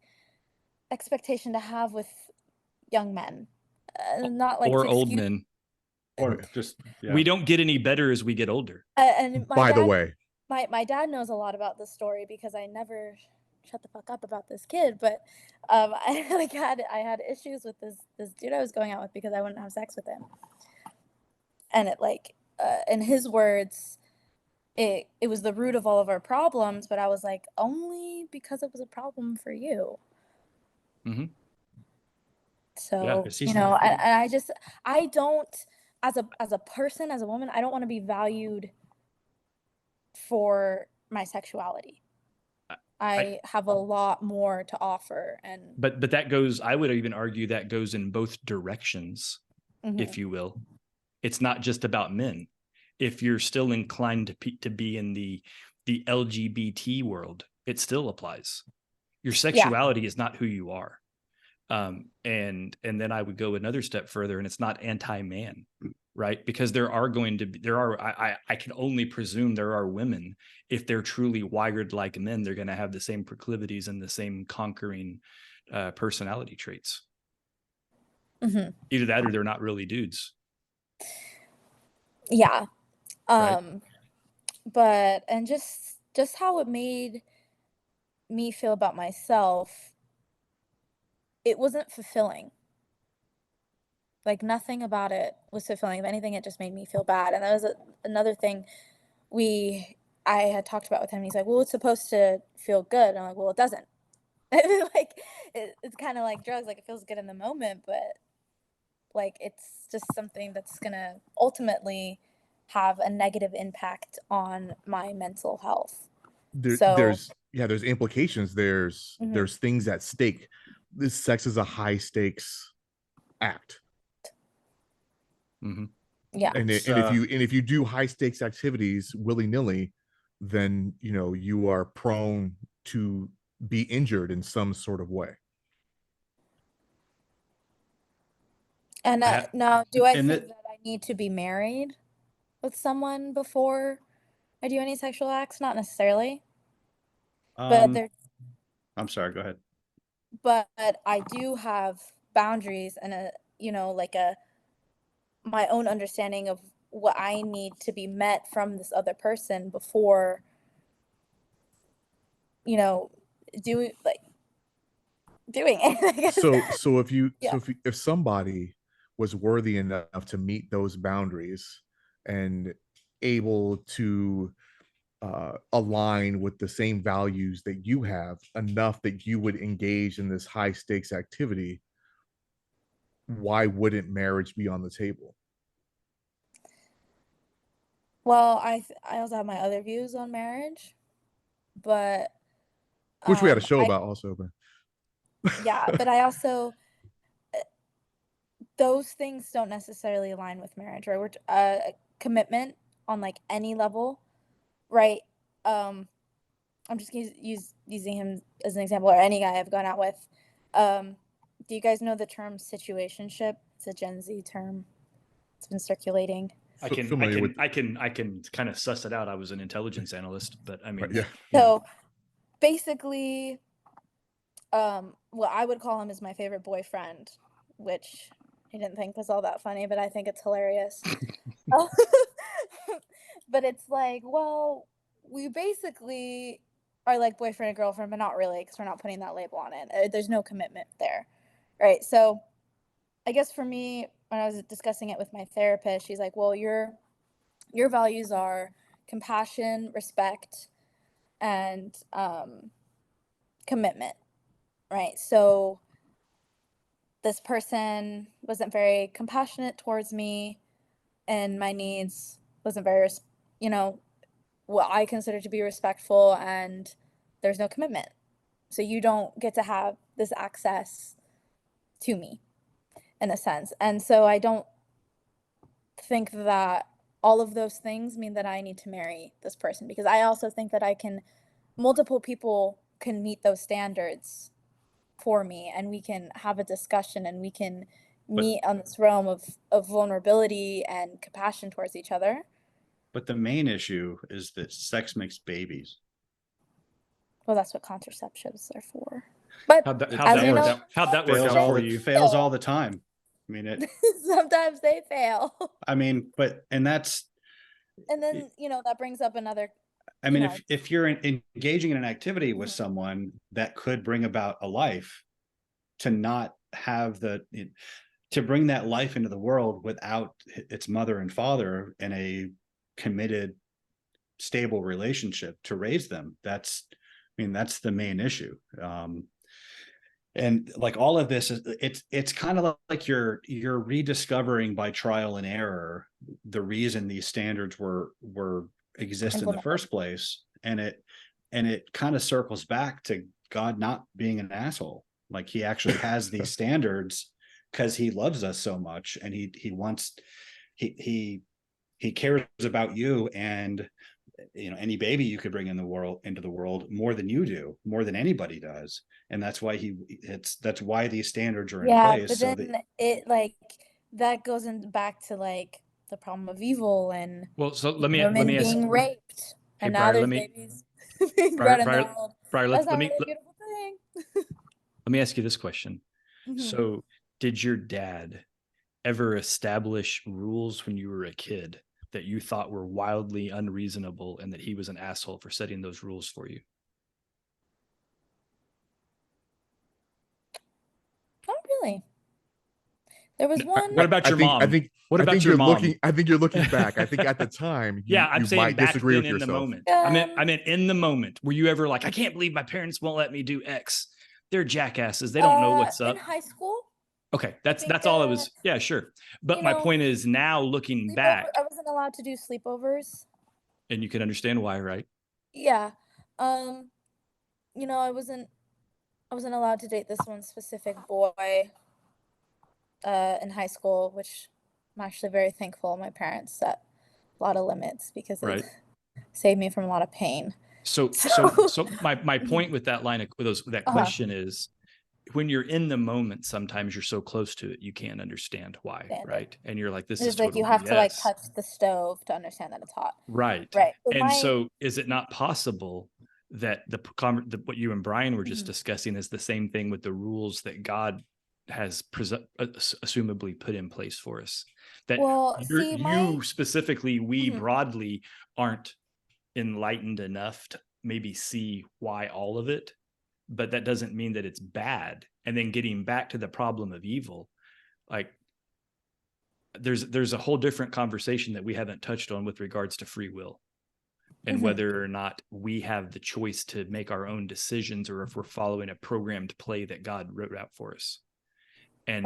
expectation to have with young men. Not like or to old excuse. men. Or just We don't get any better as we get older. And By the way, my dad knows a lot about this story because I never shut the fuck up about this kid. But I had issues with this dude I was going out with because I wouldn't have sex with him. And it in his words, it was the root of all of our problems. But I was like, only because it was a problem for you. Mm-hmm. So, I don't, as a person, as a woman, I don't want to be valued for my sexuality. I have a lot more to offer. But that goes, I would even argue that goes in both directions, if you will. It's not just about men. If you're still inclined to be in the LGBT world, it still applies. Your sexuality is not who you are. And then I would go another step further, and it's not anti-man, right? Because I can only presume there are women, if they're truly wired like men, they're going to have the same proclivities and the same conquering personality traits. Either that or they're not really dudes. Yeah. Right? But, and just how it made me feel about myself, it wasn't fulfilling. Like nothing about it was fulfilling. If anything, it just made me feel bad. And that was another thing I had talked about with him. He's like, well, it's supposed to feel good. And I'm like, well, it doesn't. Like it's kind of like drugs. Like it feels good in the moment, but like it's just something that's gonna ultimately have a negative impact on my mental health. there's implications. There's things at stake. This sex is a high stakes act. Yeah. And if you do high stakes activities willy-nilly, then you are prone to be injured in some sort of way. And now, do I think that I need to be married with someone before I do any sexual acts? Not necessarily. But I'm sorry, go ahead. But I do have boundaries and my own understanding of what I need to be met from this other person before, doing it. So if somebody was worthy enough to meet those boundaries and able to align with the same values that you have enough that you would engage in this high stakes activity, why wouldn't marriage be on the table? Well, I also have my other views on marriage, but which we had a show about also, but yeah, but I also those things don't necessarily align with marriage, right? We're commitment on like any level, right? I'm just using him as an example, or any guy I've gone out with. Do you guys know the term situationship? It's a Gen Z term. It's been circulating. I can familiar with. I can kind of suss it out. I was an intelligence analyst, but I mean, Right, yeah. So basically, what I would call him is my favorite boyfriend, which I didn't think was all that funny, but I think it's hilarious. But it's like, well, we basically are like boyfriend and girlfriend, but not really, because we're not putting that label on it. There's no commitment there, right? So I guess for me, when I was discussing it with my therapist, she's like, well, your values are compassion, respect, and commitment, right? So this person wasn't very compassionate towards me and my needs, wasn't very, what I consider to be respectful, and there's no commitment. So you don't get to have this access to me in a sense. And so I don't think that all of those things mean that I need to marry this person, because I also think that multiple people can meet those standards for me, and we can have a discussion, and we can meet on this realm of vulnerability and compassion towards each other. But the main issue is that sex makes babies. Well, that's what contraceptives are for. But how'd that work Fails out for you? Fails all the time. I mean, sometimes they fail. I mean, and then, that brings up another. I mean, if you're engaging in an activity with someone that could bring about a life, to not have to bring that life into the world without its mother and father in a committed, stable relationship to raise them, that's the main issue. And like all of this it's kind of like you're rediscovering by trial and error the reason these standards were exist in the first place, and it kind of circles back to God not being an asshole. Like, he actually has these standards because he loves us so much, and he wants he cares about you, and any baby you could bring into the world more than you do, more than anybody does. And that's why that's why these standards are in place. But then that goes back to like the problem of evil and so let me ask, being raped, and now there's babies being brought in the world. That's not really a beautiful thing. Let me ask you this question. Mm-hmm. So did your dad ever establish rules when you were a kid that you thought were wildly unreasonable, and that he was an asshole for setting those rules for you? Not really. There was one. What about your mom? What about your mom? I think you're looking back. I think at the time, I'm saying might back disagree then with in yourself. the moment. I meant in the moment. Were you ever like, I can't believe my parents won't let me do X. They're jackasses. They don't know what's up. In high school. Okay, that's all it was. Yeah, sure. But my point is, now looking back, I wasn't allowed to do sleepovers. And you can understand why, right? Yeah. I wasn't allowed to date this one specific boy in high school, which I'm actually very thankful my parents set a lot of limits, because it saved me from a lot of pain. So my point with that line that question is, when you're in the moment, sometimes you're so close to it, you can't understand why, right? And you're like, this is like, you have to like touch the stove to understand that it's hot. Right. And so is it not possible that what you and Brian were just discussing is the same thing with the rules that God has assumably put in place for us? That you specifically, we broadly aren't enlightened enough to maybe see why all of it, but that doesn't mean that it's bad. And then getting back to the problem of evil, like there's a whole different conversation that we haven't touched on with regards to free will, and whether or not we have the choice to make our own decisions, or if we're following a programmed play that God wrote out for us. And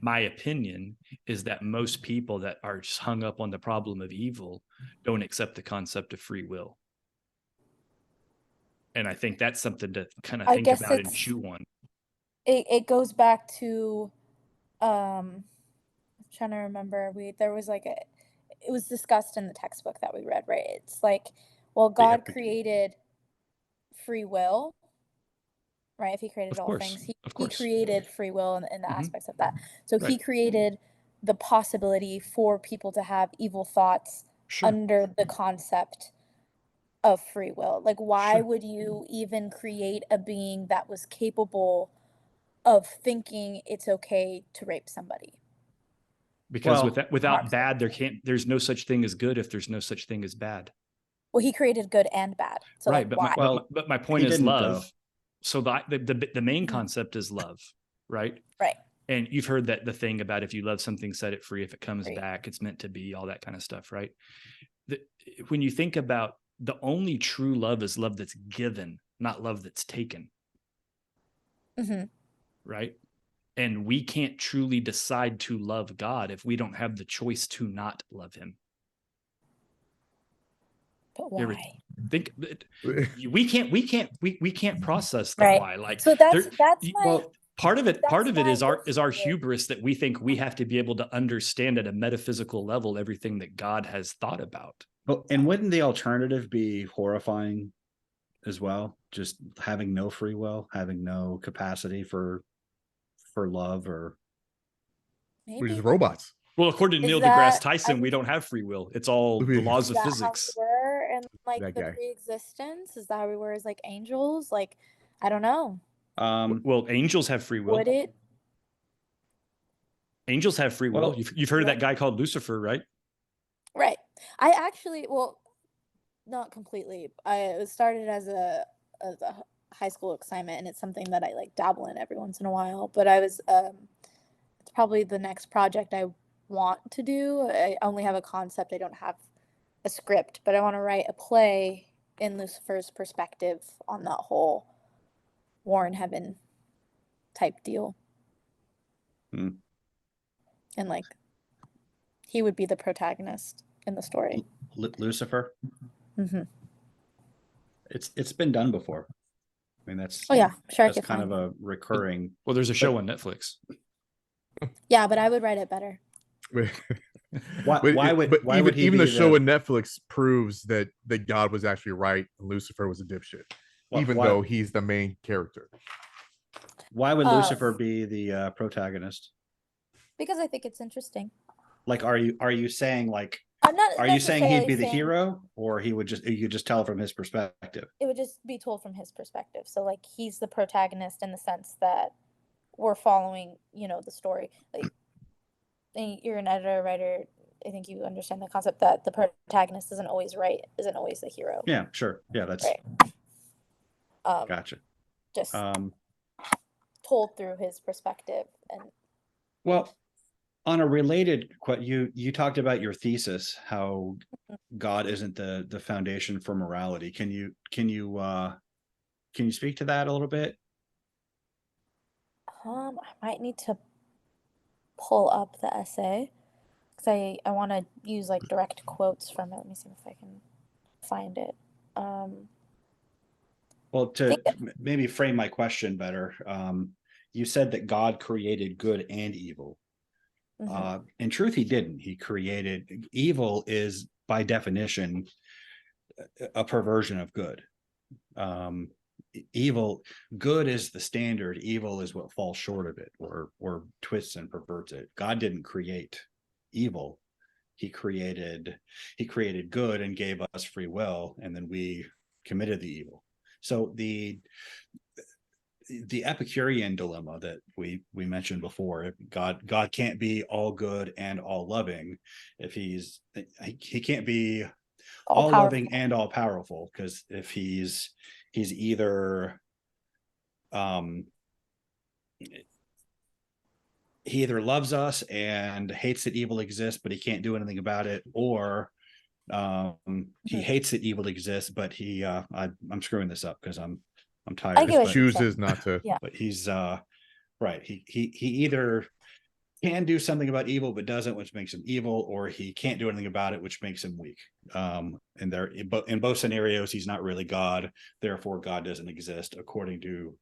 my opinion is that most people that are just hung up on the problem of evil don't accept the concept of free will. And I think that's something to kind of think about and chew on. It goes back to, I'm trying to remember, there was like it was discussed in the textbook that we read, right? It's like, well, God created free will, right? If he created all things, he created free will in the aspects of that. So he created the possibility for people to have evil thoughts Sure. under the concept of free will. Like, why Sure. would you even create a being that was capable of thinking it's okay to rape somebody? Because Well, without Mark bad, Zuckerberg. there's no such thing as good if there's no such thing as bad. Well, he created good and bad. So Right. like, But why? but my point he is didn't, love. though. So the main Mhm. concept is love, right? Right. And you've heard that the thing about if you love something, set it free. If it comes Right. back, it's meant to be, all that kind of stuff, right? When you think about the only true love is love that's given, not love that's taken, Hmm. right? And we can't truly decide to love God if we don't have the choice to not love him. But You ever why? think we can't process the Right. why. Like, So that's my well, part of it that's is my our issue with- hubris that we think we have to be able to understand at a metaphysical level everything that God has thought about. But and wouldn't the alternative be horrifying as well? Just having no free will, having no capacity for love, or We're just maybe. robots. Well, according to Is Neil that- deGrasse Tyson, I we mean- don't have free will. It's all the Is laws Is of that physics. how we were in like That the guy. pre-existence? Is that how we were as like angels? Like, I don't know. Well, angels have free will. Would it? Angels have free will. Well, You've heard of yeah. that guy called Lucifer, right? Right. I actually, well, not completely. It started as a high school assignment, and it's something that I like dabble in every once in a while. But I was, it's probably the next project I want to do. I only have a concept. I don't have a script, but I want to write a play in Lucifer's perspective on that whole war in heaven type deal. Hmm. And like, he would be the protagonist in the story. Lucifer. Hmm. It's been done before. I mean, that's Oh yeah, sure. I that's could kind find of it. a recurring. Well, there's a show on Netflix. Yeah, but I would write it better. Why But would he even be the show on Netflix proves that God was actually right and Lucifer was a dipshit, even though he's the main character. Why would Lucifer be the protagonist? Because I think it's interesting. Like, are you saying like, I'm not. are you saying he'd be the necessarily saying hero, or you just tell from his perspective? It would just be told from his perspective. So like he's the protagonist in the sense that we're following, the story. Like, and you're an editor, writer. I think you understand the concept that the protagonist isn't always right, isn't always the hero. Yeah, sure. Yeah, that's Right. gotcha. Just Um, told through his perspective. And well, on a related, you talked about your thesis, how God isn't the foundation for morality. Can you speak to that a little bit? I might need to pull up the essay because I want to use like direct quotes from it. Let me see if I can find it. Well, to maybe frame my question better, you said that God created good and evil. Mhm. In truth, he didn't. He created evil is by definition a perversion of good. Good is the standard. Evil is what falls short of it, or twists and perverts it. God didn't create evil. He created good and gave us free will, and then we committed the evil. So the Epicurean dilemma that we mentioned before, God can't be all good and all loving. If he can't be all loving and all powerful, because if he's either he either loves us and hates that evil exists, but he can't do anything about it, or he hates that evil exists, but I'm screwing this up because I'm tired. I get what you're Chooses saying. not to. Yeah. But he's right. He either can do something about evil but doesn't, which makes him evil, or he can't do anything about it, which makes him weak. And in both scenarios, he's not really God. Therefore, God doesn't exist, according to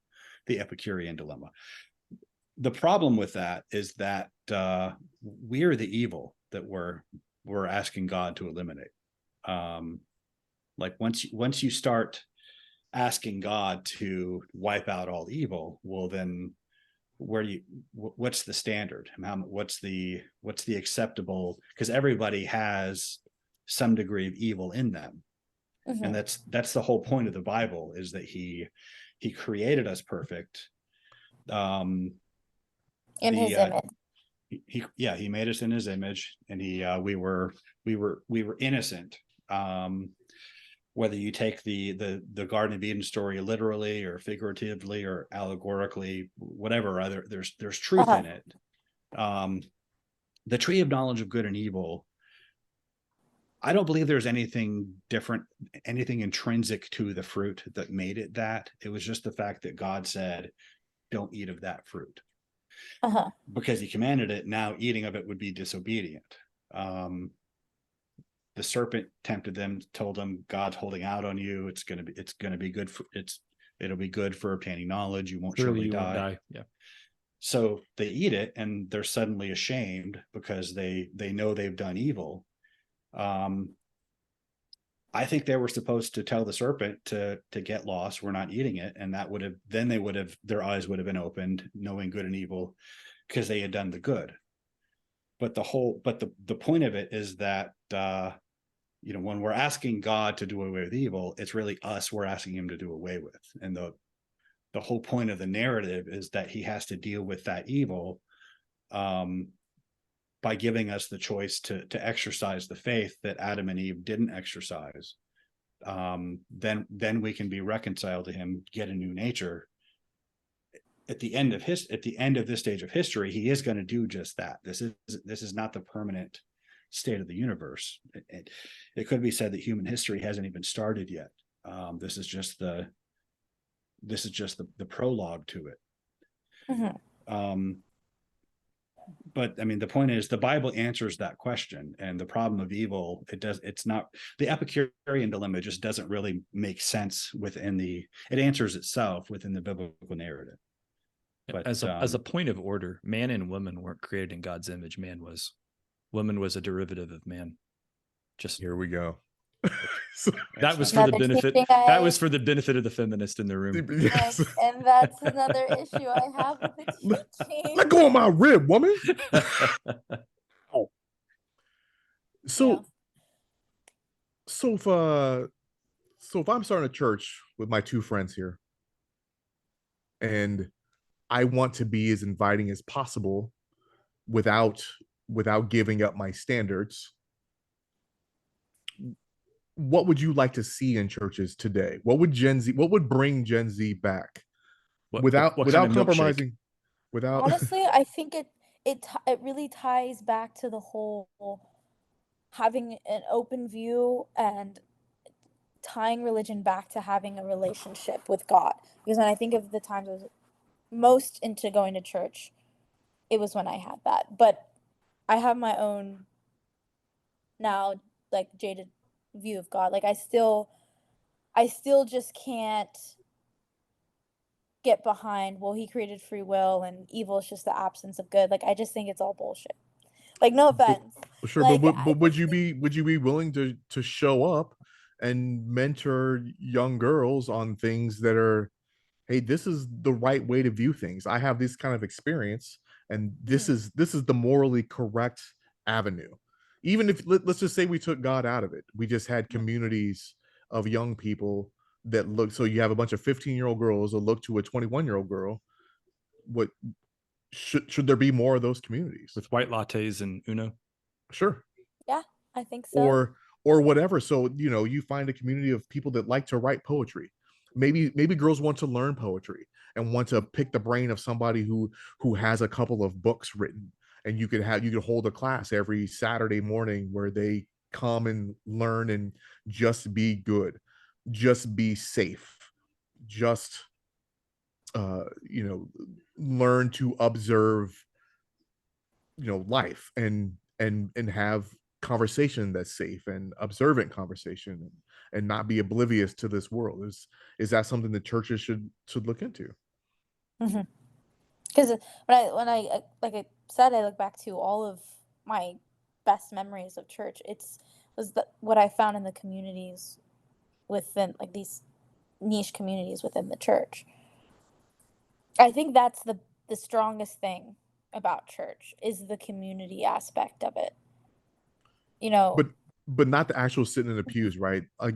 the Epicurean dilemma. The problem with that is that we're the evil that we're asking God to eliminate. Like once you start asking God to wipe out all evil, well, then where do you what's the standard? What's the acceptable? Because everybody has some degree of evil in them, and that's the whole point of the Bible, is that he created us perfect. In his image. He made us in his image, and we were innocent. Whether you take the Garden of Eden story literally or figuratively or allegorically, whatever, there's truth in it. The tree of knowledge of good and evil, I don't believe there's anything different, anything intrinsic to the fruit that made it that. It was just the fact that God said, don't eat of that fruit. Because he commanded it, now eating of it would be disobedient. The serpent tempted them, told them, God's holding out on you. It's gonna be good for it'll be good for obtaining knowledge. You won't surely die. Yeah. So they eat it, and they're suddenly ashamed because they know they've done evil. I think they were supposed to tell the serpent to get lost. We're not eating it, and that would have their eyes would have been opened, knowing good and evil, because they had done the good. But the point of it is that when we're asking God to do away with evil, it's really us we're asking him to do away with. And the whole point of the narrative is that he has to deal with that evil by giving us the choice to exercise the faith that Adam and Eve didn't exercise. Then we can be reconciled to him, get a new nature. At the end of this stage of history, he is going to do just that. This is not the permanent state of the universe. It could be said that human history hasn't even started yet. This is just the prologue to it. But I mean, the point is, the Bible answers that question, and the problem of evil, it's not, the Epicurean dilemma just doesn't really make sense it answers itself within the biblical narrative. But as a point of order, man and woman weren't created in God's image. Woman was a derivative of man. Just here we go. That was for the benefit. That was for the benefit of the feminist in the room. Yes, and that's another issue I have with the teaching. Let go of my rib, woman. So if I'm starting a church with my two friends here, and I want to be as inviting as possible without giving up my standards, what would you like to see in churches today? What would bring Gen Z back without compromising? Honestly, I think it really ties back to the whole having an open view and tying religion back to having a relationship with God. Because when I think of the times I was most into going to church, it was when I had that. But I have my own now, like, jaded view of God. Like, I still just can't get behind, well, he created free will and evil is just the absence of good. Like, I just think it's all bullshit. Like, no offense. Sure, like, but would you be willing to show up and mentor young girls on things that are, hey, this is the right way to view things. I have this kind of experience, and this is the morally correct avenue. Even if let's just say we took God out of it, we just had communities of young people that look. So you have a bunch of 15-year-old girls that look to a 21-year-old girl. What should there be more of those communities with white lattes and Uno? Sure. Yeah, I think so. Or whatever. So you find a community of people that like to write poetry. Maybe girls want to learn poetry and want to pick the brain of somebody who has a couple of books written, and you could hold a class every Saturday morning where they come and learn and just be good, just be safe, just learn to observe life and have conversation that's safe and observant conversation, and not be oblivious to this world. Is that something that churches should look into? Because when I like I said, I look back to all of my best memories of church. What I found in the communities within, like, these niche communities within the church. I think that's the strongest thing about church is the community aspect of it. You know, but not the actual sitting in the pews, right? I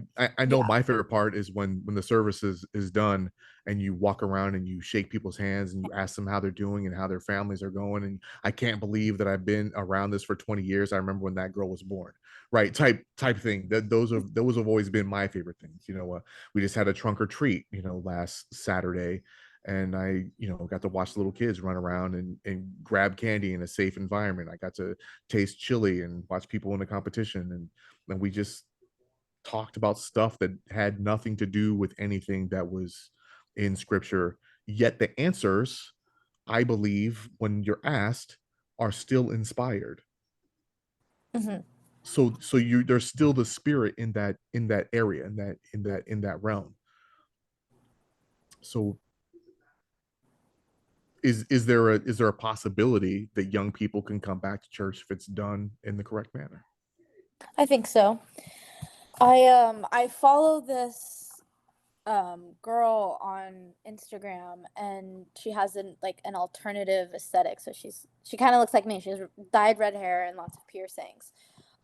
know yeah, my favorite part is when the service is done and you walk around and you shake people's hands and you ask them how they're doing and how their families are going. And I can't believe that I've been around this for 20 years. I remember when that girl was born, right? Type thing. Those have always been my favorite things. We just had a trunk or treat, last Saturday, and I, got to watch little kids run around and grab candy in a safe environment. I got to taste chili and watch people in the competition, and we just talked about stuff that had nothing to do with anything that was in scripture. Yet the answers, I believe, when you're asked, are still inspired. hmm So there's still the spirit in that area, in that realm. So is there a possibility that young people can come back to church if it's done in the correct manner? I think so. I follow this girl on Instagram, and she has an alternative aesthetic. So she kind of looks like me. She has dyed red hair and lots of piercings.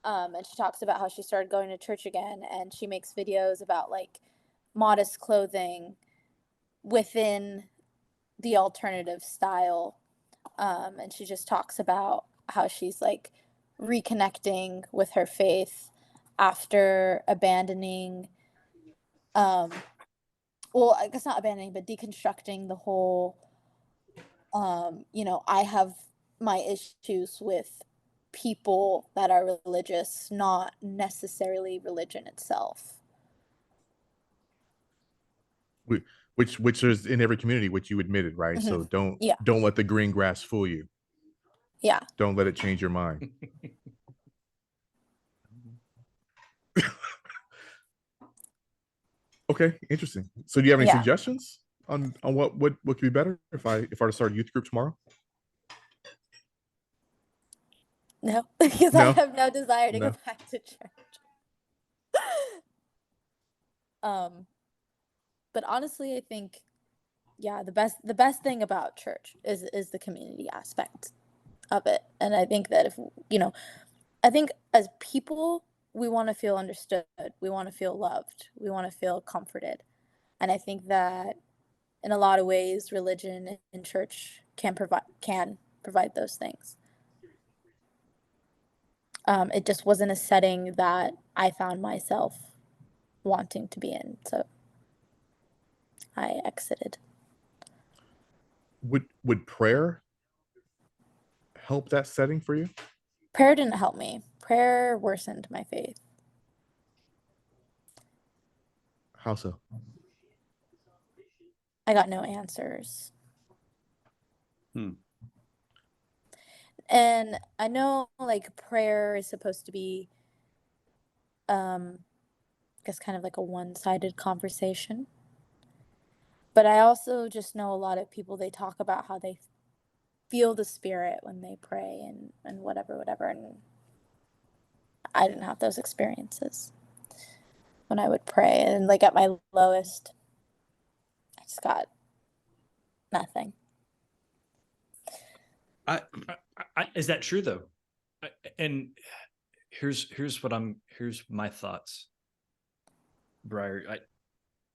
And she talks about how she started going to church again, and she makes videos about like modest clothing within the alternative style. And she just talks about how she's like reconnecting with her faith after abandoning, well, I guess not abandoning, but deconstructing the whole, I have my issues with people that are religious, not necessarily religion itself. Which is in every community, which you admitted, right? So Yeah. don't let the green grass fool you. Yeah. Don't let it change your mind. Okay, interesting. So do you have any Yeah. suggestions on what could be better if I were to start a youth group tomorrow? No, because I No? have no desire to go No. back to church. But honestly, I think, yeah, the best thing about church is the community aspect of it. And I think that I think as people, we want to feel understood, we want to feel loved, we want to feel comforted. And I think that in a lot of ways, religion and church can provide those things. It just wasn't a setting that I found myself wanting to be in, so I exited. Would prayer help that setting for you? Prayer didn't help me. Prayer worsened my faith. How so? I got no answers. Hmm. And I know like prayer is supposed to be I guess kind of like a one-sided conversation. But I also just know a lot of people, they talk about how they feel the spirit when they pray and whatever, and I didn't have those experiences when I would pray, and like at my lowest I just got nothing. Is that true though? And here's my thoughts, Briar.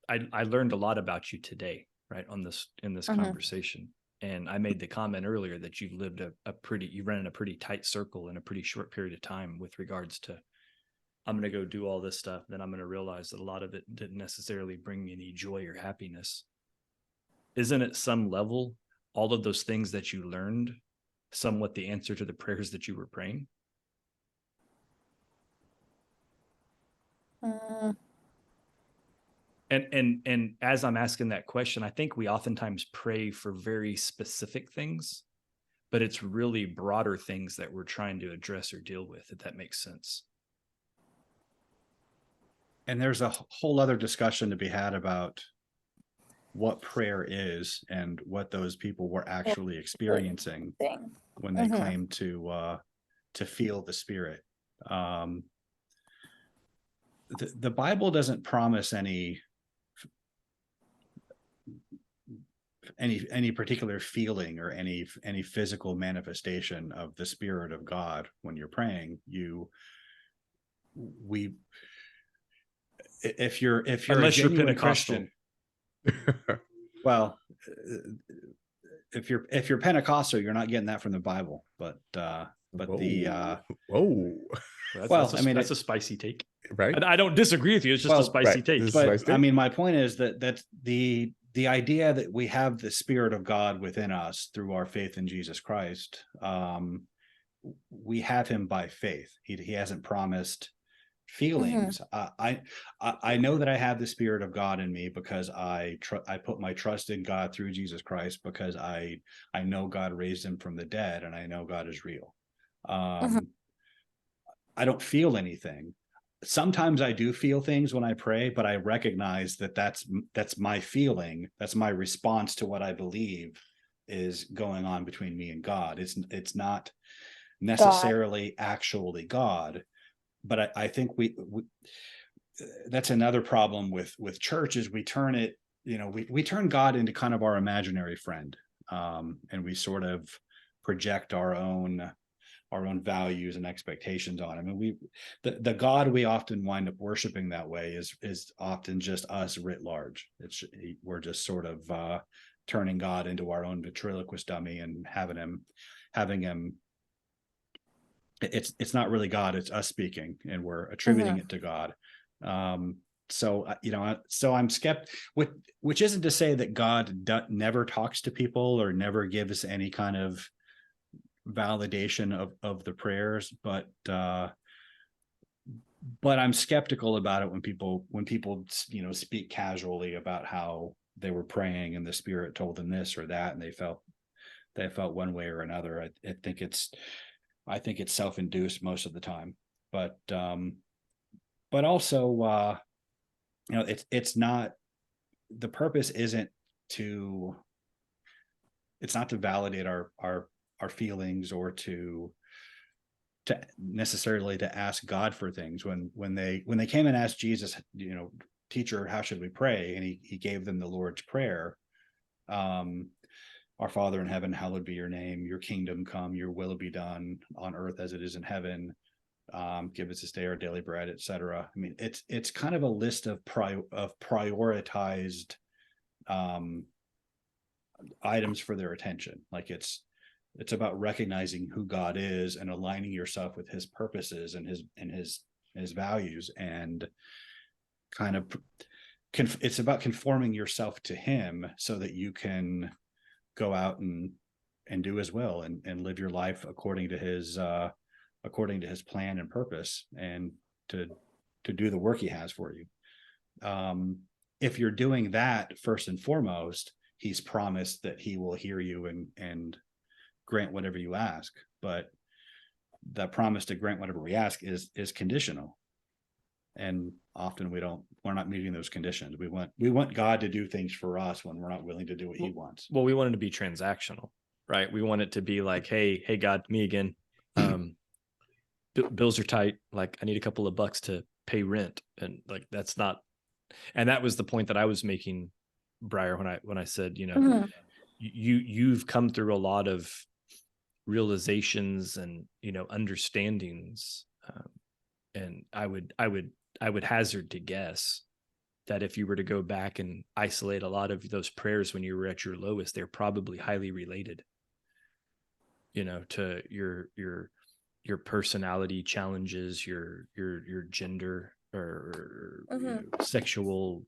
I learned a lot about you today, right, in this conversation. And I made the comment earlier that you lived you ran in a pretty tight circle in a pretty short period of time with regards to, I'm going to go do all this stuff. Then I'm going to realize that a lot of it didn't necessarily bring me any joy or happiness. Isn't at some level, all of those things that you learned somewhat the answer to the prayers that you were praying? And as I'm asking that question, I think we oftentimes pray for very specific things, but it's really broader things that we're trying to address or deal with, if that makes sense. And there's a whole other discussion to be had about what prayer is and what those people were actually experiencing when they claimed to feel the Spirit. The Bible doesn't promise any any particular feeling or any physical manifestation of the Spirit of God when you're praying. If you're Unless a you're genuine Pentecostal. Christian, well, if you're Pentecostal, you're not getting that from the Bible. But whoa. That's a spicy take, Right? I don't disagree with you. It's just a spicy right. take. This is a But spicy I take. mean, my point is that the idea that we have the Spirit of God within us through our faith in Jesus Christ, we have him by faith. He hasn't promised feelings. I know that I have the Spirit of God in me because I put my trust in God through Jesus Christ, because I know God raised him from the dead, and I know God is real. I don't feel anything. Sometimes I do feel things when I pray, but I recognize that that's my feeling. That's my response to what I believe is going on between me and God. It's not necessarily actually God, but I think we that's another problem with church, is we turn it, we turn God into kind of our imaginary friend, and we sort of project our own values and expectations on him. And the God we often wind up worshiping that way is often just us writ large. We're just sort of turning God into our own ventriloquist dummy and having him. It's not really God, it's us speaking, and we're attributing it to God. So I'm skeptical, which isn't to say that God never talks to people or never gives any kind of validation of the prayers, but I'm skeptical about it when people speak casually about how they were praying and the Spirit told them this or that, and they felt one way or another. I think it's self-induced most of the time, but also it's not, the purpose isn't to validate our feelings, or to necessarily to ask God for things. When they came and asked Jesus, teacher, how should we pray? And he gave them the Lord's Prayer. Our Father in heaven, hallowed be your name, your kingdom come, your will be done on earth as it is in heaven. Give us this day our daily bread, etc. I mean, it's kind of a list of prioritized items for their attention. Like it's about recognizing who God is and aligning yourself with his purposes and his values, and kind of it's about conforming yourself to him so that you can go out and do his will and live your life according to his plan and purpose, and to do the work he has for you. If you're doing that, first and foremost, he's promised that he will hear you and grant whatever you ask. But that promise to grant whatever we ask is conditional, and often we're not meeting those conditions. We want God to do things for us when we're not willing to do what he wants. Well, we want it to be transactional, right? We want it to be like, hey God, me again. Bills are tight. Like, I need a couple of bucks to pay rent, and like that's not. And that was the point that I was making, Briar, when I said, you've come through a lot of realizations and understandings, and I would hazard to guess that if you were to go back and isolate a lot of those prayers when you were at your lowest, they're probably highly related, to your personality challenges, your gender, or sexual,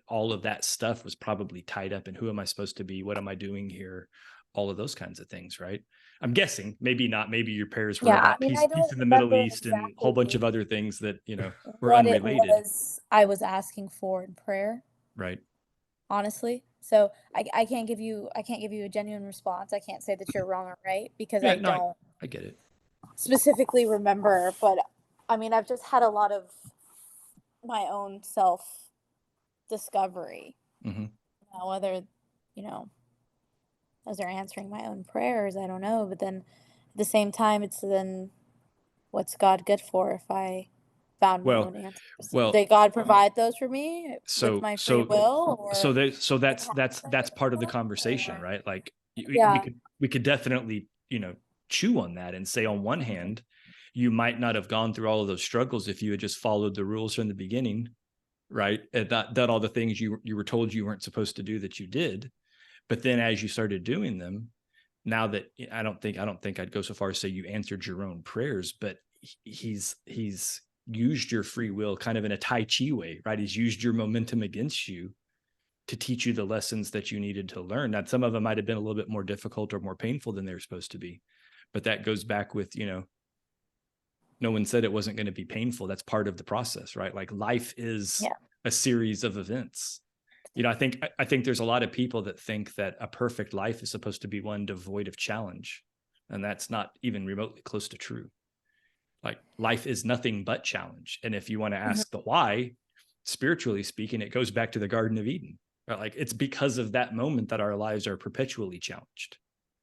all of that stuff was probably tied up in who am I supposed to be? What am I doing here? All of those kinds of things, right? I'm guessing, maybe not. Maybe your prayers were about peace in the Middle East and a whole bunch of other things that, were unrelated. I was asking for in prayer. Right. Honestly. So I can't give you a genuine response. I can't say that you're wrong or right, because I get it. Specifically remember, but I mean, I've just had a lot of my own self discovery. Whether, those are answering my own prayers, I don't know. But then at the same time, it's then what's God good for if I found my Well, own answers. well, Did God provide those for me with so my free so will, or that's part of the conversation, or- right? Like Yeah. we could definitely, chew on that and say, on one hand, you might not have gone through all of those struggles if you had just followed the rules from the beginning, right? And that all the things you were told you weren't supposed to do that you did. But then as you started doing them, now that I don't think I'd go so far as say you answered your own prayers, but he's used your free will kind of in a Tai Chi way, right? He's used your momentum against you to teach you the lessons that you needed to learn. Now, some of them might have been a little bit more difficult or more painful than they're supposed to be, but that goes back with, no one said it wasn't going to be painful. That's part of the process, right? Like life is a series of events. I think there's a lot of people that think that a perfect life is supposed to be one devoid of challenge. And that's not even remotely close to true. Like life is nothing but challenge. And if you want to ask the why, spiritually speaking, it goes back to the Garden of Eden. Right? Like it's because of that moment that our lives are perpetually challenged.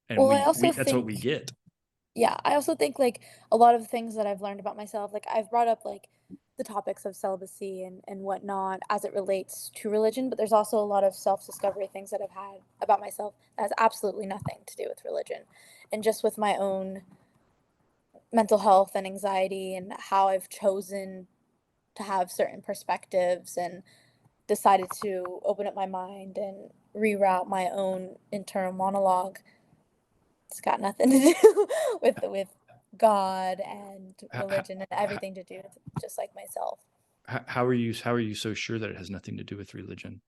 And Well, I also that's what we think, get. yeah, I also think like a lot of things that I've learned about myself, like I've brought up like the topics of celibacy and whatnot as it relates to religion, but there's also a lot of self-discovery things that I've had about myself that has absolutely nothing to do with religion, and just with my own mental health and anxiety and how I've chosen to have certain perspectives and decided to open up my mind and reroute my own internal monologue. It's got nothing to do with God and religion and everything to do with just like myself. How are you so sure that it has nothing to do with religion?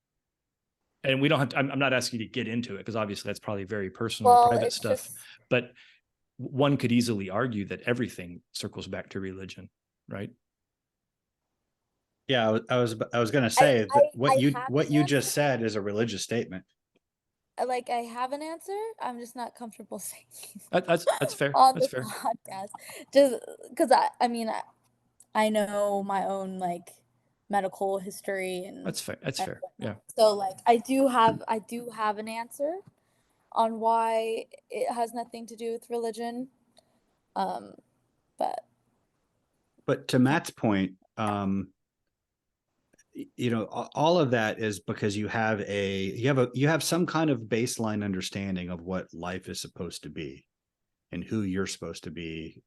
And we don't have to, I'm not asking you to get into it because obviously that's probably very personal, Well, private it's stuff. just, But one could easily argue that everything circles back to religion, right? Yeah, I was going to say that I have what an you answer. just said is a religious statement. Like I have an answer. I'm just not comfortable saying That's fair. on That's this fair. podcast. Just because I mean, I know my own like medical history and That's fair. That's fair. Yeah. so like I do have an answer on why it has nothing to do with religion. But to Matt's point, all of that is because you have some kind of baseline understanding of what life is supposed to be and who you're supposed to be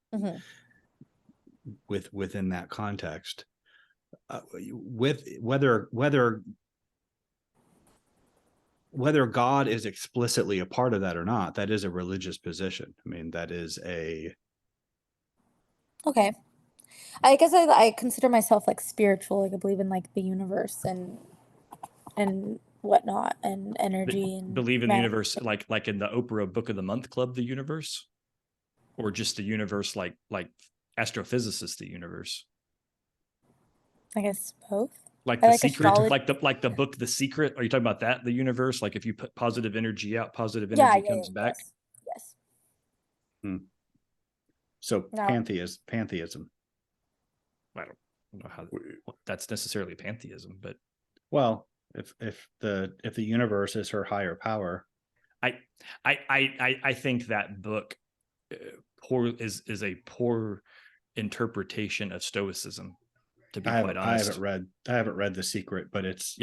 within that context. With whether God is explicitly a part of that or not, that is a religious position. I mean, that is okay. I guess I consider myself like spiritual. Like I believe in like the universe and whatnot and energy and Believe in the universe, like in the Oprah Book of the Month Club, the universe, or just the universe, like astrophysicists, the universe. I guess both. Like The like Secret, astrology. like the book The Secret. Are you talking about that? The universe, like if you put positive energy out, positive energy comes back. Yes. So No. pantheism. I don't know how that's necessarily pantheism, but well, if the universe is her higher power, I think that book is a poor interpretation of Stoicism. To be quite honest, I haven't read The Secret, but it's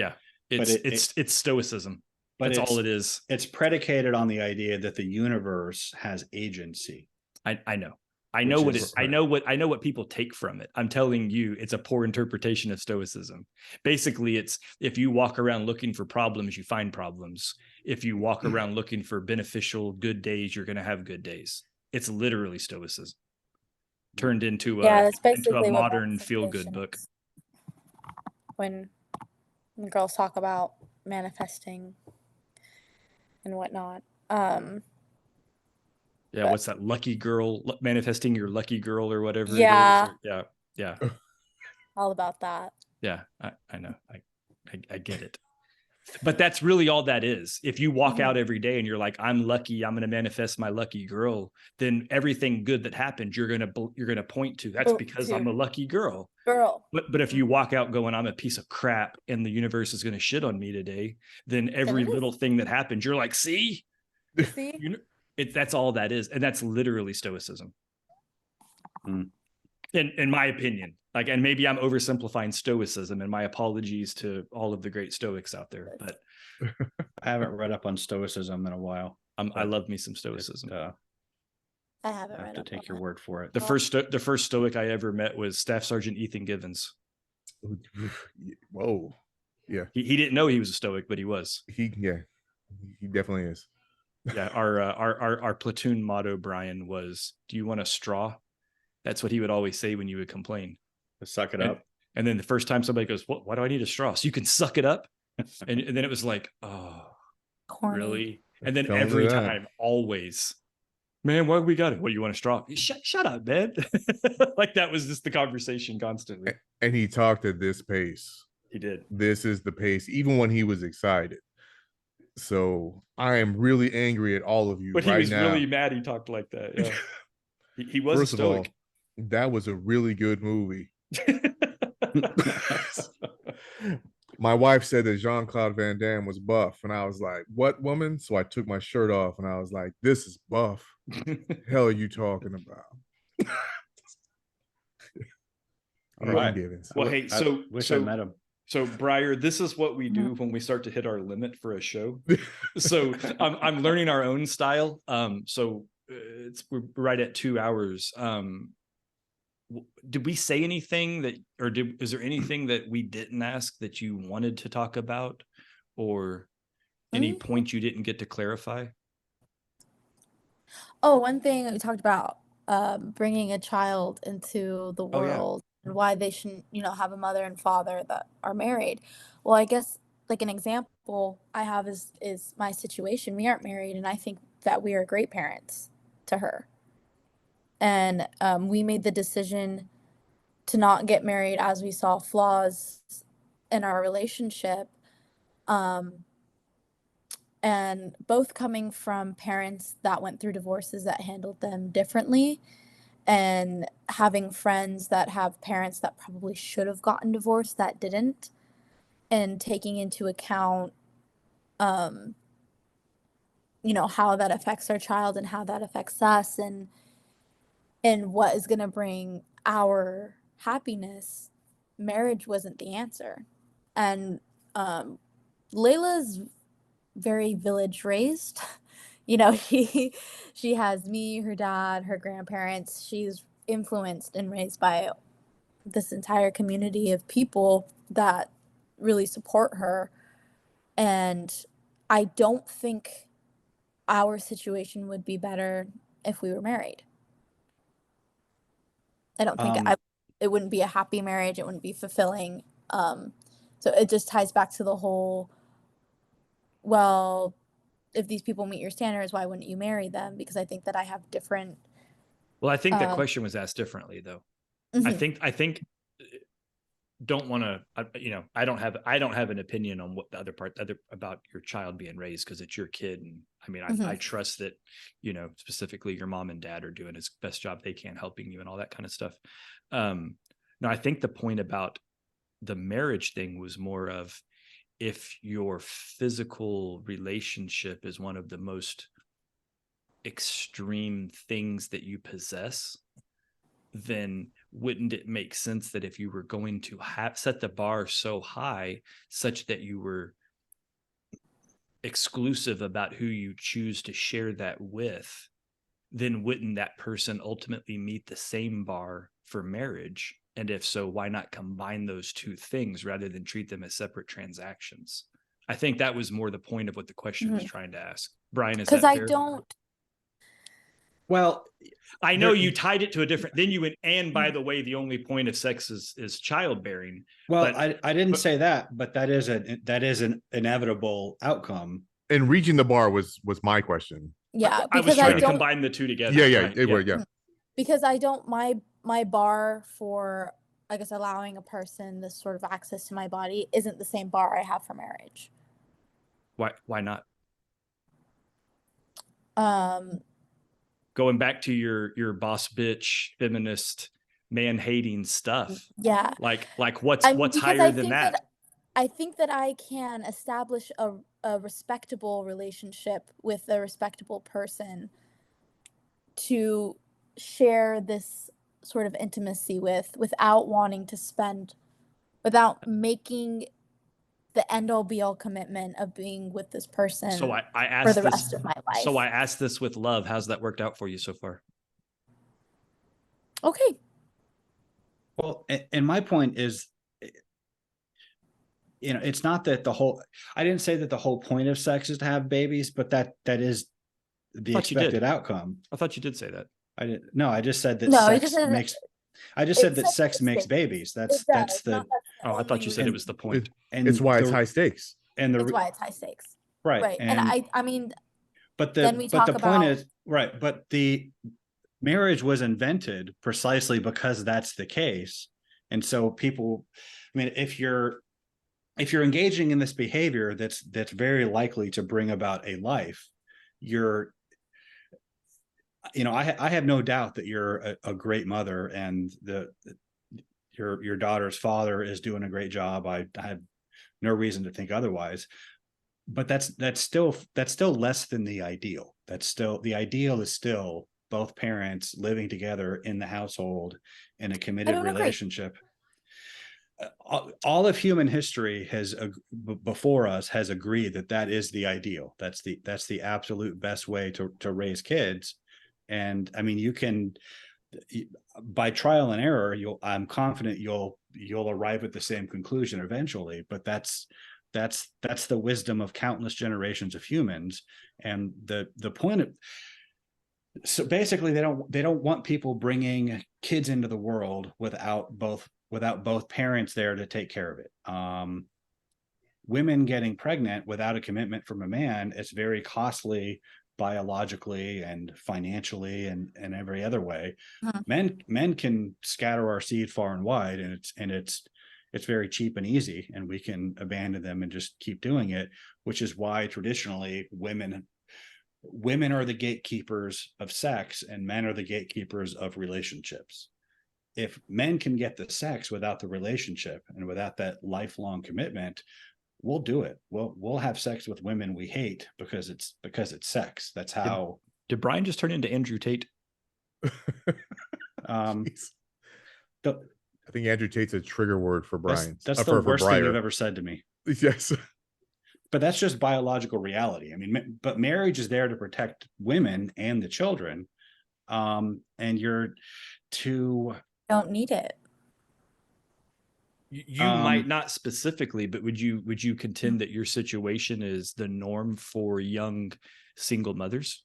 it's Stoicism. But that's all it is. It's predicated on the idea that the universe has agency. I know. I know what people take from it. I'm telling you, it's a poor interpretation of Stoicism. Basically, it's if you walk around looking for problems, you find problems. If you walk around looking for beneficial good days, you're going to have good days. It's literally Stoicism turned into a modern feel-good book. When girls talk about manifesting and whatnot. Yeah, what's that? Lucky girl, manifesting your lucky girl or whatever. Yeah. It is. Yeah. All about that. Yeah, I know. I get it. But that's really all that is. If you walk out every day and you're like, I'm lucky, I'm going to manifest my lucky girl, then everything good that happened, you're going to point to. That's because I'm a lucky girl. But if you walk out going, I'm a piece of crap and the universe is going to shit on me today, then every little thing that happens, you're like, see? That's all that is. And that's literally Stoicism. In my opinion. Like, and maybe I'm oversimplifying Stoicism, and my apologies to all of the great Stoics out there, but I haven't read up on Stoicism in a while. I love me some Stoicism. I haven't I have read to up take on your that. word for it. The first Stoic I ever met was Staff Sergeant Ethan Givens. Whoa. Yeah. He didn't know he was a Stoic, but he was. He definitely is. Yeah. Our platoon motto, Brian, was, "Do you want a straw?" That's what he would always say when you would complain. Suck it up. And then the first time somebody goes, "What? Why do I need a straw?" So you can suck it up. And then it was like, oh, Corny. really? And then Don't do every that. time, always, man, why we got it? What, do you want a straw? Shut up, man. Like, that was just the conversation constantly. And he talked at this pace. He did. This is the pace, even when he was excited. So I am really angry at all of you But right he was now. really mad he talked like that. Yeah. He was First a Stoic. of all, that was a really good movie. My wife said that Jean-Claude Van Damme was buff, and I was like, "What, woman?" So I took my shirt off, and I was like, "This is buff." Hell are you talking about? Right. Givens. Well, hey, so I met him. So, Briar, this is what we do when we start to hit our limit for a show. So I'm learning our own style. We're right at 2 hours. Did we say anything that, or is there anything that we didn't ask that you wanted to talk about, or any point you didn't get to clarify? Oh, one thing we talked about, bringing a child into the Oh, yeah. world and why they shouldn't, have a mother and father that are married. Well, I guess like an example I have is my situation. We aren't married, and I think that we are great parents to her. And we made the decision to not get married as we saw flaws in our relationship. And both coming from parents that went through divorces that handled them differently, and having friends that have parents that probably should have gotten divorced that didn't, and taking into account how that affects our child and how that affects us, and what is going to bring our happiness. Marriage wasn't the answer. And Layla's very village raised. She has me, her dad, her grandparents. She's influenced and raised by this entire community of people that really support her. And I don't think our situation would be better if we were married. I don't think it wouldn't be a happy marriage. It wouldn't be fulfilling. So it just ties back to the whole, well, if these people meet your standards, why wouldn't you marry them? Because I think that I have different. Well, I think the question was asked differently, though. Mm-hmm. I think don't want to, I don't have an opinion on what the other about your child being raised, because it's your kid. And I mean, I trust that, specifically your mom and dad are doing as best job they can helping you and all that kind of stuff. No, I think the point about the marriage thing was more of, if your physical relationship is one of the most extreme things that you possess, then wouldn't it make sense that if you were going to set the bar so high such that you were exclusive about who you choose to share that with, then wouldn't that person ultimately meet the same bar for marriage? And if so, why not combine those two things rather than treat them as separate transactions? I think that was more the point of what the question was trying to ask. Brian, is that fair? Because I don't. Well, I know you tied it to a different. Then you went, and by the way, the only point of sex is childbearing. Well, I didn't say that, but that is an inevitable outcome. And reaching the bar was my question. Yeah, I was trying to combine the two together. Yeah. Because I don't. My bar for, I guess, allowing a person this sort of access to my body isn't the same bar I have for marriage. Why not? Going back to your boss bitch feminist man hating stuff. Yeah. Like what's higher than that? I think that I can establish a respectable relationship with a respectable person to share this sort of intimacy with without wanting to spend, without making the end all be all commitment of being with this person So I for asked the this. rest of my life. So I asked this with love. How's that worked out for you so far? Okay. Well, and my point is, it's not that I didn't say that the whole point of sex is to have babies, but that is the expected outcome. I thought you did say that. I didn't. No, I just said that No, sex makes. I just said that sex makes babies. That's the. Oh, I thought you said it was the point. And It's why it's high stakes. And it's why it's high stakes. Right. Right. And I mean, but then we the talk point about, is right. But the marriage was invented precisely because that's the case. And so people, I mean, if you're engaging in this behavior that's very likely to bring about a life, I have no doubt that you're a great mother, and your daughter's father is doing a great job. I have no reason to think otherwise. But that's still less than the ideal. The ideal is still both parents living together in the household in a committed relationship. All of human history before us has agreed that is the ideal. That's the absolute best way to raise kids. And I mean, you can, by trial and error, I'm confident you'll arrive at the same conclusion eventually. But that's the wisdom of countless generations of humans. And the point of, so basically they don't want people bringing kids into the world without both parents there to take care of it. Women getting pregnant without a commitment from a man, it's very costly biologically and financially and every other way. Men can scatter our seed far and wide, and it's very cheap and easy, and we can abandon them and just keep doing it, which is why traditionally women are the gatekeepers of sex and men are the gatekeepers of relationships. If men can get the sex without the relationship and without that lifelong commitment, we'll do it. We'll have sex with women we hate because it's sex. That's how. Did Brian just turn into Andrew Tate? I think Andrew Tate's a trigger word for Brian. That's the worst thing you've ever said to me. Yes. But that's just biological reality. I mean, but marriage is there to protect women and the children. And you're to. Don't need it. You might not specifically, but would you contend that your situation is the norm for young single mothers?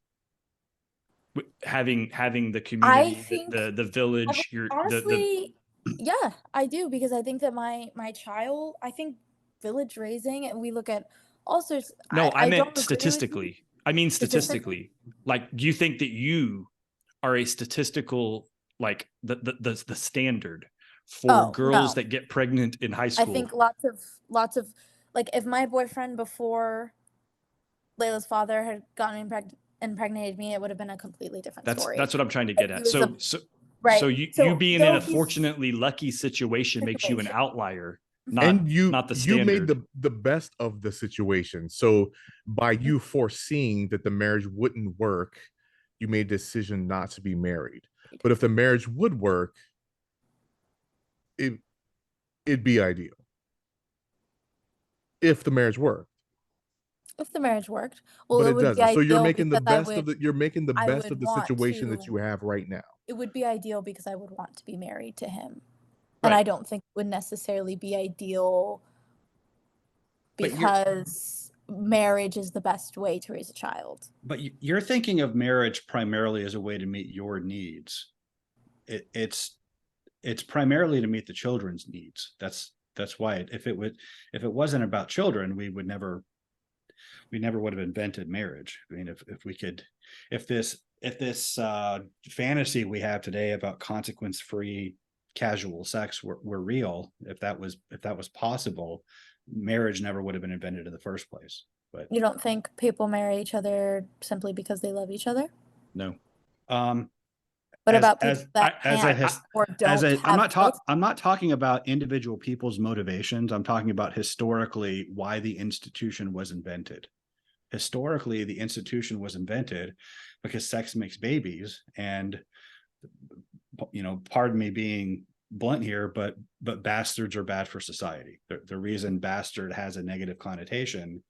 Having the community, the village, honestly, yeah, I do, because I think that my child, I think village raising, and we look at all sorts. No, I meant statistically. I mean statistically. Like, do you think that you are a statistical, like the standard for girls that get pregnant in high school? I think lots of like, if my boyfriend before Layla's father had gotten impregnated me, it would have been a completely different story. That's what I'm trying to get at. So you being in a fortunately lucky situation makes you an outlier, not the standard. You made the best of the situation. So by you foreseeing that the marriage wouldn't work, you made a decision not to be married. But if the marriage would work, it'd be ideal. If the marriage worked. If the marriage worked, well, but it doesn't. So you're making the best of the situation that you have right now. It would be ideal because I would want to be married to him, and I don't think it would necessarily be ideal because marriage is the best way to raise a child. But you're thinking of marriage primarily as a way to meet your needs. It's primarily to meet the children's needs. That's why if it wasn't about children, we never would have invented marriage. I mean, if this fantasy we have today about consequence-free casual sex were real, if that was possible, marriage never would have been invented in the first place. But you don't think people marry each other simply because they love each other? No. What about people that can't or don't have? I'm not talking about individual people's motivations. I'm talking about historically why the institution was invented. Historically, the institution was invented because sex makes babies, and pardon me being blunt here, but bastards are bad for society. The reason bastard has a negative connotation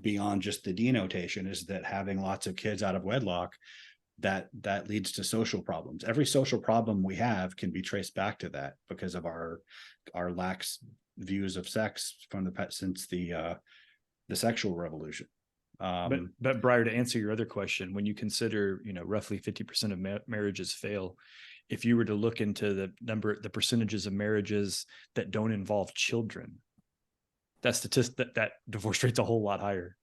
beyond just the denotation is that having lots of kids out of wedlock, that leads to social problems. Every social problem we have can be traced back to that because of our lax views of sex from the pet since the sexual revolution. But Briar, to answer your other question, when you consider, roughly 50% of marriages fail, if you were to look into the percentages of marriages that don't involve children, that divorce rate's a whole lot higher.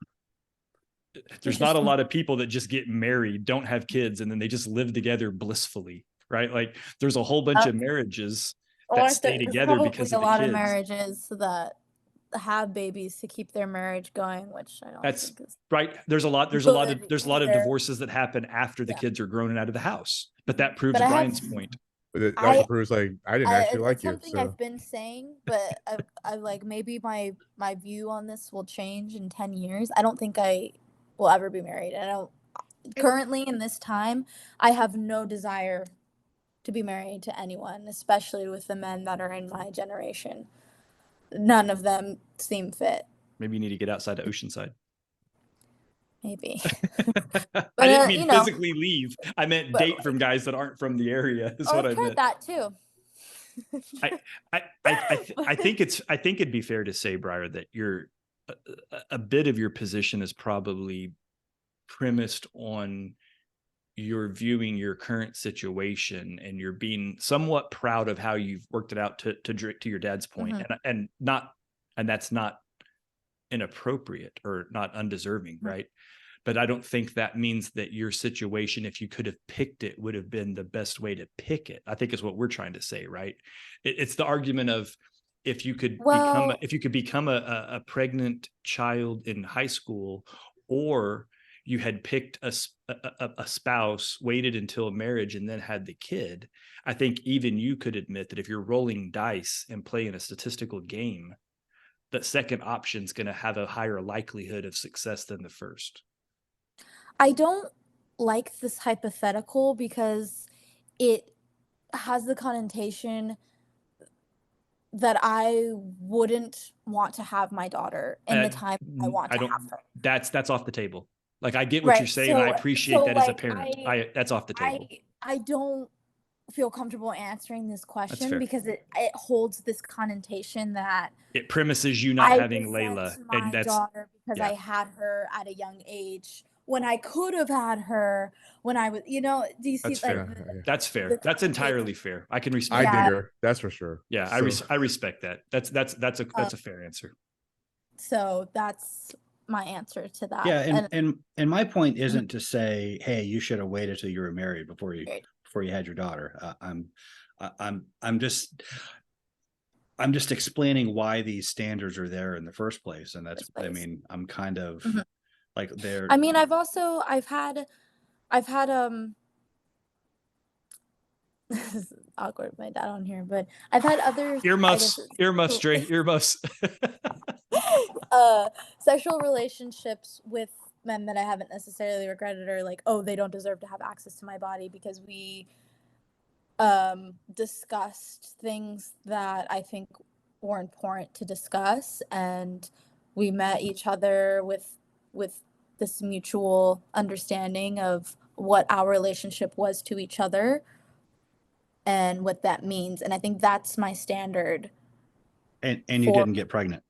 There's not a lot of people that just get married, don't have kids, and then they just live together blissfully, right? Like there's a whole bunch of marriages that stay together because of the kids. A lot of marriages that have babies to keep their marriage going, which I don't think is right. There's a lot of divorces that happen after the kids are grown and out of the house. But that proves Brian's point. That also proves I didn't actually like you. Something I've been saying, but I like maybe my view on this will change in 10 years. I don't think I will ever be married. I don't currently in this time, I have no desire to be married to anyone, especially with the men that are in my generation. None of them seem fit. Maybe you need to get outside of Oceanside. Maybe. But, I didn't mean physically leave. I meant date from guys that aren't from the area. Is what I meant. That too. I think it'd be fair to say, Briar, that a bit of your position is probably premised on you're viewing your current situation and you're being somewhat proud of how you've worked it out to your dad's point. And that's not inappropriate or not undeserving. Right. But I don't think that means that your situation, if you could have picked it, would have been the best way to pick it, I think is what we're trying to say. Right. It's the argument of if you could become a pregnant child in high school, or you had picked a spouse, waited until marriage, and then had the kid, I think even you could admit that if you're rolling dice and playing a statistical game, that second option is going to have a higher likelihood of success than the first. I don't like this hypothetical because it has the connotation that I wouldn't want to have my daughter in the time I want to have her. That's off the table. Like I get what you're saying, and I appreciate that as a parent. That's off the table. I don't feel comfortable answering this question because it holds this connotation that it premises you not having Layla, and that's daughter because I had her at a young age when I could have had her when I was, do you see? That's fair. That's fair. That's entirely fair. I can respect. I dig her. That's for sure. Yeah, I respect that. That's a fair answer. So that's my answer to that. Yeah, and my point isn't to say, hey, you should have waited till you were married before you had your daughter. I'm just explaining why these standards are there in the first place, and that's I'm kind of like they're. I mean, I've had this is awkward with my dad on here, but I've had other earmuffs, Dre, earmuffs. Sexual relationships with men that I haven't necessarily regretted, or like, oh, they don't deserve to have access to my body, because we discussed things that I think were important to discuss, and we met each other with this mutual understanding of what our relationship was to each other and what that means. And I think that's my standard. And you didn't get pregnant.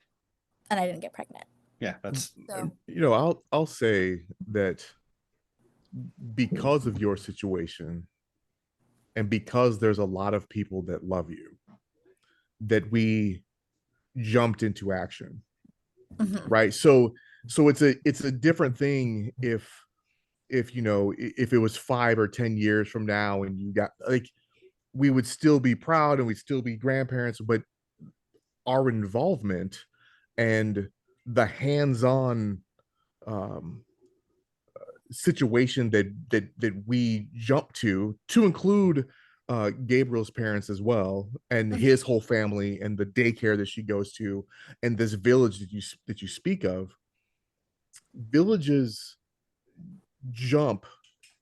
And I didn't get pregnant. Yeah, that's I'll say that because of your situation and because there's a lot of people that love you, that we jumped into action. Right. So it's a different thing if it was 5 or 10 years from now and you got, like, we would still be proud and we'd still be grandparents, but our involvement and the hands-on situation that we jump to include Gabriel's parents as well, and his whole family, and the daycare that she goes to, and this village that you speak of. Villages jump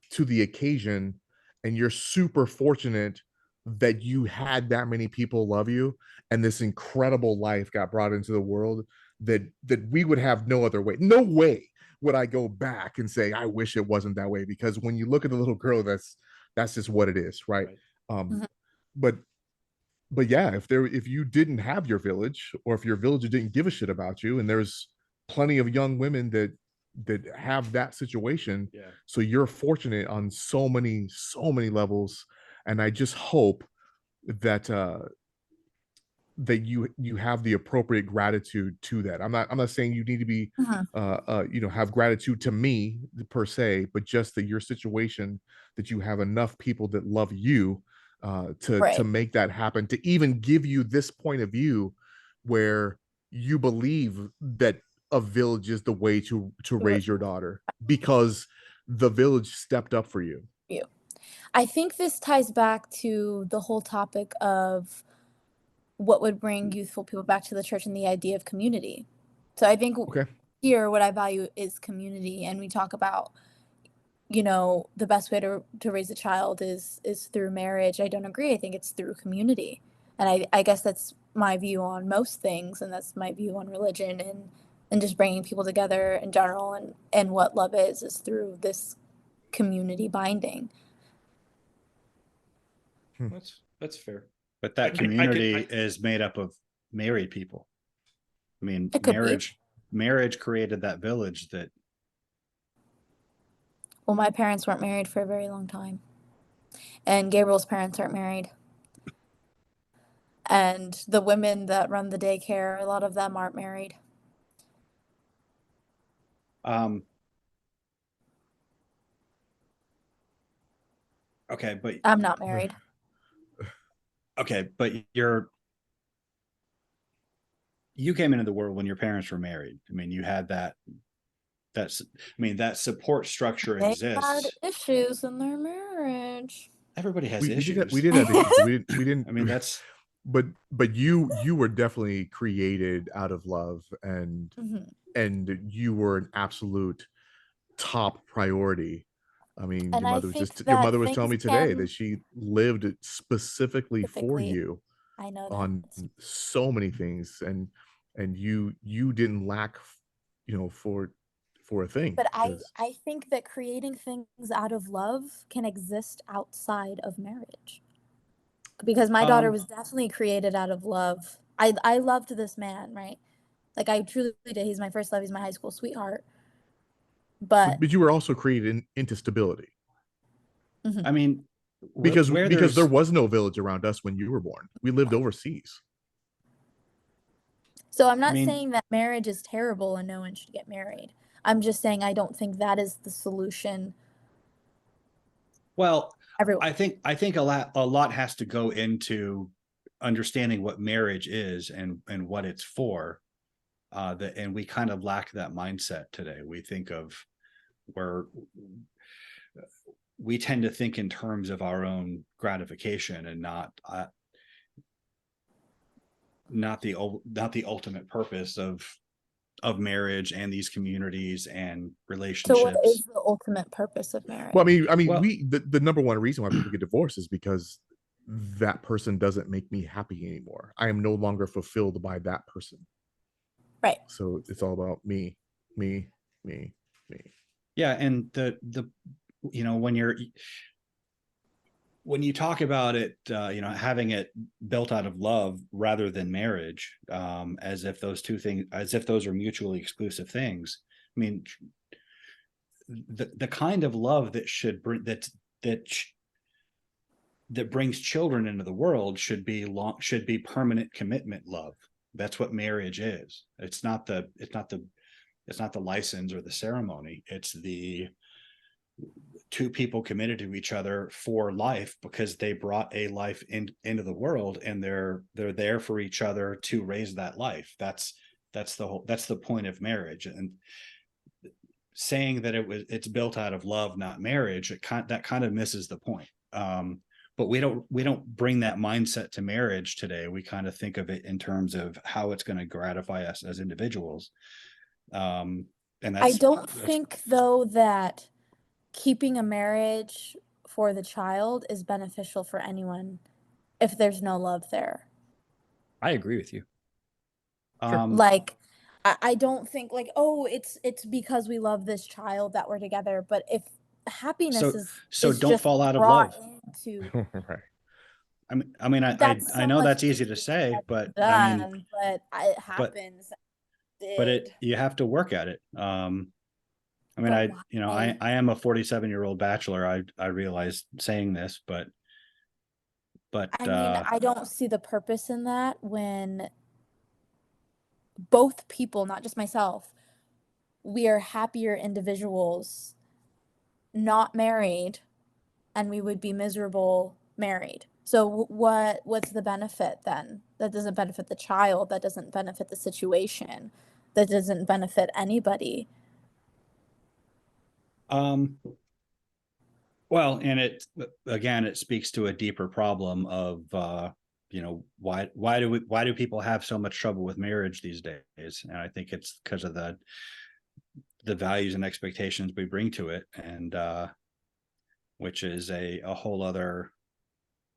to the occasion and you're super fortunate that you had that many people love you and this incredible life got brought into the world, that we would have no other way. No way would I go back and say I wish it wasn't that way, because when you look at the little girl, that's just what it is, right? Right. um but yeah, if you didn't have your village, or if your village didn't give a shit about you, and there's plenty of young women that have that situation, Yeah. so you're fortunate on so many levels. And I just hope that that you have the appropriate gratitude to that. I'm not saying you need to be Mhm. have gratitude to me per se, but just that your situation, that you have enough people that love you to Right. make that happen, to even give you this point of view where you believe that a village is the way to raise your daughter, because the village stepped up for you. You. I think this ties back to the whole topic of what would bring youthful people back to the church and the idea of community. So I think Okay. here what I value is community, and we talk about, the best way to raise a child is through marriage. I don't agree. I think it's through community. And I guess that's my view on most things, and that's my view on religion and just bringing people together in general, and what love is through this community binding. That's fair. But I, that I could, community is made up of married people. I mean, It could be. marriage created that village that. Well, my parents weren't married for a very long time, and Gabriel's parents aren't married. And the women that run the daycare, a lot of them aren't married. Okay, but I'm not married. okay, but you came into the world when your parents were married. I mean, you had that support structure They had exists. issues in their marriage. Everybody has we issues. did we did have issues. We didn't I mean, that's. but you were definitely created out of love, and Mhm. you were an absolute top priority. I mean, And I think your that mother was telling things me today can that she lived specifically for typically, you I know on that. so many things, and you didn't lack, for a thing, But I, because I think that creating things out of love can exist outside of marriage. Because my daughter was definitely created out of love. I loved this man, right? Like I truly did. He's my first love. He's my high school sweetheart. But but you were also created into stability, mhm. I mean, because where there there's. was no village around us when you were born. We lived overseas. So I'm I not mean, saying that marriage is terrible and no one should get married. I'm just saying I don't think that is the solution well, everyone. I think a lot has to go into understanding what marriage is and what it's for. And we kind of lack that mindset today. We think of where we tend to think in terms of our own gratification and not the ultimate purpose of marriage and these communities and So what is relationships. the ultimate purpose of Well, marriage? Well, the number one reason why people get divorced is because that person doesn't make me happy anymore. I am no longer fulfilled by that person. Right. So it's all about me, me, me, me. yeah, and the when you talk about it, having it built out of love rather than marriage, as if those are mutually exclusive things. I mean, the kind of love that should bring that brings children into the world should be permanent commitment love. That's what marriage is. It's not the license or the ceremony. It's the two people committed to each other for life because they brought a life into the world, and they're there for each other to raise that life. That's the point of marriage. And saying that it's built out of love, not marriage, that kind of misses the point. But we don't bring that mindset to marriage today. We kind of think of it in terms of how it's going to gratify us as individuals. And I don't think though that keeping a marriage for the child is beneficial for anyone if there's no love there. I agree with you. Like, I don't think like, oh, it's because we love this child that we're together. But if happiness so is don't just fall out of brought love. into Right. I mean, that's I so know much that's easy to easier say, said but than I mean, done, but it but happens. it you have to work at it. I mean, But I why? am a 47-year-old bachelor. I realize saying this, but I mean, I don't see the purpose in that when both people, not just myself, we are happier individuals not married, and we would be miserable married. So what's the benefit then? That doesn't benefit the child, that doesn't benefit the situation, that doesn't benefit anybody. Well, and it speaks to a deeper problem of why do people have so much trouble with marriage these days? And I think it's because of the values and expectations we bring to it, and which is a whole other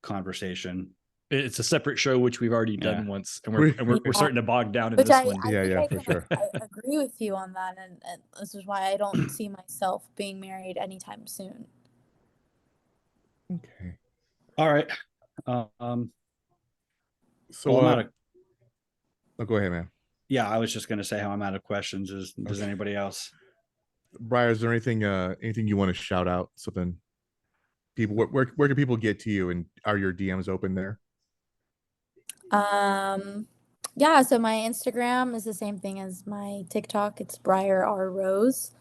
conversation. It's a separate show, which we've already Yeah. done once, and we're starting to bog down in Which this I one. think Yeah, I for can sure. I agree with you on that, and this is why I don't see myself being married anytime soon. Okay. All right. So well, I'm out of, oh, go ahead, man. yeah, I was just going to say how I'm out of questions. Does Okay. anybody else? Briar, is there anything you want to shout out? Something people, where can people get to you, and are your DMs open there? Yeah, so my Instagram is the same thing as my TikTok. It's Briar R Rose,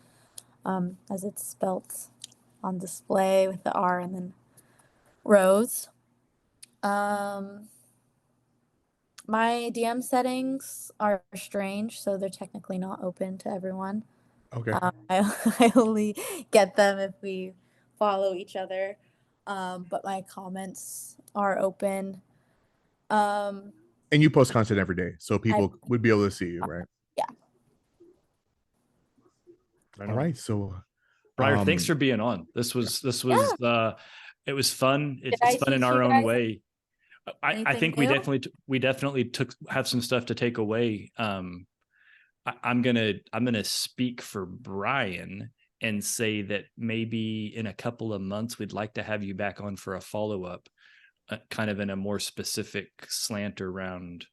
as it's spelt on display with the R and then Rose. My DM settings are strange, so they're technically not open to everyone. Okay. I only get them if we follow each other. But my comments are open. And you post content every day, so people would be able to see you, right? Yeah. All right. So, Briar, thanks for being on. This was it was fun. It's fun in our own way. I think we definitely have some stuff to take away. I'm gonna speak for Brian and say that maybe in a couple of months we'd like to have you back on for a follow-up, kind of in a more specific slant around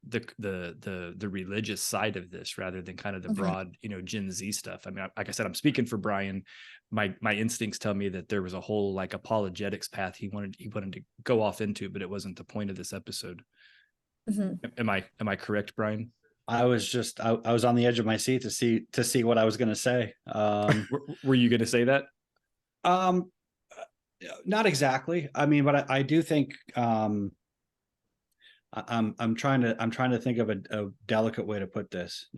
the religious side of this rather than kind of the broad, Gen Z stuff. I mean, like I said, I'm speaking for Brian. My instincts tell me that there was a whole like apologetics path he wanted to go off into, but it wasn't the point of this episode. Am I correct, Brian? I was on the edge of my seat to see what I was going to say. Were you going to say that? Not exactly. I mean, but I do think I'm trying to think of a delicate way to put this.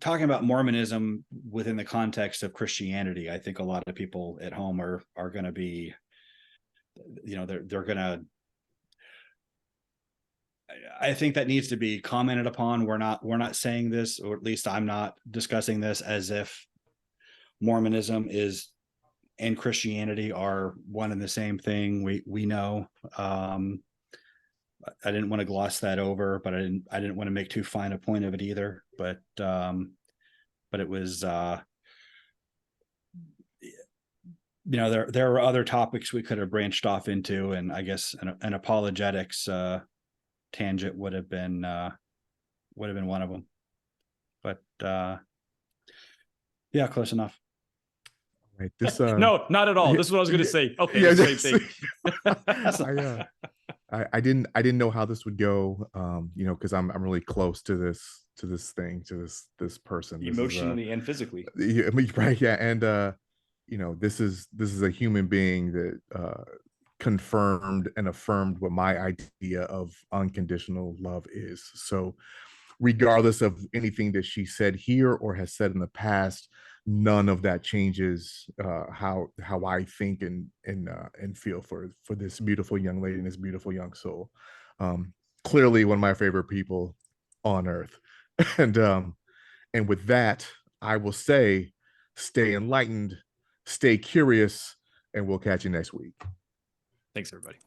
Talking about Mormonism within the context of Christianity, I think a lot of people at home are going to be, they're going to. I think that needs to be commented upon. We're not saying this, or at least I'm not discussing this as if Mormonism and Christianity are one and the same thing. We know. I didn't want to gloss that over, but I didn't want to make too fine a point of it either. But it was, there are other topics we could have branched off into, and I guess an apologetics tangent would have been one of them. But yeah, close enough. Right. This no, not at all. Yeah, this is what I was going to say. Okay, yeah, same thing. I didn't know how this would go, because I'm really close to this person emotionally and physically. Right, yeah, and this is a human being that confirmed and affirmed what my idea of unconditional love is. So, regardless of anything that she said here or has said in the past, none of that changes how I think and feel for this beautiful young lady and this beautiful young soul. Clearly one of my favorite people on earth. And And with that, I will say, stay enlightened, stay curious, and we'll catch you next week. Thanks, everybody.